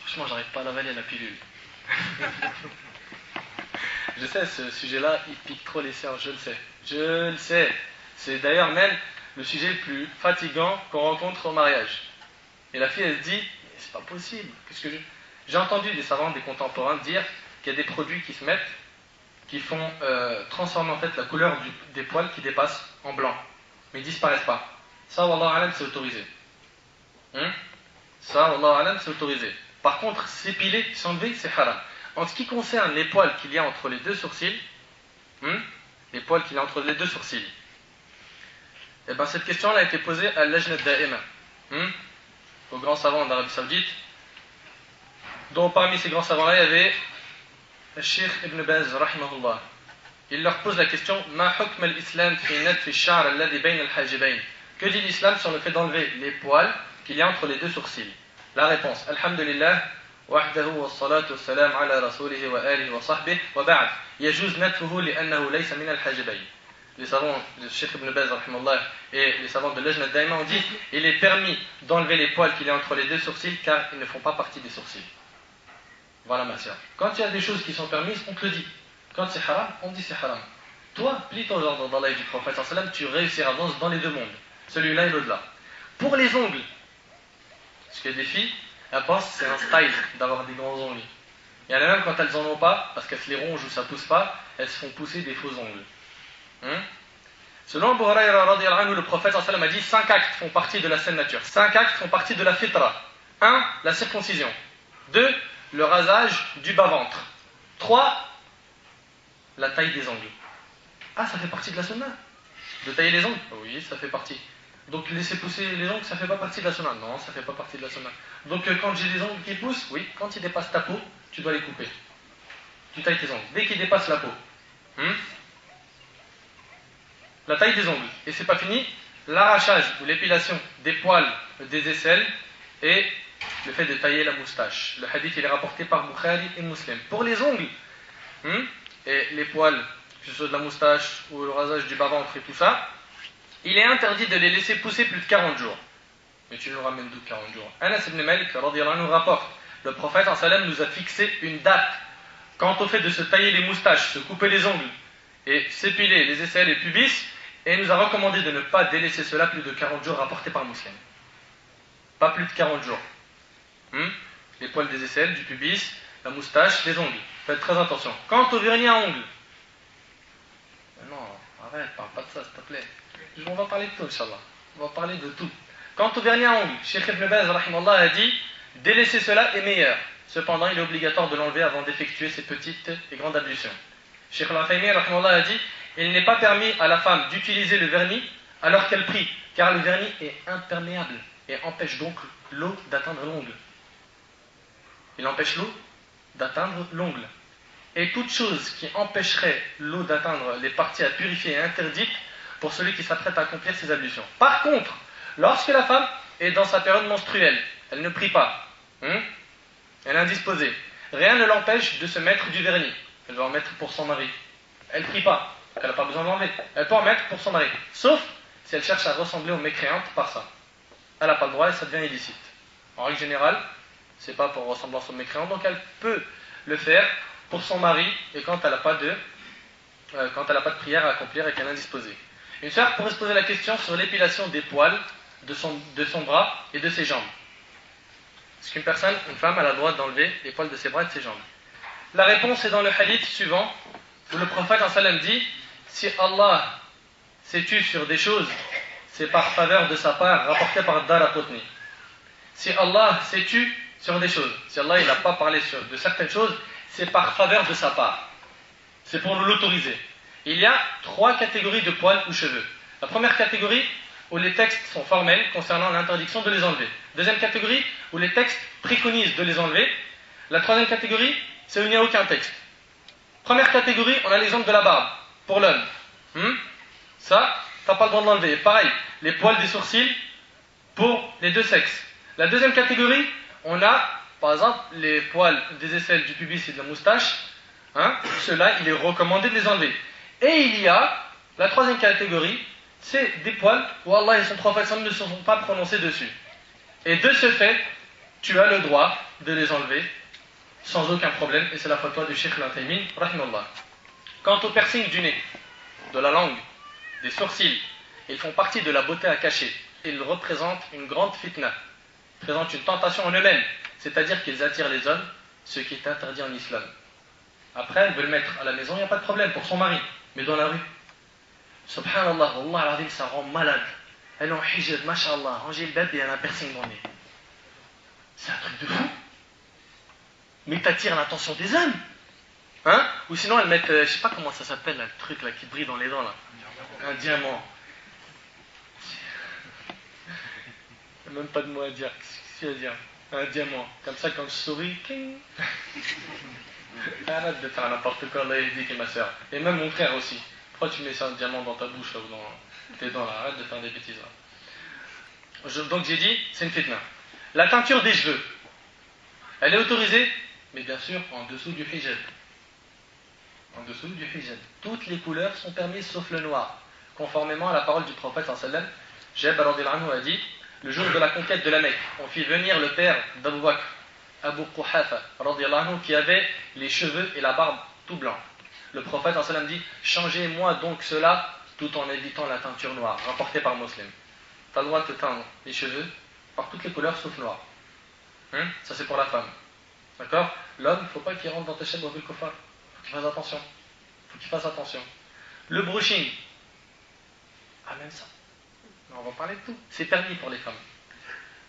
Franchement, j'arrive pas à l'avaler la pilule. Je sais, ce sujet-là, il pique trop les sœurs, je le sais. Je le sais. C'est d'ailleurs même le sujet le plus fatigant qu'on rencontre au mariage. Et la fille, elle se dit, c'est pas possible. Qu'est-ce que j'ai entendu des savants, des contemporains dire qu'il y a des produits qui se mettent, qui font transformer en fait la couleur des poils qui dépassent en blanc. Mais ils disparaissent pas. Ça, wallah alam, c'est autorisé. Ça, wallah alam, c'est autorisé. Par contre, s'épiler, s'enlever, c'est haram. En ce qui concerne les poils qu'il y a entre les deux sourcils, les poils qu'il y a entre les deux sourcils, et bien cette question-là a été posée à l'Ajna Da'ima, aux grands savants d'Arabie Saoudite, dont parmi ces grands savants-là, il y avait le Cheikh Ibn Baz, rahimahullah. Il leur pose la question, Ma hukm al-Islam fi natfi ash-sha'r alladhi bayna al-hajibayn? Que dit l'islam sur le fait d'enlever les poils qu'il y a entre les deux sourcils? La réponse, Alhamdulillah, wahdahu wa salatu wa salam ala rasulihi wa alihi wa sahbihi, wa ba'd, yajuz natfuhu li'annahu laysa min al-hajibayn. Les savants, le Cheikh Ibn Baz, rahimahullah, et les savants de Lajna Daima ont dit, il est permis d'enlever les poils qu'il y a entre les deux sourcils, car ils ne font pas partie des sourcils. Voilà ma sœur. Quand il y a des choses qui sont permises, on te le dit. Quand c'est haram, on dit c'est haram. Toi, plie-toi aux ordres d'Allah et du prophète sallam, tu réussiras dans les deux mondes, celui-là et l'au-delà. Pour les ongles, parce qu'il y a des filles, elles pensent que c'est un style d'avoir des grands ongles. Il y en a même quand elles en ont pas, parce qu'elles se les rongent ou ça pousse pas, elles se font pousser des faux ongles. Selon Abu Huraira radiyallahu anhu, le prophète sallallahu alayhi wa sallam a dit 5 actes font partie de la saine nature. 5 actes font partie de la fitra. 1. La circoncision. 2. Le rasage du bas-ventre. 3. La taille des ongles. Ah, ça fait partie de la sunna. De tailler les ongles? Oui, ça fait partie. Donc laisser pousser les ongles, ça fait pas partie de la sunna? Non, ça fait pas partie de la sunna. Donc quand j'ai les ongles qui poussent, oui, quand ils dépassent ta peau, tu dois les couper. Tu tailles tes ongles. Dès qu'ils dépassent la peau. La taille des ongles. Et c'est pas fini, l'arrachage ou l'épilation des poils des aisselles et le fait de tailler la moustache. Le hadith il est rapporté par Bukhari et Muslim. Pour les ongles et les poils, que ce soit de la moustache ou le rasage du bas-ventre et tout ça, il est interdit de les laisser pousser plus de 40 jours. Mais tu nous ramènes d'où 40 jours? Anas ibn Malik radiyallahu anhu rapporte, le prophète sallallahu alayhi wa sallam nous a fixé une date quant au fait de se tailler les moustaches, se couper les ongles et s'épiler les aisselles et le pubis, et il nous a recommandé de ne pas délaisser cela plus de 40 jours, rapporté par Muslim. Pas plus de 40 jours. Les poils des aisselles, du pubis, la moustache, les ongles. Faites très attention. Quant au vernis à ongles, non, arrête, parle pas de ça s'il te plaît. On va parler de tout, Inch'Allah. On va parler de tout. Quant au vernis à ongles, Cheikh Ibn Baz rahimallah, a dit délaisser cela est meilleur. Cependant, il est obligatoire de l'enlever avant d'effectuer ses petites et grandes ablutions. Cheikh Al-Uthaymin rahimallah a dit il n'est pas permis à la femme d'utiliser le vernis alors qu'elle prie, car le vernis est imperméable et empêche donc l'eau d'atteindre l'ongle. Il empêche l'eau d'atteindre l'ongle. Et toute chose qui empêcherait l'eau d'atteindre les parties à purifier est interdite pour celui qui s'apprête à accomplir ses ablutions. Par contre, lorsque la femme est dans sa période menstruelle, elle ne prie pas, elle est indisposée, rien ne l'empêche de se mettre du vernis. Elle va en mettre pour son mari. Elle ne prie pas, elle n'a pas besoin d'enlever. Elle peut en mettre pour son mari, sauf si elle cherche à ressembler aux mécréantes par ça. Elle n'a pas le droit et ça devient illicite. En règle générale, c'est pas pour ressemblance aux mécréantes, donc elle peut le faire pour son mari et quand elle n'a pas de prière à accomplir et qu'elle est indisposée. Une sœur pourrait se poser la question sur l'épilation des poils de son bras et de ses jambes. Est-ce qu'une femme, a le droit d'enlever les poils de ses bras et de ses jambes? La réponse est dans le hadith suivant, où le prophète sallam dit si Allah s'est tu sur des choses, c'est par faveur de sa part, rapporté par Daraqutni. Si Allah s'est tu sur des choses, si Allah n'a pas parlé de certaines choses, c'est par faveur de sa part. C'est pour nous l'autoriser. Il y a 3 catégories de poils ou cheveux. La première catégorie, où les textes sont formels concernant l'interdiction de les enlever. Deuxième catégorie, où les textes préconisent de les enlever. La troisième catégorie, c'est où il n'y a aucun texte. Première catégorie, on a l'exemple de la barbe, pour l'homme. Ça, tu n'as pas le droit de l'enlever. Et pareil, les poils des sourcils, pour les deux sexes. La deuxième catégorie, on a, par exemple, les poils des aisselles, du pubis et de la moustache. Ceux-là, il est recommandé de les enlever. Et il y a la troisième catégorie, c'est des poils où Allah et son prophète ne se sont pas prononcés dessus. Et de ce fait, tu as le droit de les enlever sans aucun problème, et c'est la fatwa du Cheikh Al-Uthaymin, rahimahullah. Quant au piercing du nez, de la langue, des sourcils, ils font partie de la beauté à cacher. Ils représentent une grande fitna, présentent une tentation en eux-mêmes, c'est-à-dire qu'ils attirent les hommes, ce qui est interdit en islam. Après, elle veut le mettre à la maison, il n'y a pas de problème, pour son mari, mais dans la rue. Subhanallah, Wallah al-Azim, ça rend malade. Elle est en hijab, mashallah, en gilbab et elle a un piercing dans le nez. C'est un truc de fou. Mais t'attires l'attention des hommes. Ou sinon, elles mettent, je sais pas comment ça s'appelle, là, le truc là, qui brille dans les dents, là. Un diamant. Il n'y a même pas de mot à dire. Qu'est-ce qu'il y a à dire? Un diamant. Comme ça, quand je souris, arrête de faire n'importe quoi, là, il dit que ma soeur. Et même mon frère aussi. Pourquoi tu mets ça, un diamant dans ta bouche, là, ou dans tes dents, là? Arrête de faire des bêtises, là. Donc j'ai dit, c'est une fitna. La teinture des cheveux. Elle est autorisée, mais bien sûr, en dessous du hijab. En dessous du hijab. Toutes les couleurs sont permises sauf le noir. Conformément à la parole du prophète sallam, Jabir radhiyallahu anhu a dit, le jour de la conquête de la Mecque, on fit venir le père d'Abu Bakr, Abu Quhafa radhiyallahu anhu, qui avait les cheveux et la barbe tout blancs. Le prophète sallam dit, changez-moi donc cela tout en évitant la teinture noire, rapporté par Muslim. Tu as le droit de te teindre les cheveux par toutes les couleurs sauf noir. Ça c'est pour la femme. D'accord? L'homme, il ne faut pas qu'il rentre dans tes chaînes au kufar. Il faut qu'il fasse attention. Le brushing. Ah, même ça. Non, on va parler de tout. C'est permis pour les femmes.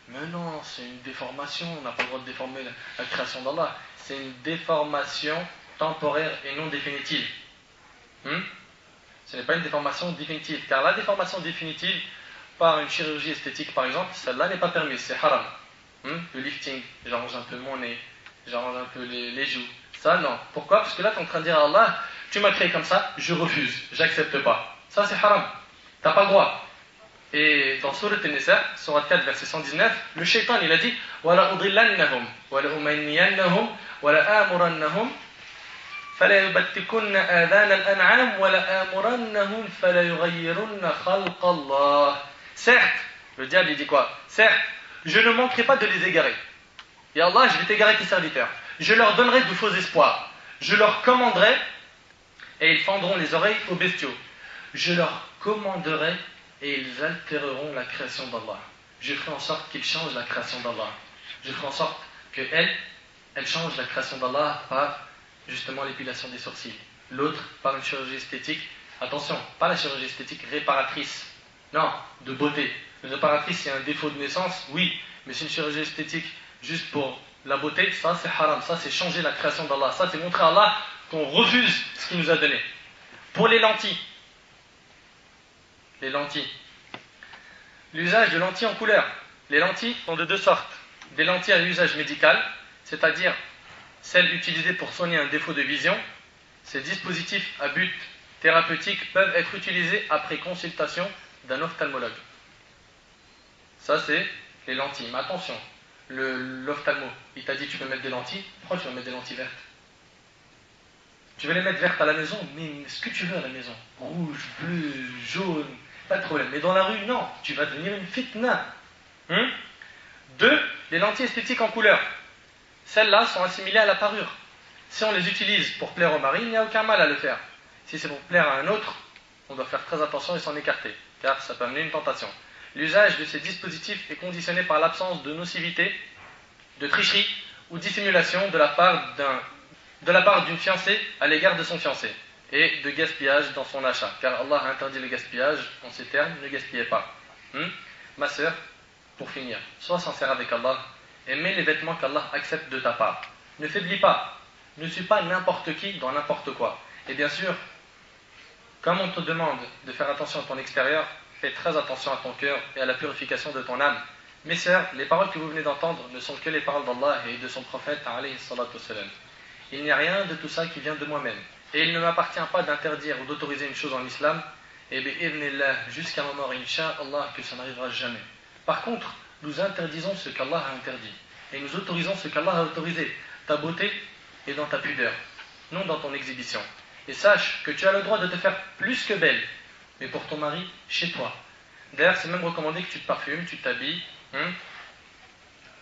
Mais non, c'est une déformation. On n'a pas le droit de déformer la création d'Allah. C'est une déformation temporaire et non définitive. Ce n'est pas une déformation définitive. Car la déformation définitive, par une chirurgie esthétique par exemple, celle-là n'est pas permise. C'est haram. Le lifting, j'arrange un peu mon nez, j'arrange un peu les joues. Ça, non. Pourquoi? Parce que là, tu es en train de dire à Allah, tu m'as créé comme ça, je refuse, j'accepte pas. Ça, c'est haram. Tu n'as pas le droit. Et dans Surat An-Nisa, Surat 4, verset 119, le shaitan, il a dit وَلَا أُضِلَّنَّهُمْ وَلَا أُمَنِّيَنَّهُمْ وَلَا آمُرَنَّهُمْ فَلَا يُبَتِّكُنَّ آذَانَ الْأَنْعَامِ وَلَا آمُرَنَّهُمْ فَلَا يُغَيِّرُنَّ خَلْقَ اللَّهِ. Certes, le diable, il dit quoi? Certes, je ne manquerai pas de les égarer. Et Allah, je vais t'égarer tes serviteurs. Je leur donnerai de faux espoirs. Je leur commanderai, et ils fendront les oreilles aux bestiaux. Je leur commanderai, et ils altéreront la création d'Allah. Je ferai en sorte qu'ils changent la création d'Allah. Je ferai en sorte qu'elle change la création d'Allah par justement l'épilation des sourcils. L'autre par une chirurgie esthétique. Attention, pas la chirurgie esthétique réparatrice. Non, de beauté. Une réparatrice, c'est un défaut de naissance, oui. Mais c'est une chirurgie esthétique juste pour la beauté, ça c'est haram. Ça c'est changer la création d'Allah. Ça c'est montrer à Allah qu'on refuse ce qu'il nous a donné. Pour les lentilles. Les lentilles. L'usage de lentilles en couleur. Les lentilles sont de deux sortes. Des lentilles à usage médical, c'est-à-dire celles utilisées pour soigner un défaut de vision. Ces dispositifs à but thérapeutique peuvent être utilisés après consultation d'un ophtalmologue. Ça c'est les lentilles. Mais attention, l'ophtalmo, il t'a dit tu peux mettre des lentilles, pourquoi tu vas mettre des lentilles vertes? Tu veux les mettre vertes à la maison, mais ce que tu veux à la maison. Rouge, bleu, jaune, pas de problème. Mais dans la rue, non, tu vas devenir une fitna. 2. Les lentilles esthétiques en couleur. Celles-là sont assimilées à la parure. Si on les utilise pour plaire au mari, il n'y a aucun mal à le faire. Si c'est pour plaire à un autre, on doit faire très attention et s'en écarter, car ça peut amener une tentation. L'usage de ces dispositifs est conditionné par l'absence de nocivité, de tricherie ou dissimulation de la part d'une fiancée à l'égard de son fiancé, et de gaspillage dans son achat, car Allah a interdit le gaspillage en ces termes, ne gaspillez pas. Ma sœur, pour finir, sois sincère avec Allah et mets les vêtements qu'Allah accepte de ta part. Ne faiblis pas, ne suis pas n'importe qui dans n'importe quoi. Et bien sûr, comme on te demande de faire attention à ton extérieur, fais très attention à ton cœur et à la purification de ton âme. Mes sœurs, les paroles que vous venez d'entendre ne sont que les paroles d'Allah et de son prophète alayhi salatu wassalam. Il n'y a rien de tout ça qui vient de moi-même. Et il ne m'appartient pas d'interdire ou d'autoriser une chose en islam, et bi'idhnillah, jusqu'à ma mort, incha'Allah, que ça n'arrivera jamais. Par contre, nous interdisons ce qu'Allah a interdit, et nous autorisons ce qu'Allah a autorisé. Ta beauté est dans ta pudeur, non dans ton exhibition. Et sache que tu as le droit de te faire plus que belle, mais pour ton mari, chez toi. D'ailleurs, c'est même recommandé que tu te parfumes, tu t'habilles,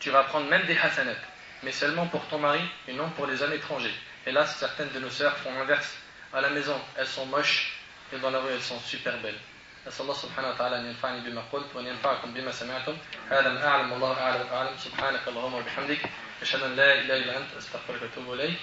tu vas prendre même des hasanat, mais seulement pour ton mari et non pour les hommes étrangers. Et là, certaines de nos sœurs font l'inverse. À la maison, elles sont moches, et dans la rue, elles sont super belles. أسأل الله سبحانه وتعالى أن ينفعني بما قلت وأن ينفعكم بما سمعتم. هذا ما أعلم والله أعلم. سبحانك اللهم وبحمدك أشهد أن لا إله إلا أنت أستغفرك وأتوب إليك.